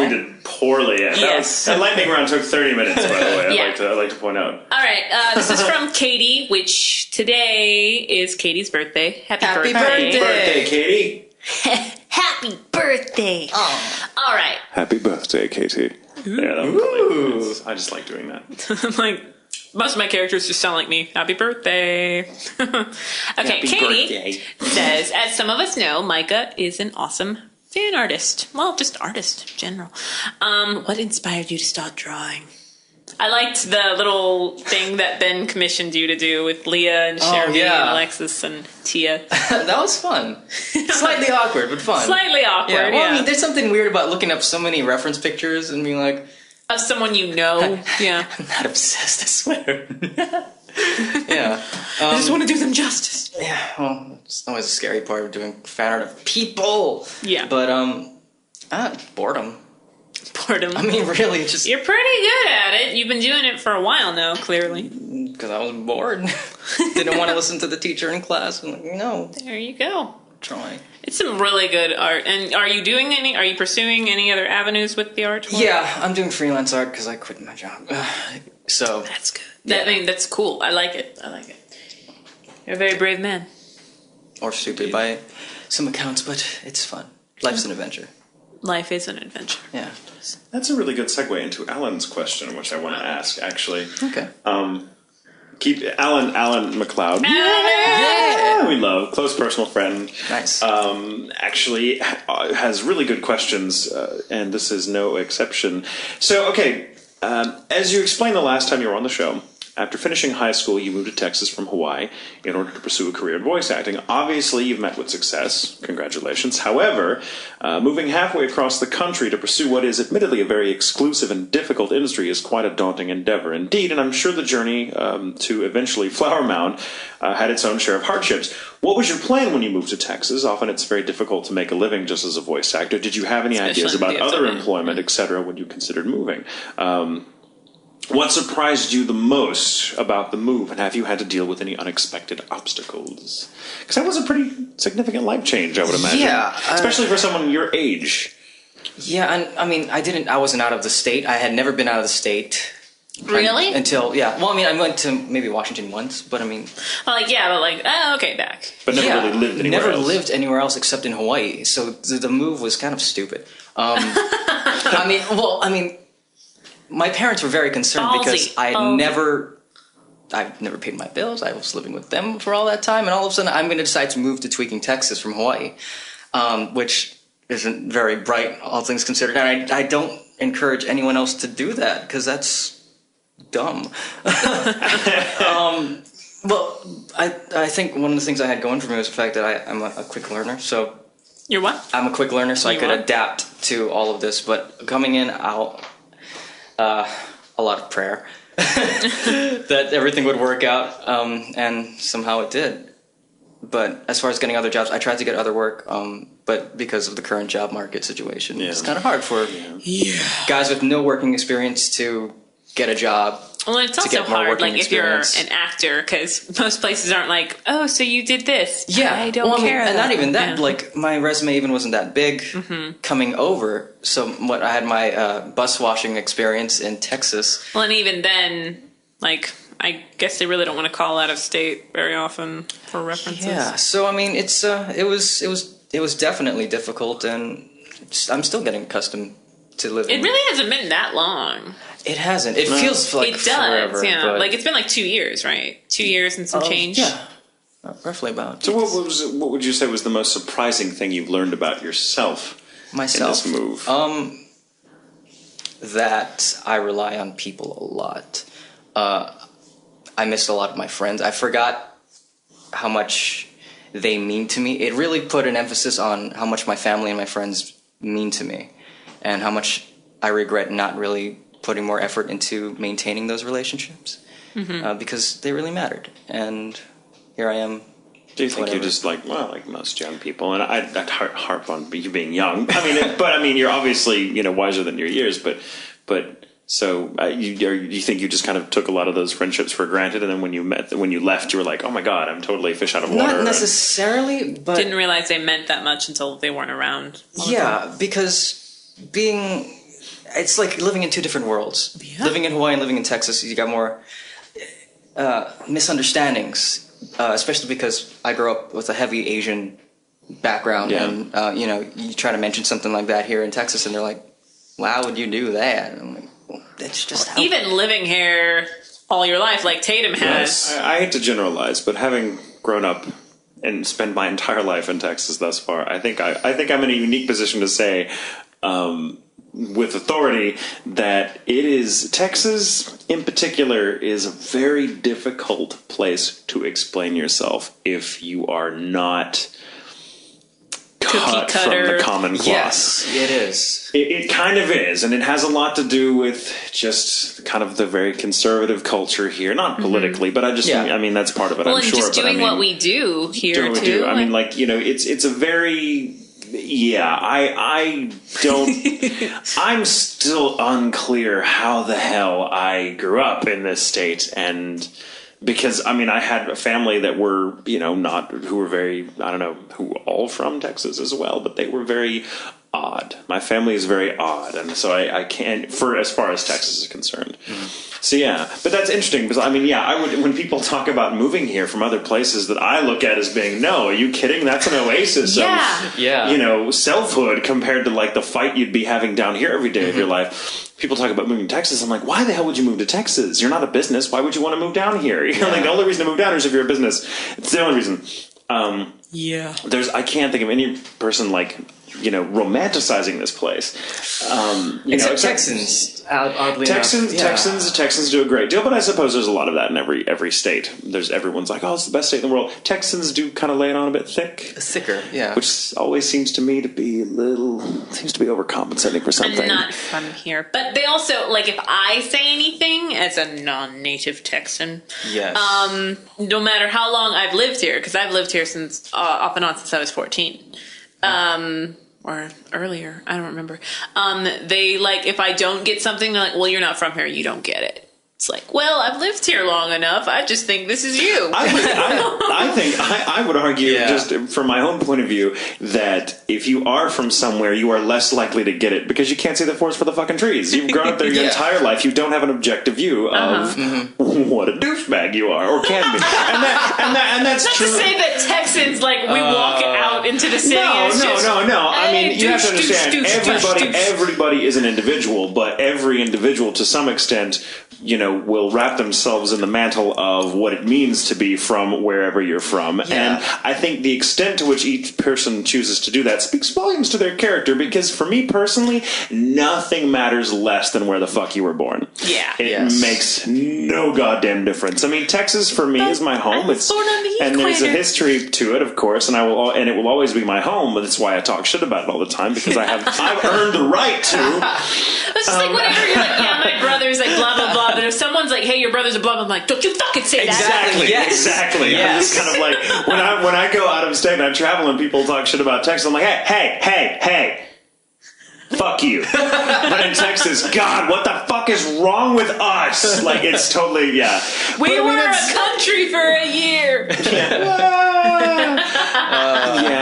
did poorly at.
Yes.
That lightning round took 30 minutes, by the way.
Yeah.
I'd like to point out.
All right. This is from Katie, which today is Katie's birthday. Happy birthday.
Birthday, Katie.
Happy birthday.
Oh.
All right.
Happy birthday, Katie. Yeah, that was I just like doing that.
I'm like, most of my characters just sound like me. Happy birthday. Okay, Katie says, as some of us know, Micah is an awesome fan artist. Well, just artist in general. What inspired you to start drawing? I liked the little thing that Ben commissioned you to do with Leah and Jeremy and Alexis and Tia.
That was fun. Slightly awkward, but fun.
Slightly awkward,
Yeah.
yeah.
Well, I mean, there's something weird about looking up so many reference pictures and being like,
Of someone you know. Yeah.
I'm not obsessed, I swear. Yeah.
I just want to do them justice.
Yeah, well, it's always a scary part of doing fan art of people.
Yeah.
But, boredom.
Boredom.
I mean, really, just
You're pretty good at it. You've been doing it for a while now, clearly.
because I was bored. Didn't want to listen to the teacher in class. I'm like, no,
There you go.
trying.
It's some really good art. And are you pursuing any other avenues with the art?
Yeah, I'm doing freelance art because I quit my job. So
That's good. I mean, that's cool. I like it. You're a very brave man.
or stupid by some accounts, but it's fun. Life's an adventure.
Life is an adventure.
Yeah.
That's a really good segue into Alan's question, which I want to ask, actually.
Okay.
Keep Alan McLeod. Yeah, we love close personal friend.
Nice.
Actually has really good questions, and this is no exception. So, okay, as you explained the last time you were on the show, After finishing high school, you moved to Texas from Hawaii in order to pursue a career in voice acting. Obviously, you've met with success. Congratulations. However, moving halfway across the country to pursue what is admittedly a very exclusive and difficult industry is quite a daunting endeavor indeed, and I'm sure the journey to eventually Flower Mound had its own share of hardships. What was your plan when you moved to Texas? Often it's very difficult to make a living just as a voice actor. Did you have any ideas about other employment, etc., when you considered moving? What surprised you the most about the move, and have you had to deal with any unexpected obstacles? Because that was a pretty significant life change, I would imagine.
Yeah.
Especially for someone your age.
Yeah, and I mean, I wasn't out of the state. I had never been out of the state.
Really?
Until, yeah. Well, I mean, I went to maybe Washington once, but I mean...
okay, back.
But never really lived anywhere else.
Never lived anywhere else except in Hawaii, so the move was kind of stupid. I mean, my parents were very concerned because I've never paid my bills. I was living with them for all that time, and all of a sudden I'm going to decide to move to Tweaking, Texas from Hawaii, which isn't very bright, all things considered. And I don't encourage anyone else to do that because that's dumb. Well, I think one of the things I had going for me was the fact that I'm a quick learner. So
You're what?
I'm a quick learner, so I could adapt to all of this. But coming in, a lot of prayer that everything would work out, and somehow it did. But as far as getting other jobs, I tried to get other work, but because of the current job market situation, it's kind of hard for guys with no working experience to get a job.
Well, it's also hard, like, if you're an actor, because most places aren't like, oh, so you did this.
Yeah.
I don't care.
And not even that. Yeah. Like, my resume even wasn't that big coming over. So I had my bus washing experience in Texas.
Well, and even then, like, I guess they really don't want to call out of state very often for references.
Yeah. So, I mean, it was definitely difficult, and I'm still getting accustomed to living.
It really hasn't been that long.
It hasn't. It feels like
it does,
forever.
Yeah.
But...
Like, it's been like 2 years, right? 2 years and some change.
Yeah, roughly about.
So what would you say was the most surprising thing you've learned about yourself in this move?
That I rely on people a lot. I missed a lot of my friends. I forgot how much they mean to me. It really put an emphasis on how much my family and my friends mean to me, and how much I regret not really putting more effort into maintaining those relationships, because they really mattered. And here I am.
Do you think you're just like most young people? And I'd harp on you being young. I mean, you're obviously wiser than your years. But so you think you just kind of took a lot of those friendships for granted, and then when you left, you were like, oh my god, I'm totally a fish out of water.
Not necessarily, but
didn't realize they meant that much until they weren't around.
Yeah, because it's like living in two different worlds. Yeah. Living in Hawaii and living in Texas, you got more misunderstandings, especially because I grew up with a heavy Asian background, and you try to mention something like that here in Texas, and they're like, "Why would you do that?" And I'm like, well, that's just how.
Even living here all your life, like Tatum has.
I hate to generalize, but having grown up and spent my entire life in Texas thus far, I think I'm in a unique position to say, with authority, that Texas in particular is a very difficult place to explain yourself if you are not cut from the common cloth.
Yes, it is.
It kind of is, and it has a lot to do with just kind of the very conservative culture here. Not politically, but I mean, that's part of it, I'm sure.
Well, and just doing what we do here,
doing what we do. I mean, like, it's a very... Yeah, I don't... I'm still unclear how the hell I grew up in this state, and... Because, I mean, I had a family that were, who were very, I don't know, who all from Texas as well, but they were very odd. My family is very odd, and so I can't, as far as Texas is concerned. So, yeah, but that's interesting, because, I mean, I would, when people talk about moving here from other places that I look at as being, no, are you kidding? That's an oasis of, selfhood compared to, like, the fight you'd be having down here every day of your life. People talk about moving to Texas. I'm like, why the hell would you move to Texas? You're not a business. Why would you want to move down here? Like, the only reason to move down is if you're a business. It's the only reason. I can't think of any person like romanticizing this place.
Except Texans, oddly enough.
Texans do a great deal, but I suppose there's a lot of that in every state. Everyone's like, oh, it's the best state in the world. Texans do kind of lay it on a bit thicker, yeah. Which always seems to me to be overcompensating for something.
I'm not from here, but they also like if I say anything as a non-native Texan,
yes,
no matter how long I've lived here, because I've lived here since off and on since I was 14. Or earlier, I don't remember. They like if I don't get something, they're like, well, you're not from here, you don't get it. It's like, well, I've lived here long enough. I just think this is you.
I would argue, just from my own point of view, that if you are from somewhere, you are less likely to get it because you can't see the forest for the fucking trees. You've grown up there your entire life. You don't have an objective view of what a douchebag you are or can be, and that's
not
true.
To say that Texans we walk out into the city.
No.
I mean,
you have to understand. Everybody is an individual, but every individual, to some extent, will wrap themselves in the mantle of what it means to be from wherever you're from. Yeah. And I think the extent to which each person chooses to do that speaks volumes to their character, because for me personally, nothing matters less than where the fuck you were born.
Yeah.
It makes no goddamn difference. I mean, Texas for me is my home. And there's a history to it, of course, and it will always be my home, but that's why I talk shit about it all the time, because I've earned the right to.
It's just like whenever you're like, yeah, my brother's like blah blah blah. But if someone's like, hey, your brother's a blah, blah, I'm like, don't you fucking say that.
Exactly. Yes. I'm just kind of like, when I go out of state and I travel and people talk shit about Texas, I'm like, hey, fuck you. But in Texas, God, what the fuck is wrong with us? Like, it's totally,
We were a country for a year.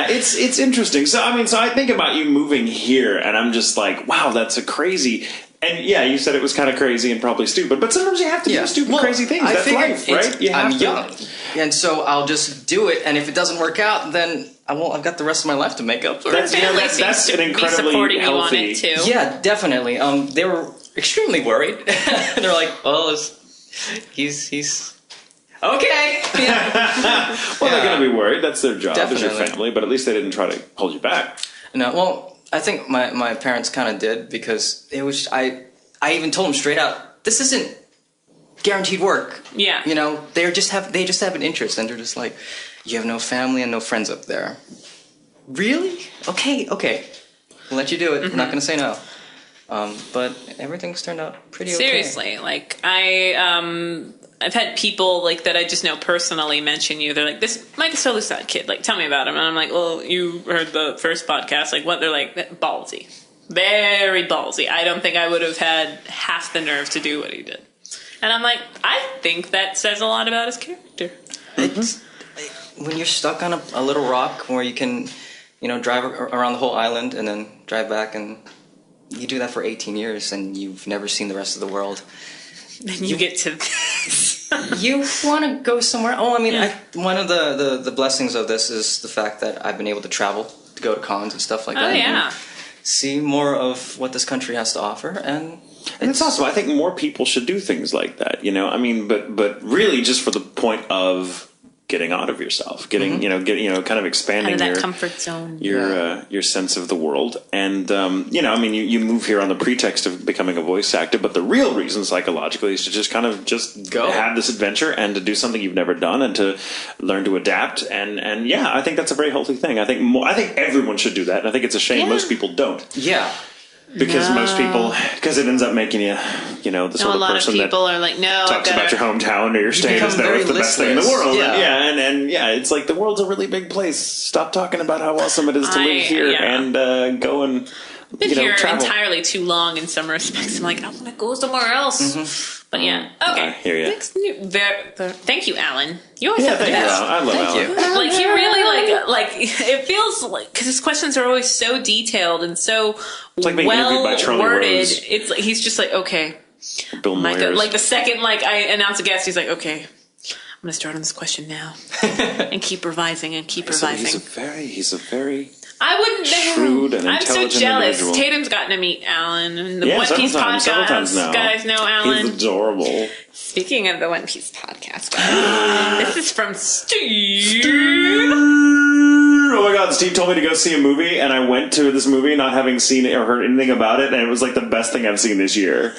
It's interesting. So I think about you moving here, and I'm just like, wow, that's a crazy. And you said it was kind of crazy and probably stupid, but sometimes you have to do stupid, crazy things. That's life, right?
I'm young, and so I'll just do it. And if it doesn't work out, then I've got the rest of my life to make up for it.
That's an incredibly healthy.
You on it too.
Yeah, definitely. They were extremely worried. They're like, "Well, he's okay."
Well, they're going to be worried. That's their job as your family, but at least they didn't try to hold you back.
No, well. I think my parents kind of did, because it was I even told them straight out, this isn't guaranteed work.
Yeah.
They just have an interest, and they're just like, you have no family and no friends up there. Really? Okay. We'll let you do it. We're not going to say no. But everything's turned out pretty okay.
Seriously, I've had people that I just know personally mention you. They're like, this Micah Solusod kid, tell me about him. And I'm like, well, you heard the first podcast. What? They're like, ballsy. Very ballsy. I don't think I would have had half the nerve to do what he did. And I'm like, I think that says a lot about his character.
It's, when you're stuck on a little rock where you can, drive around the whole island and then drive back, and you do that for 18 years and you've never seen the rest of the world.
Then you get to this.
You want to go somewhere. One of the blessings of this is the fact that I've been able to travel, to go to cons and stuff like that.
Oh, yeah.
See more of what this country has to offer. And
it's awesome. I think more people should do things like that, but really just for the point of getting out of yourself, kind of expanding
out of that comfort zone,
your sense of the world. And you move here on the pretext of becoming a voice actor, but the real reason psychologically is to just go have this adventure and to do something you've never done and to learn to adapt. And I think that's a very healthy thing. I think everyone should do that, and I think it's a shame most people don't.
Yeah.
Because most people, because it ends up making you, the sort of person that
are like,
talks about your hometown or your state as though it's the best thing in the world.
Yeah.
And it's like the world's a really big place. Stop talking about how awesome it is to live here and go and
I've been here
travel.
Entirely too long in some respects. I'm like, I want to go somewhere else. But okay.
I hear you.
Thank you, Alan. You always have the best.
I love Alan.
He really it feels like, because his questions are always so detailed and so well worded. It's like he's just like, okay,
Bill
Micah. The second I announce a guest, he's like, okay, I'm gonna start on this question now and keep revising and keep revising.
He's a very
I wouldn't know.
Shrewd and
I'm so
intelligent
jealous.
individual.
Tatum's gotten to meet Alan and the
Yeah,
One Piece
several times
podcast.
now.
Guys know Alan.
He's adorable.
Speaking of the One Piece podcast, guys, this is from Steve.
Oh my god, Steve told me to go see a movie, and I went to this movie not having seen it or heard anything about it, and it was like the best thing I've seen this year.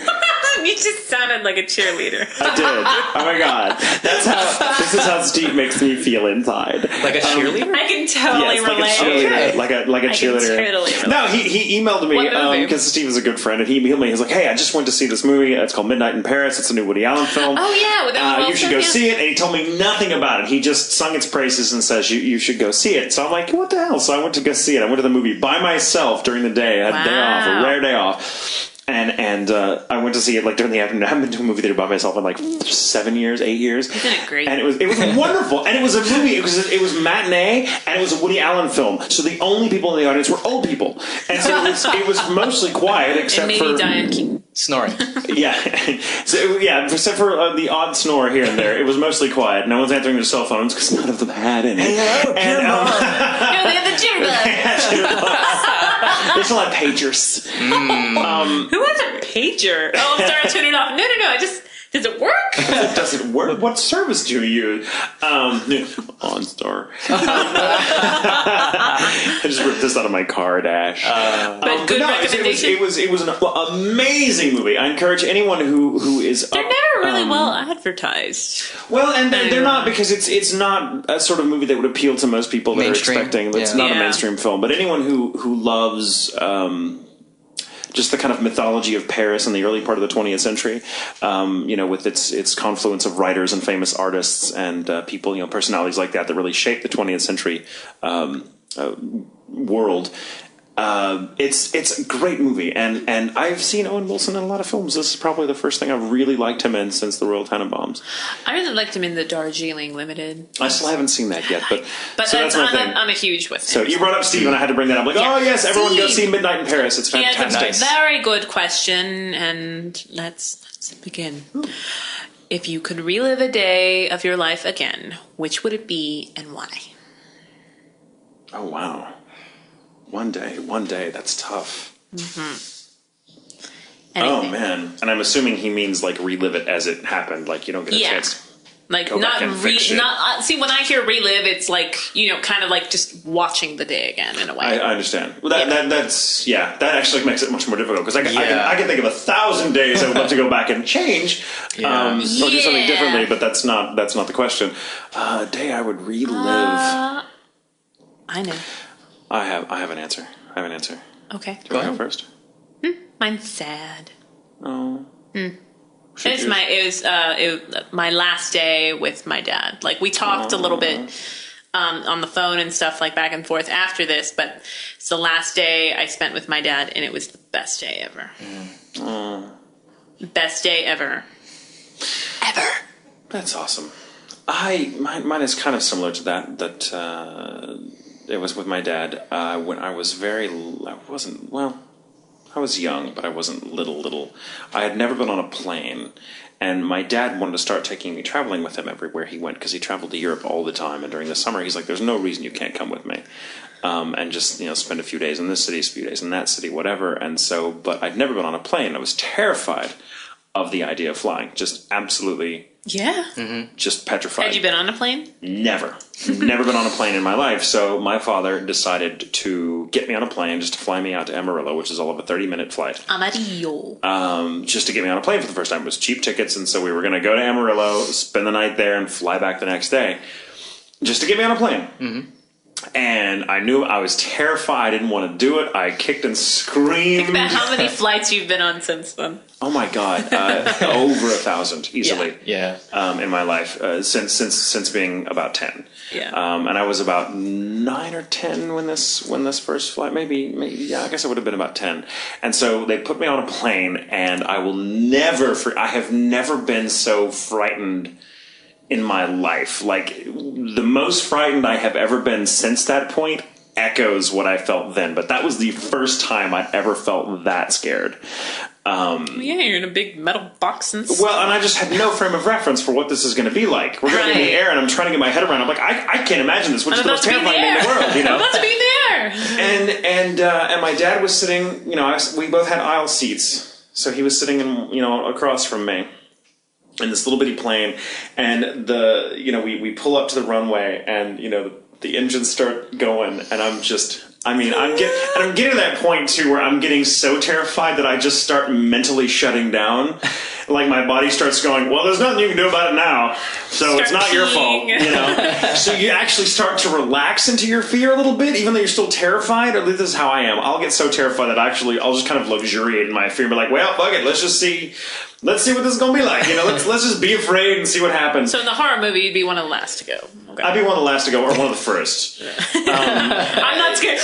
You just sounded like a cheerleader.
I did. Oh my god. This is how Steve makes me feel inside.
Like a cheerleader?
I can totally relate.
Like a cheerleader.
Totally relate.
No, he emailed me because Steve is a good friend, and he emailed me. He's like, "Hey, I just went to see this movie. It's called Midnight in Paris. It's a new Woody Allen film.
Oh yeah, with Emma Wilson,
you should go see it." And he told me nothing about it. He just sung its praises and says you should go see it. So I'm like, what the hell? So I went to go see it. I went to the movie by myself during the day. I had a day off, a rare day off. And I went to see it like during the afternoon. I haven't been to a movie theater by myself in like 7 years, 8 years.
Isn't it great?
And it was wonderful. And it was a movie. It was matinee, and it was a Woody Allen film. So the only people in the audience were old people, and so it was mostly quiet except
and maybe Diane Keaton
Snoring.
Yeah, except for the odd snore here and there. It was mostly quiet. No one's answering their cell phones because none of them had any.
Hello,
and,
no, they have the jitterbug.
They still have pagers.
Who has a pager? Oh, I'm sorry, I turned it off. No, does it work?
Does it work? What service do you use? OnStar. I just ripped this out of my car dash.
But good recommendation.
It was an amazing movie. I encourage anyone who is.
They're never really well advertised.
Well, and they're not, because it's not a sort of movie that would appeal to most people that
mainstream.
are expecting. It's not a mainstream film, but anyone who loves. Just the kind of mythology of Paris in the early part of the 20th century, with its confluence of writers and famous artists and people, personalities like that really shaped the 20th century world. It's a great movie, and I've seen Owen Wilson in a lot of films. This is probably the first thing I've really liked him in since the Royal Tenenbaums.
I really liked him in the Darjeeling Limited.
I still haven't seen that yet, but so
that's
my thing.
I'm a huge with him.
So you brought up Steve, and I had to bring that up. Oh yes, everyone go see Midnight in Paris. It's fantastic.
It's a very good question, and let's begin. If you could relive a day of your life again, which would it be and why?
Oh wow. One day, that's tough.
Mm-hmm.
Oh man, and I'm assuming he means like relive it as it happened, like you don't get a chance.
Like
go
not
back and fix it.
see, when I hear relive, it's like kind of like just watching the day again in a way.
I understand. Well, that actually makes it much more difficult, because I can think of 1,000 days I would love to go back and change, or do something differently, but that's not the question. A day I would relive.
I know.
I have an answer.
Okay.
Do you want to go first?
Mine's sad.
Oh.
It was my last day with my dad. Like, we talked a little bit on the phone and stuff, like back and forth after this, but it's the last day I spent with my dad, and it was the best day ever. Best day ever. Ever.
That's awesome. Mine is kind of similar to that. It was with my dad when I was I was young, but I wasn't little. I had never been on a plane, and my dad wanted to start taking me traveling with him everywhere he went, because he traveled to Europe all the time, and during the summer he's like, there's no reason you can't come with me, and just spend a few days in this city, a few days in that city, whatever. And so, but I'd never been on a plane. I was terrified of the idea of flying, just absolutely.
Yeah.
Mm-hmm.
Just petrified.
Had you been on a plane?
Never been on a plane in my life. So my father decided to get me on a plane just to fly me out to Amarillo, which is all of a 30-minute flight.
Amarillo.
Just to get me on a plane for the first time. It was cheap tickets, and so we were going to go to Amarillo, spend the night there, and fly back the next day, just to get me on a plane. Mm-hmm. And I knew I was terrified. I didn't want to do it. I kicked and screamed.
Think about how many flights you've been on since then.
Oh my God, over 1,000 easily.
Yeah.
In my life since being about 10.
Yeah.
And I was about 9 or 10 when this first flight. Maybe. Yeah, I guess I would have been about 10. And so they put me on a plane, and I have never been so frightened in my life. Like, the most frightened I have ever been since that point echoes what I felt then. But that was the first time I'd ever felt that scared.
You're in a big metal box and stuff.
Well, and I just had no frame of reference for what this is going to be like. We're going to be in the air, and I'm trying to get my head around. I'm like, I can't imagine this, which is the most terrifying thing in the world. You know,
I'm about to be in the air.
And my dad was sitting. We both had aisle seats, so he was sitting across from me in this little bitty plane, and we pull up to the runway, and the engines start going, and I'm getting to that point too where I'm getting so terrified that I just start mentally shutting down. Like my body starts going, well, there's nothing you can do about it now, so it's not your fault, So you actually start to relax into your fear a little bit, even though you're still terrified. Or this is how I am. I'll get so terrified that I'll just kind of luxuriate in my fear and be like, well, fuck it, let's see what this is gonna be like. Let's just be afraid and see what happens.
So in the horror movie, you'd be one of the last to go. Okay.
I'd be one of the last to go, or one of the first.
I'm not scared.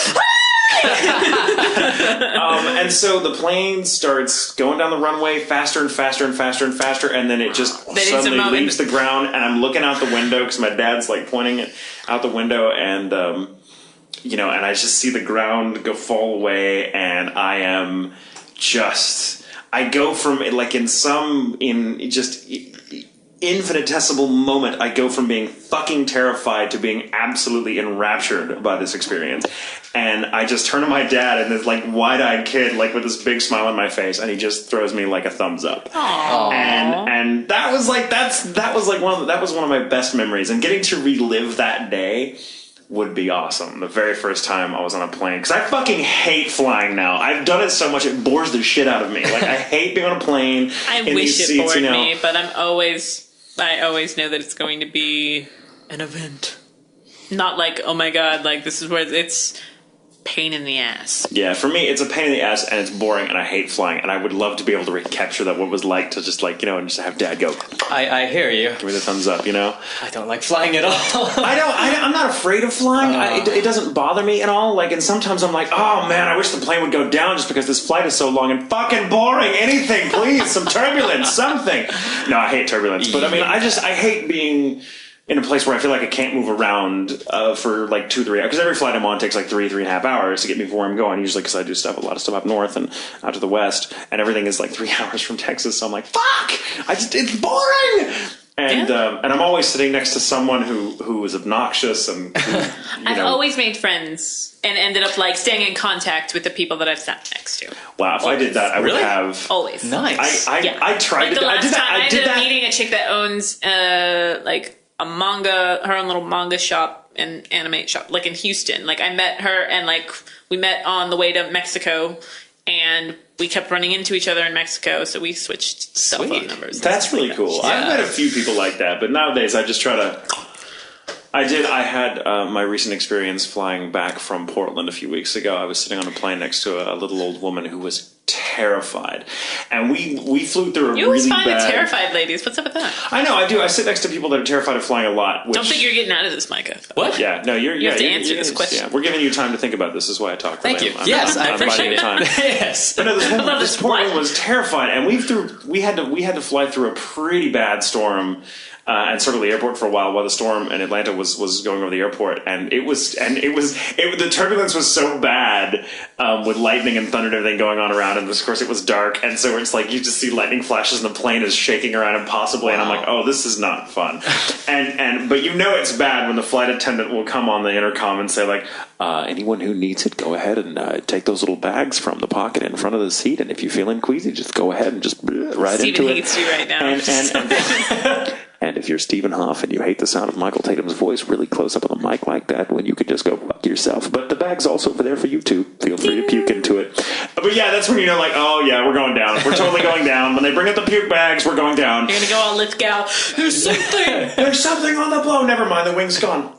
And so the plane starts going down the runway faster and faster and faster and faster, and then it just suddenly leaves the ground, and I'm looking out the window because my dad's like pointing it out the window, and and I just see the ground fall away, and I am I go from infinitesimal moment, I go from being fucking terrified to being absolutely enraptured by this experience. And I just turn to my dad, and this wide-eyed kid, with this big smile on my face, and he just throws me a thumbs up.
Aww.
And that was one of my best memories. And getting to relive that day would be awesome. The very first time I was on a plane, because I fucking hate flying now. I've done it so much it bores the shit out of me. I hate being on a plane.
I wish it bored me, but I always know that it's going to be an event. Not oh my god, this is where it's pain in the ass.
Yeah, for me, it's a pain in the ass, and it's boring, and I hate flying, and I would love to be able to recapture that, what it was like to just and just have Dad go.
I hear you.
Give me the thumbs up,
I don't like flying at all.
I'm not afraid of flying. It doesn't bother me at all. And sometimes I'm like, oh man, I wish the plane would go down just because this flight is so long and fucking boring. Anything, please, some turbulence, something. No, I hate turbulence, but I hate being in a place where I feel like I can't move around for 2-3 hours. Because every flight I'm on takes 3.5 hours to get me from where I'm going. Usually because I do a lot of stuff up north and out to the west. And everything is 3 hours from Texas. So I'm like, fuck! It's boring! And I'm always sitting next to someone who is obnoxious and
I've always made friends and ended up staying in contact with the people that I've sat next to.
Wow, if I did that, I would have
always.
Nice.
I tried to.
I ended up meeting a chick that owns a manga, her own little manga shop and anime shop, in Houston. I met her, and we met on the way to Mexico, and we kept running into each other in Mexico, so we switched cell phone numbers.
That's really cool. Yeah. I've met a few people like that, but nowadays I just try to... I had my recent experience flying back from Portland a few weeks ago. I was sitting on a plane next to a little old woman who was terrified. And we flew through a really bad... You always find the
terrified ladies. What's up with that?
I know, I do. I sit next to people that are terrified of flying a lot.
Don't think you're getting out of this, Micah.
What?
Yeah, no,
you have to answer this question.
Yeah, we're giving you time to think about this. This is why I talk.
Thank you. Yes, I appreciate it.
Time.
Yes.
But no, this poor woman was terrified. And we had to fly through a pretty bad storm. And circle the airport for a while the storm in Atlanta was going over the airport, and the turbulence was so bad with lightning and thunder and everything going on around, and of course it was dark, and so it's you just see lightning flashes and the plane is shaking around impossibly, and I'm like, oh, this is not fun, but it's bad when the flight attendant will come on the intercom and say anyone who needs it, go ahead and take those little bags from the pocket in front of the seat, and if you're feeling queasy, just go ahead and just right
Steven
into it.
hates you right now.
And And if you're Stephen Hoff and you hate the sound of Michael Tatum's voice really close up on the mic like that, when you could just go fuck yourself. But the bag's also there for you too. Feel free to puke into it. But yeah, that's when you know, oh yeah, we're going down. We're totally going down. When they bring up the puke bags, we're going down.
You're gonna go all Lithgow. There's something.
There's something on the blow. Never mind, the wing's gone.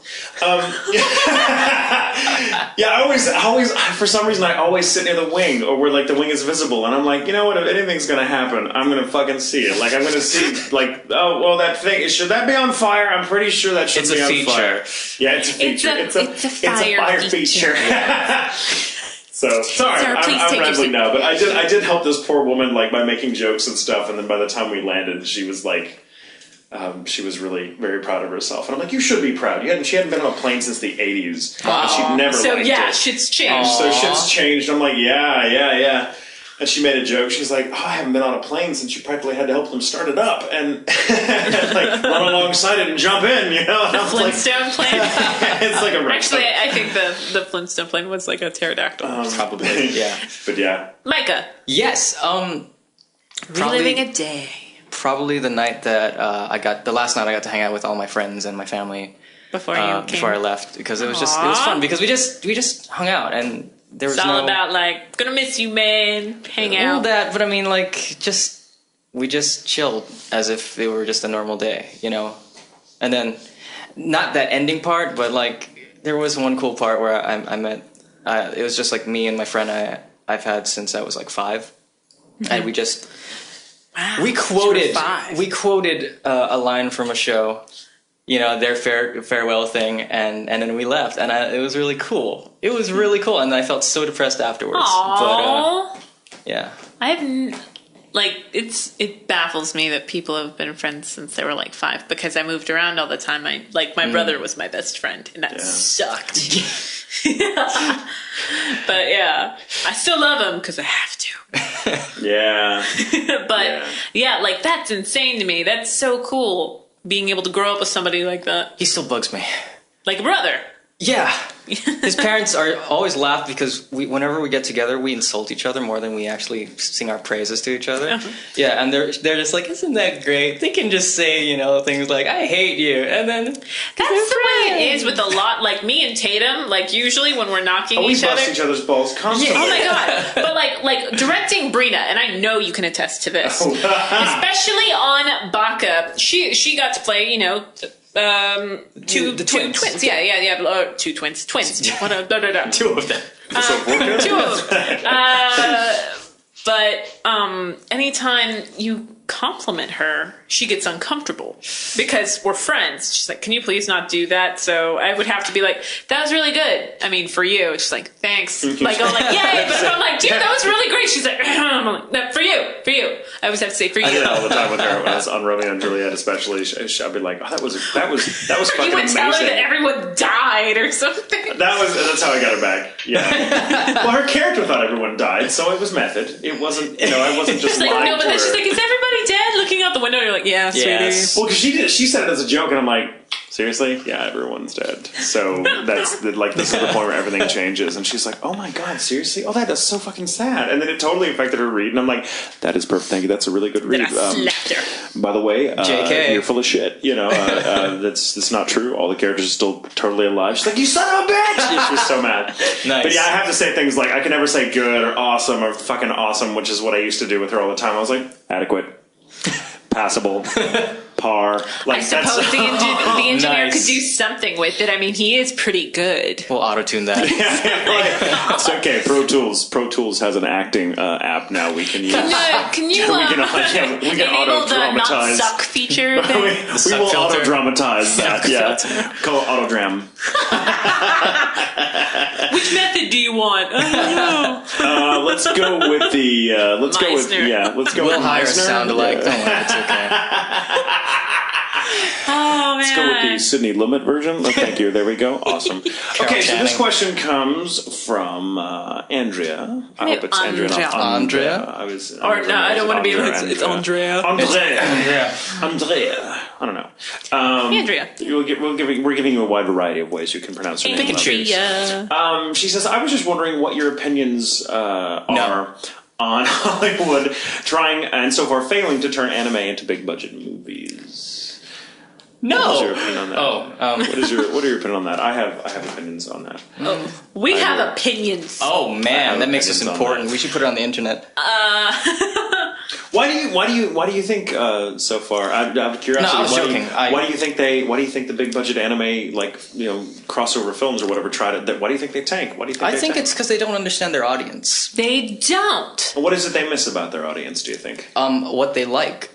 Yeah, I always, for some reason, I always sit near the wing, or where the wing is visible, and I'm like, you know what? If anything's gonna happen, I'm gonna fucking see it. I'm gonna see, oh well, that thing. Should that be on fire? I'm pretty sure that should be on fire. Yeah, it's a feature. It's a fire feature. So sorry, I'm rambling now, but I did help this poor woman by making jokes and stuff, and then by the time we landed, she was she was really very proud of herself, and I'm like, you should be proud. She hadn't been on a plane since the '80s, and she'd never.
So
liked it.
Shit's changed.
So shit's changed. I'm like, yeah. And she made a joke. She's like, I haven't been on a plane since you practically had to help them start it up and like run alongside it and jump in, you know?
The Flintstone plane?
It's like a
Actually, I think the Flintstone plane was like a pterodactyl.
Probably, yeah.
But yeah.
Micah.
Yes,
Reliving a day.
Probably the night that the last night I got to hang out with all my friends and my family
Before I
left, because it was fun because we just hung out and there was
it's all about like gonna miss you, man. Hang out.
All that, but I mean, like we just chilled as if it were just a normal day, you know. And then not that ending part, but like there was one cool part where I met. It was just like me and my friend I've had since I was like 5, and we just.
Wow,
we quoted a line from a show, you know, their farewell thing, and then we left, and it was really cool. It was really cool, and I felt so depressed afterwards.
Aww.
But yeah,
it baffles me that people have been friends since they were like 5 because I moved around all the time. My brother was my best friend, and that sucked. But yeah, I still love him because I have to.
Yeah.
But yeah, like that's insane to me. That's so cool being able to grow up with somebody like that.
he still bugs me.
Like a brother.
Yeah. His parents are always laugh because whenever we get together, we insult each other more than we actually sing our praises to each other. Yeah, and they're just like, isn't that great? They can just say, you know, things like, I hate you, and then
that's the way it is with a lot. Like me and Tatum, like usually when we're knocking
we
each other,
bust each other's balls constantly.
Oh my god! But like directing Brina, and I know you can attest to this, especially on Baka. She got to play, you know. Two twins. Yeah. Two twins. No.
two of them.
Two of them. But anytime you compliment her, she gets uncomfortable because we're friends. She's like, "Can you please not do that?" So I would have to be like, "That was really good." I mean, for you, she's like, "Thanks." Like I'm like, "Yay!" But if I'm like, "Dude, that was really great," she's like, I'm like, "No, for you." I always have to say for you.
I did that all the time with her when I was on Romeo and Juliet, especially. I'd be like, "Oh, that was fucking amazing."
You would tell her that everyone died or something.
That's how I got her back. Yeah. Well, her character thought everyone died, so it was method. It wasn't, I wasn't just
like,
lying
no, but
to
then
her.
she's like, "Is everybody dead?" Looking out the window, you're like, "Yeah, sweetie."
Yes.
Well, because she said it as a joke, and I'm like, seriously? Yeah, everyone's dead. So this is the point where everything changes, and she's like, "Oh my god, seriously? Oh, that's so fucking sad." And then it totally affected her read, and I'm like, "That is perfect. Thank you. That's a really good read."
Then I slapped her.
By the way,
JK.
you're full of shit. You know, that's not true. All the characters are still totally alive. She's like, "You son of a bitch!" She was so mad.
Nice.
But yeah, I have to say things like I can never say good or awesome or fucking awesome, which is what I used to do with her all the time. I was like, adequate. Passable, par. Like,
I suppose the engineer
Nice.
could do something with it. I mean, he is pretty good.
We'll auto-tune that.
It's okay. Pro Tools has an acting app now we can use.
Can you
we can
enable
auto
the not
dramatize.
suck feature thing?
we will auto dramatize that. Yeah, call it auto dram.
Which method do you want?
Let's go with the. Let's go with
Meisner.
Let's go
We'll
with
hire a
Meisner.
sound-alike. Don't worry, it's okay.
Oh man.
Let's go with the Sydney Lumet version. Oh, thank you. There we go. Awesome. Okay, so this question comes from Andrea. I hope it's Andrea. Not
Andrea?
I don't want to be. It's Andrea.
Andrea. I don't know.
Andrea.
We're giving you a wide variety of ways you can pronounce her name. She says, "I was just wondering what your opinions are on Hollywood trying and so far failing to turn anime into big budget movies."
No.
What is your opinion on that?
Oh,
what are your opinion on that? I have opinions on that.
We have opinions.
Oh man, that makes us
opinions on
important.
that.
We should put it on the internet.
Why do you think so far? Out of curiosity,
No, I was joking.
Why do you think the big budget anime crossover films or whatever try to? Why do you think they tank? Why do you think?
I think it's because they don't understand their audience.
They don't.
What is it they miss about their audience? Do you think?
What they like.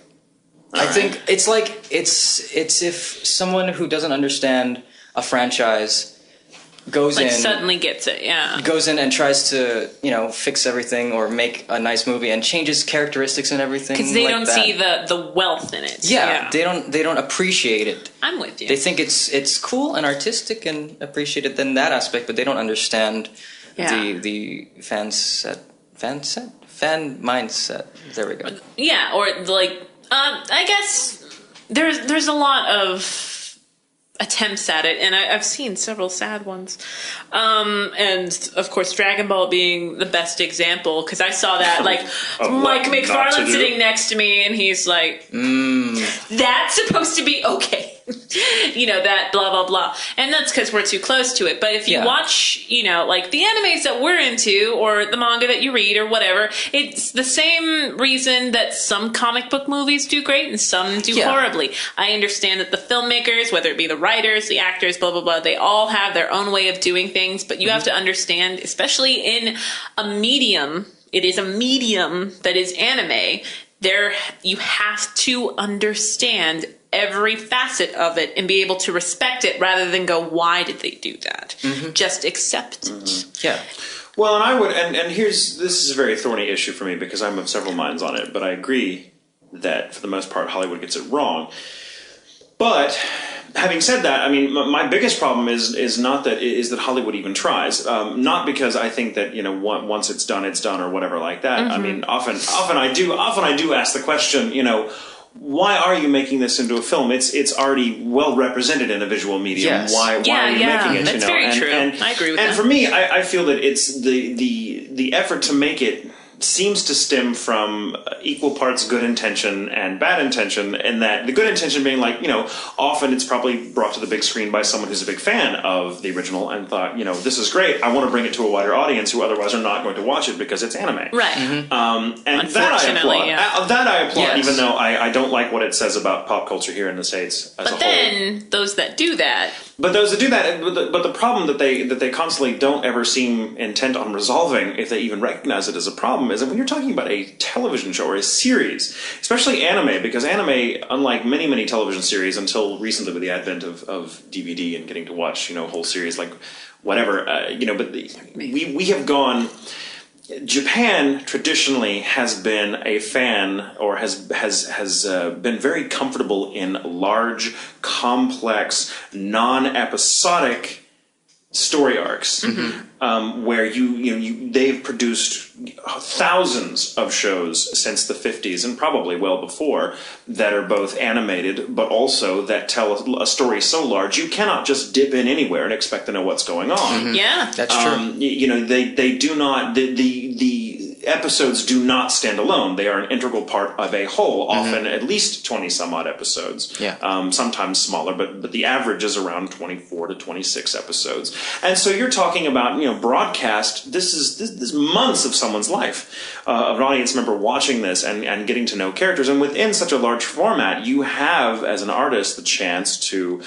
I think it's like it's if someone who doesn't understand a franchise goes in
suddenly gets it,
goes in and tries to fix everything or make a nice movie and changes characteristics and everything
because they
like
don't
that.
see the wealth in it.
They don't appreciate it.
I'm with you.
They think it's cool and artistic and appreciate it in that aspect, but they don't understand the fan fan mindset. There we go.
Yeah, or like I guess there's a lot of attempts at it, and I've seen several sad ones. And of course, Dragon Ball being the best example, because I saw that like Mike McFarlane sitting next to me, and he's like, "That's supposed to be okay." That blah, blah, blah. And that's because we're too close to it. But if you watch, like the animes that we're into or the manga that you read or whatever, it's the same reason that some comic book movies do great and some do horribly. I understand that the filmmakers, whether it be the writers, the actors, blah, blah, blah, they all have their own way of doing things. But you have to understand, especially in a medium, it is a medium that is anime, you have to understand every facet of it and be able to respect it rather than go, why did they do that? Just accept it.
Yeah.
Well, and I would, and this is a very thorny issue for me because I'm of several minds on it, but I agree that for the most part Hollywood gets it wrong. But having said that, I mean, my biggest problem is that Hollywood even tries. Not because I think that once it's done or whatever like that. I mean, often I do ask the question, why are you making this into a film? It's already well represented in a visual medium.
Yes.
Why are you making it?
That's very true. I agree with that.
And for me, I feel that it's the effort to make it seems to stem from equal parts good intention and bad intention, and that the good intention being like, often it's probably brought to the big screen by someone who's a big fan of the original and thought, this is great, I want to bring it to a wider audience who otherwise are not going to watch it because it's anime.
Right.
And that I applaud. That I applaud,
yes.
Even though I don't like what it says about pop culture here in the States as a whole.
But then, those that do that...
But those that do that, but the problem that they constantly don't ever seem intent on resolving, if they even recognize it as a problem, is that when you're talking about a television show or a series, especially anime, because anime, unlike many, many television series until recently with the advent of DVD and getting to watch, whole series like whatever, but we have gone... Japan traditionally has been a fan, or has been very comfortable in large, complex, non-episodic story arcs, where they've produced thousands of shows since the 50s and probably well before that are both animated, but also that tell a story so large you cannot just dip in anywhere and expect to know what's going on.
Yeah,
that's true.
They do not. The episodes do not stand alone. They are an integral part of a whole, often at least 20 some odd episodes.
Yeah.
Sometimes smaller, but the average is around 24 to 26 episodes. And so you're talking about, broadcast, this is months of someone's life, of an audience member watching this and getting to know characters. And within such a large format, you have, as an artist, the chance to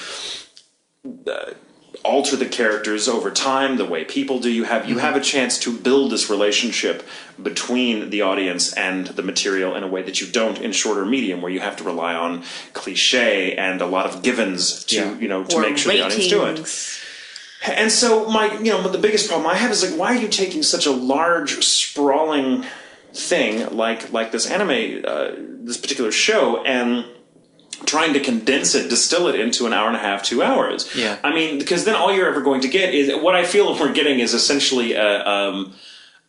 alter the characters over time, the way people do. You have a chance to build this relationship between the audience and the material in a way that you don't in shorter medium, where you have to rely on cliche and a lot of givens to make sure the audience do it. And so the biggest problem I have is like, why are you taking such a large, sprawling thing like this anime, this particular show, and trying to condense it, distill it into an hour and a half, 2 hours?
Yeah.
I mean, because then all you're ever going to get is what I feel we're getting is essentially an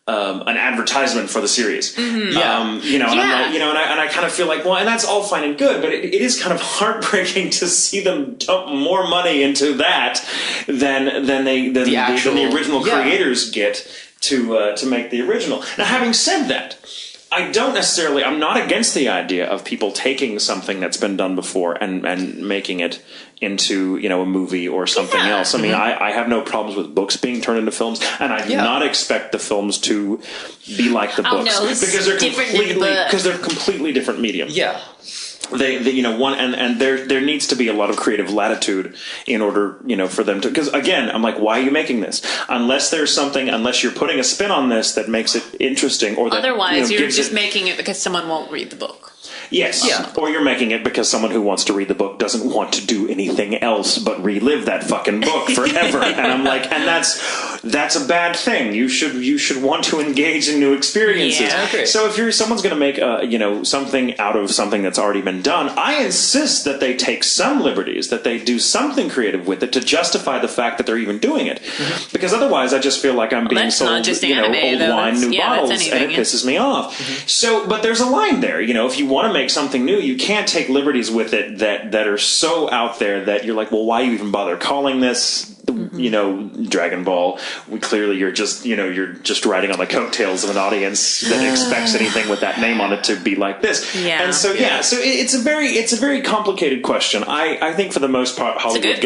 advertisement for the series.
Mm-hmm.
And I kind of feel like, well, and that's all fine and good, but it is kind of heartbreaking to see them dump more money into that than the original creators get to make the original. Now, having said that, I'm not against the idea of people taking something that's been done before and making it into, a movie or something else. I mean, I have no problems with books being turned into films, and I do not expect the films to be like the books, because they're completely different mediums.
Yeah.
There needs to be a lot of creative latitude in order, for them to, because again, I'm like, why are you making this? Unless you're putting a spin on this that makes it interesting, or that,
otherwise you're just making it because someone won't read the book.
Yes. Yeah. Or you're making it because someone who wants to read the book doesn't want to do anything else but relive that fucking book forever. And I'm like, and that's that's a bad thing. You should want to engage in new experiences.
Yeah.
Okay.
So if someone's going to make something out of something that's already been done, I insist that they take some liberties, that they do something creative with it to justify the fact that they're even doing it. Mm-hmm. Because otherwise, I just feel like I'm being
that's
sold,
not just anime,
old
though.
wine, new bottles,
anything,
and it pisses me off. Mm-hmm. So, but there's a line there. If you want to make something new, you can't take liberties with it that are so out there that you're like, well, why you even bother calling this? Dragon Ball. Clearly, you're just riding on the coattails of an audience that expects anything with that name on it to be like this.
Yeah.
And so so it's a very complicated question. I think for the most part, Hollywood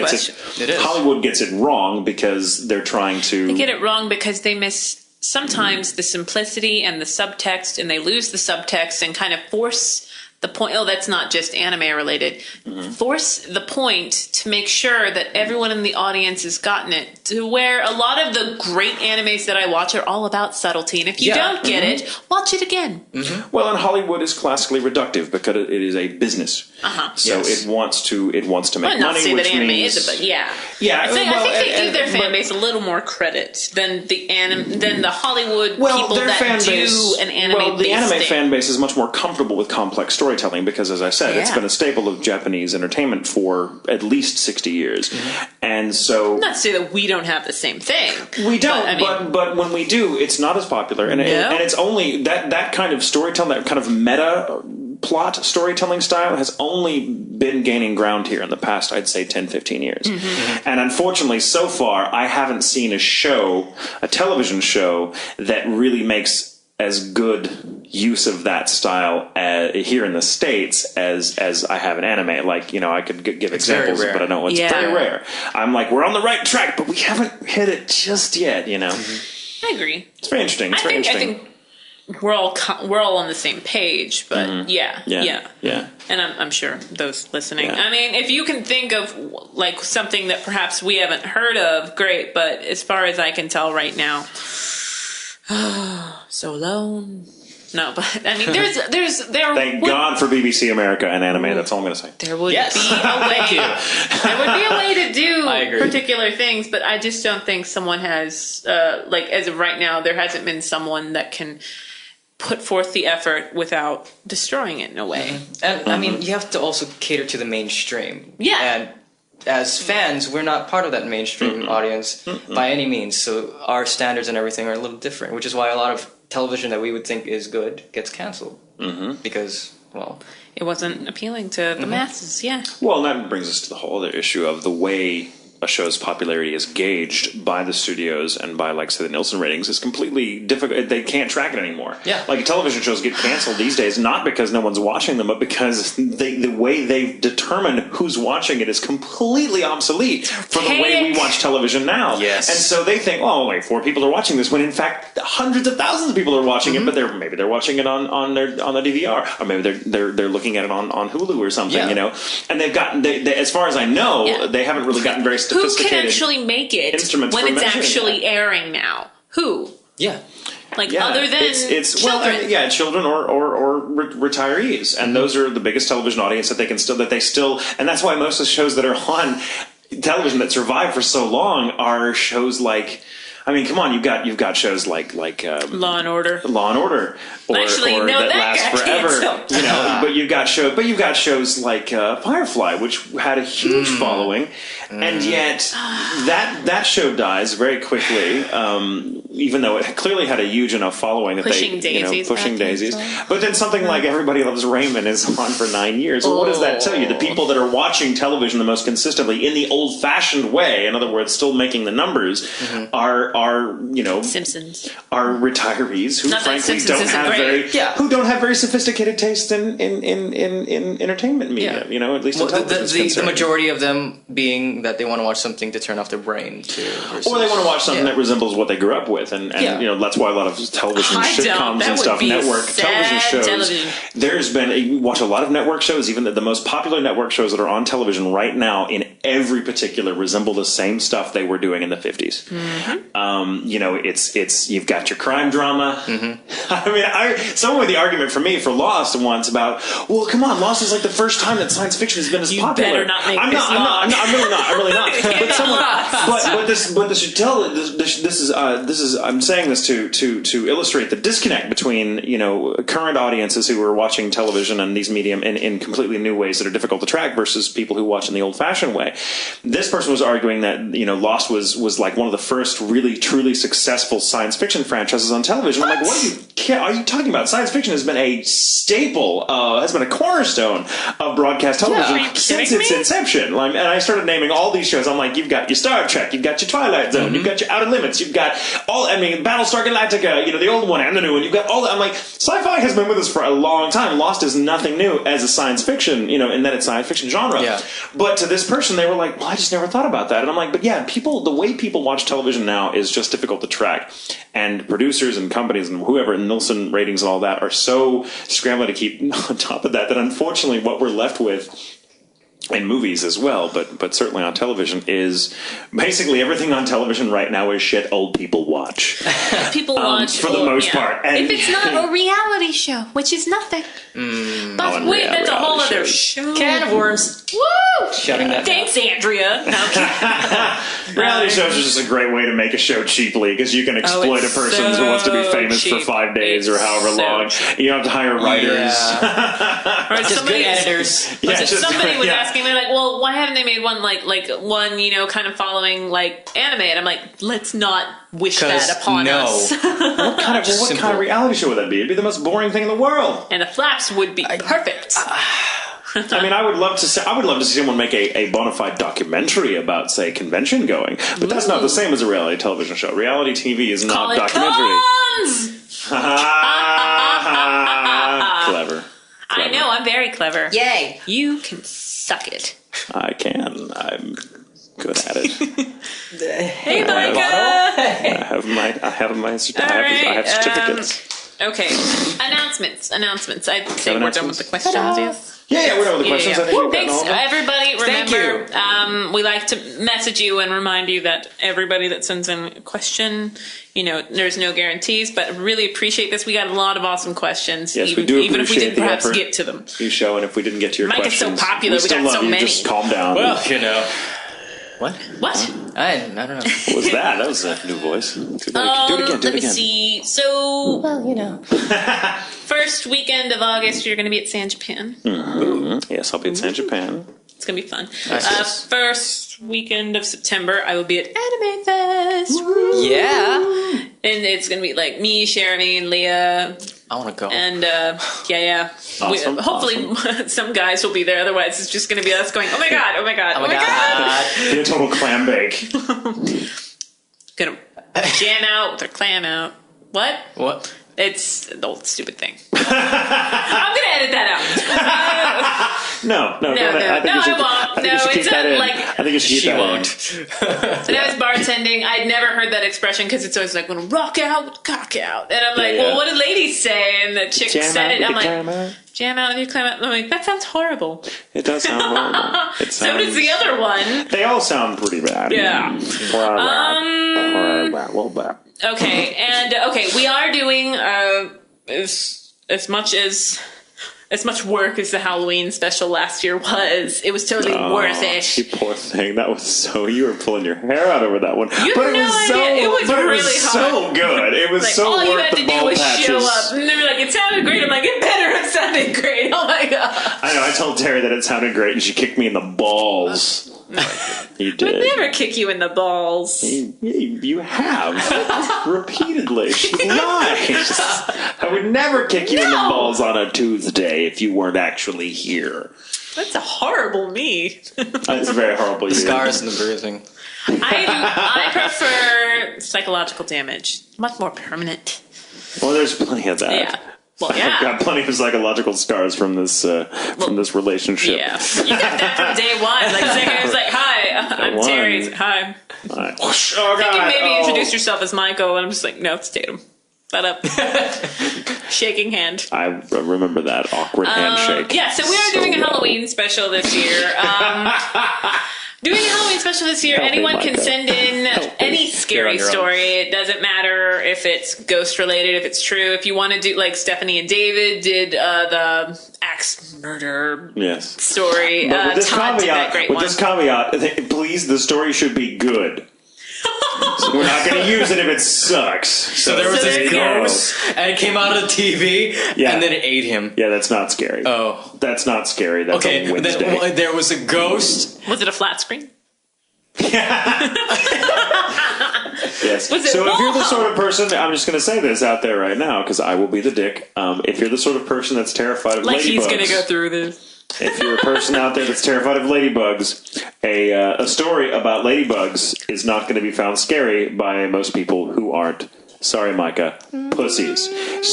gets it wrong because they're trying to.
They get it wrong because they miss sometimes the simplicity and the subtext, and they lose the subtext and kind of force the point. Oh, that's not just anime related. Mm-hmm. Force the point to make sure that everyone in the audience has gotten it, to where a lot of the great animes that I watch are all about subtlety. And if you don't get it, watch it again.
Mm-hmm. Well, and Hollywood is classically reductive because it is a business. So it wants to make money.
Not to say that anime
means,
is, but
yeah.
I think they give their fan base a little more credit than the Hollywood people that do an anime.
Well, the anime fan base is much more comfortable with complex storytelling because, as I said, it's been a staple of Japanese entertainment for at least 60 years. Mm-hmm. And so,
not to say that we don't have the same thing.
We don't, but when we do, it's not as popular, and it's only that kind of storytelling, that kind of meta plot storytelling style has only been gaining ground here in the past, I'd say 10, 15 years. Mm-hmm. And unfortunately, so far, I haven't seen a television show that really makes as good use of that style here in the States as I have in anime. Like, I could give examples, but I know it's very rare. I'm like, we're on the right track, but we haven't hit it just yet,
Mm-hmm. I agree.
It's very interesting. I think
we're all on the same page, but yeah. And I'm sure those listening. Yeah. I mean, if you can think of like something that perhaps we haven't heard of, great. But as far as I can tell right now, so alone. No, but I mean, there.
Thank God for BBC America and anime. That's all I'm going to say.
There would be a way. There would be a way to do particular things, but I just don't think someone has, as of right now, there hasn't been someone that can put forth the effort without destroying it in a way.
Mm-hmm. And I mean, you have to also cater to the mainstream.
Yeah.
And as fans, we're not part of that mainstream audience by any means. So our standards and everything are a little different, which is why a lot of television that we would think is good gets canceled. Mm-hmm. Because, well,
it wasn't appealing to the masses,
Well, that brings us to the whole other issue of the way a show's popularity is gauged by the studios and by, like, say, the Nielsen ratings is completely difficult. They can't track it anymore. Yeah. Like, television shows get canceled these days, not because no one's watching them, but because the way they determine who's watching it is completely obsolete for the way we watch television now. Yes. And so they think, oh, only 4 people are watching this, when in fact hundreds of thousands of people are watching it, but maybe they're watching it on their DVR, or maybe they're looking at it on Hulu or something, And they've gotten, as far as I know, they haven't really gotten very
who can actually make it when it's actually airing now? Who?
Yeah.
Other than children.
Children or retirees, and those are the biggest television audience that they still, and that's why most of the shows that are on television that survive for so long are shows like. I mean, come on! You've got shows like
Law and Order,
or that lasts forever. But you've got shows like Firefly, which had a huge following, and yet that show dies very quickly. Even though it clearly had a huge enough following that pushing daisies. But then something like Everybody Loves Raymond is on for 9 years. Well, what does that tell you? The people that are watching television the most consistently in the old-fashioned way, in other words, still making the numbers, are
Simpsons,
are retirees who frankly don't have very sophisticated taste in entertainment media. At least
the majority of them being that they want to watch something to turn off their brain
or they want to watch something that resembles what they grew up with, and that's why a lot of television sitcoms and stuff, network television shows. There's been you watch a lot of network shows, even the most popular network shows that are on television right now in every particular resemble the same stuff they were doing in the 50s. It's you've got your crime drama. I mean, someone with the argument for me for Lost once about, well, come on, Lost is like the first time that science fiction has been as popular.
You better not make
I'm
this long.
I'm really not. I'm saying this to illustrate the disconnect between, current audiences who are watching television and these medium in completely new ways that are difficult to track versus people who watch in the old-fashioned way. This person was arguing that, Lost was like one of the first really truly successful science fiction franchises on television. I'm like, what are you talking about? Science fiction has been a staple, has been a cornerstone of broadcast television since its inception. And I started naming all these shows. I'm like, you've got your Star Trek, you've got your Twilight Zone, you've got your Outer Limits, you've got Battlestar Galactica, the old one and the new one. You've got all that. I'm like, sci-fi has been with us for a long time. Lost is nothing new as a science fiction, in that it's science fiction genre. Yeah. But to this person, they were like, well, I just never thought about that. And I'm like, but yeah, the way people watch television now is just difficult to track. And producers and companies and whoever, and Nielsen ratings and all that, are so scrambling to keep on top of that unfortunately what we're left with in movies as well, but certainly on television, is basically everything on television right now is shit old people watch.
People watch
for the most part. And
if it's not a reality show, which is nothing. But wait, that's a whole other show.
Can of worms.
Woo!
Shutting that
Thanks, Andrea.
Reality shows are just a great way to make a show cheaply, because you can exploit a person who wants to be famous for 5 days or however long. You don't have to hire writers.
Or just good editors. Somebody was asking me, like, well, why haven't they made one like one, kind of following like anime? And I'm like, let's not wish that upon us.
What kind of reality show would that be? It'd be the most boring thing in the world.
And the flaps would be perfect.
I mean, I would love to see someone make a bona fide documentary about, say, convention going, but that's not the same as a reality television show. Reality TV is not documentary. Clever.
I know, I'm very clever.
Yay!
You can suck it.
I can. I'm good at it.
Hey, Micah!
I have certificates.
Okay. Announcements. I'd say we're done with the questions, yes?
Yeah, we're done with the questions.
Yeah.
I think we've
Thanks,
gotten all of them.
everybody. Remember, we like to message you and remind you that everybody that sends in a question, there's no guarantees, but really appreciate this. We got a lot of awesome questions.
Yes, we do
even if we didn't
the
perhaps
effort
get to them.
You show, and if we didn't get to your questions,
Mike is so popular. We got so many.
Just calm down.
Well, What?
I
don't know.
What was that? That was a new voice. Do it again.
Let me see. So, first weekend of August, you're going to be at San Japan.
Mm-hmm. Yes, I'll be at San Japan.
It's going to be fun. First weekend of September, I will be at Anime Fest. Woo!
Yeah.
And it's going to be like me, Jeremy, and Leah.
I want to go.
And,
Awesome.
Hopefully some guys will be there. Otherwise, it's just going to be us going, oh my God.
Be a total clam bake.
Gonna jam out with our clam out.
What?
It's an old stupid thing. I'm gonna edit that out.
No,
I won't.
I think you should keep that in.
And I was bartending. I'd never heard that expression because it's always like, when rock out, cock out. And I'm like, well, what did ladies say? And the chick said it. I'm like, jam out with your clam out. I'm like, that sounds horrible.
It does sound horrible.
So does the other one.
They all sound pretty bad.
Yeah. Okay, we are doing as much work as the Halloween special last year was. It was totally worth it.
You poor thing. That was you were pulling your hair out over that one.
You have no idea. It was really hard.
So good. It was so
all you
worth
had
the
to
ball
do was
patches.
show up. And they were like, it sounded great. I'm like, it better have sounded great. Oh my God.
I know. I told Terri that it sounded great, and she kicked me in the balls. You did.
I would never kick you in the balls.
You have. Repeatedly. She lies. I would never kick you in the balls on a Tuesday if you weren't actually here.
That's a horrible me.
That's very horrible.
The scars and the bruising.
I prefer psychological damage. Much more permanent.
Well, there's plenty of that.
Yeah. Well, yeah.
I've got plenty of psychological scars from this relationship.
Yeah. You got that from day one. Like, the second it was like, hi, I'm Terri. Hi.
Oh, God.
I think you maybe introduced yourself as Michael, and I'm just like, no, it's Tatum. up. Shaking hand.
I remember that awkward handshake.
Yeah, so we are doing a Halloween special this year. Doing a Halloween special this year,
Help me,
anyone can
Micah.
send in any scary
your own.
story. It doesn't matter if it's ghost related, if it's true. If you want to do, like Stephanie and David did the axe murder
Yes.
story.
But with this
Todd did that
caveat,
great
with
one.
this caveat, please, the story should be good. So we're not going to use it if it sucks.
So there was
So there
this
you go.
ghost, and it came out of the TV,
Yeah.
and then it ate him.
Yeah, that's not scary.
Oh.
That's not scary. That's
Okay,
a Wednesday.
then there was a ghost.
Was it a flat screen?
Yes.
Was it
So if you're the
wrong?
sort of person, I'm just going to say this out there right now because I will be the dick. If you're the sort of person that's terrified of
Like
ladybugs,
he's going to go through this.
if you're a person out there that's terrified of ladybugs, a story about ladybugs is not going to be found scary by most people who aren't. Sorry, Micah. Pussies.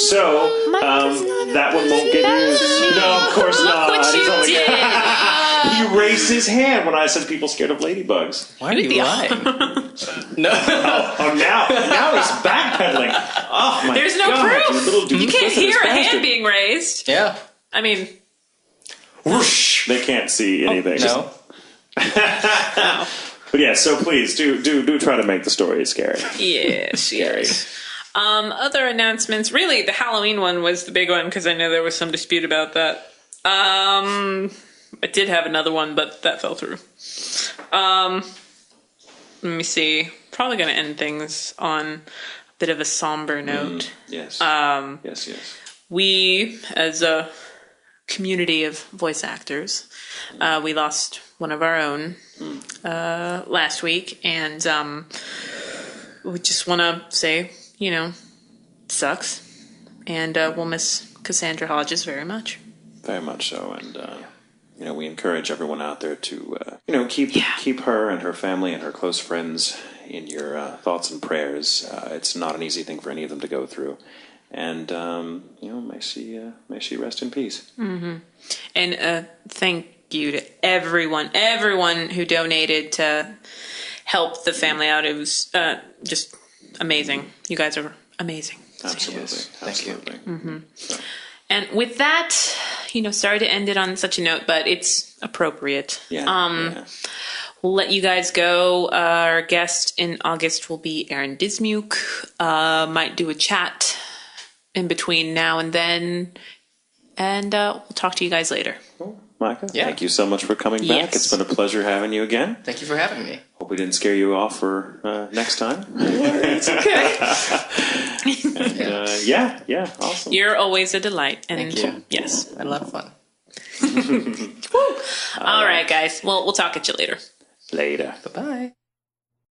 So that one won't get used. No, of course not.
What
He's
you
only-
did.
He raised his hand when I said people scared of ladybugs.
Why are you
the-
lying? No.
Oh, now he's backpedaling. Oh my
There's no
God,
proof.
You
You can't hear a hand
bastard.
being raised.
Yeah.
I mean,
Whoosh.
They can't see anything.
No.
But yeah, so please do try to make the story scary.
yes, yes. Other announcements. Really, the Halloween one was the big one because I know there was some dispute about that. I did have another one, but that fell through. Let me see. Probably going to end things on a bit of a somber note.
Yes. Yes.
We, as a community of voice actors, we lost one of our own last week, and we just want to say, sucks, and we'll miss Cassandra Hodges very much.
Very much so, and we encourage everyone out there to keep her and her family and her close friends in your thoughts and prayers. It's not an easy thing for any of them to go through, and may she rest in peace.
Mm-hmm. And thank you to everyone who donated to help the family out. It was just amazing. You guys are amazing.
Absolutely.
Yes. Thank
Absolutely.
you.
Mm-hmm. And with that, sorry to end it on such a note, but it's appropriate.
Yeah.
We'll let you guys go. Our guest in August will be Aaron Dismuke. Might do a chat in between now and then. And we'll talk to you guys later.
Cool. Micah,
Yeah.
thank you so much for coming back.
Yes.
It's been a pleasure having you again.
Thank you for having me.
Hope we didn't scare you off for next time.
It's okay.
Yeah, awesome.
You're always a delight. And
Thank you.
Yes.
I had a lot of fun.
All right, guys. Well, we'll talk at you later.
Later.
Bye-bye.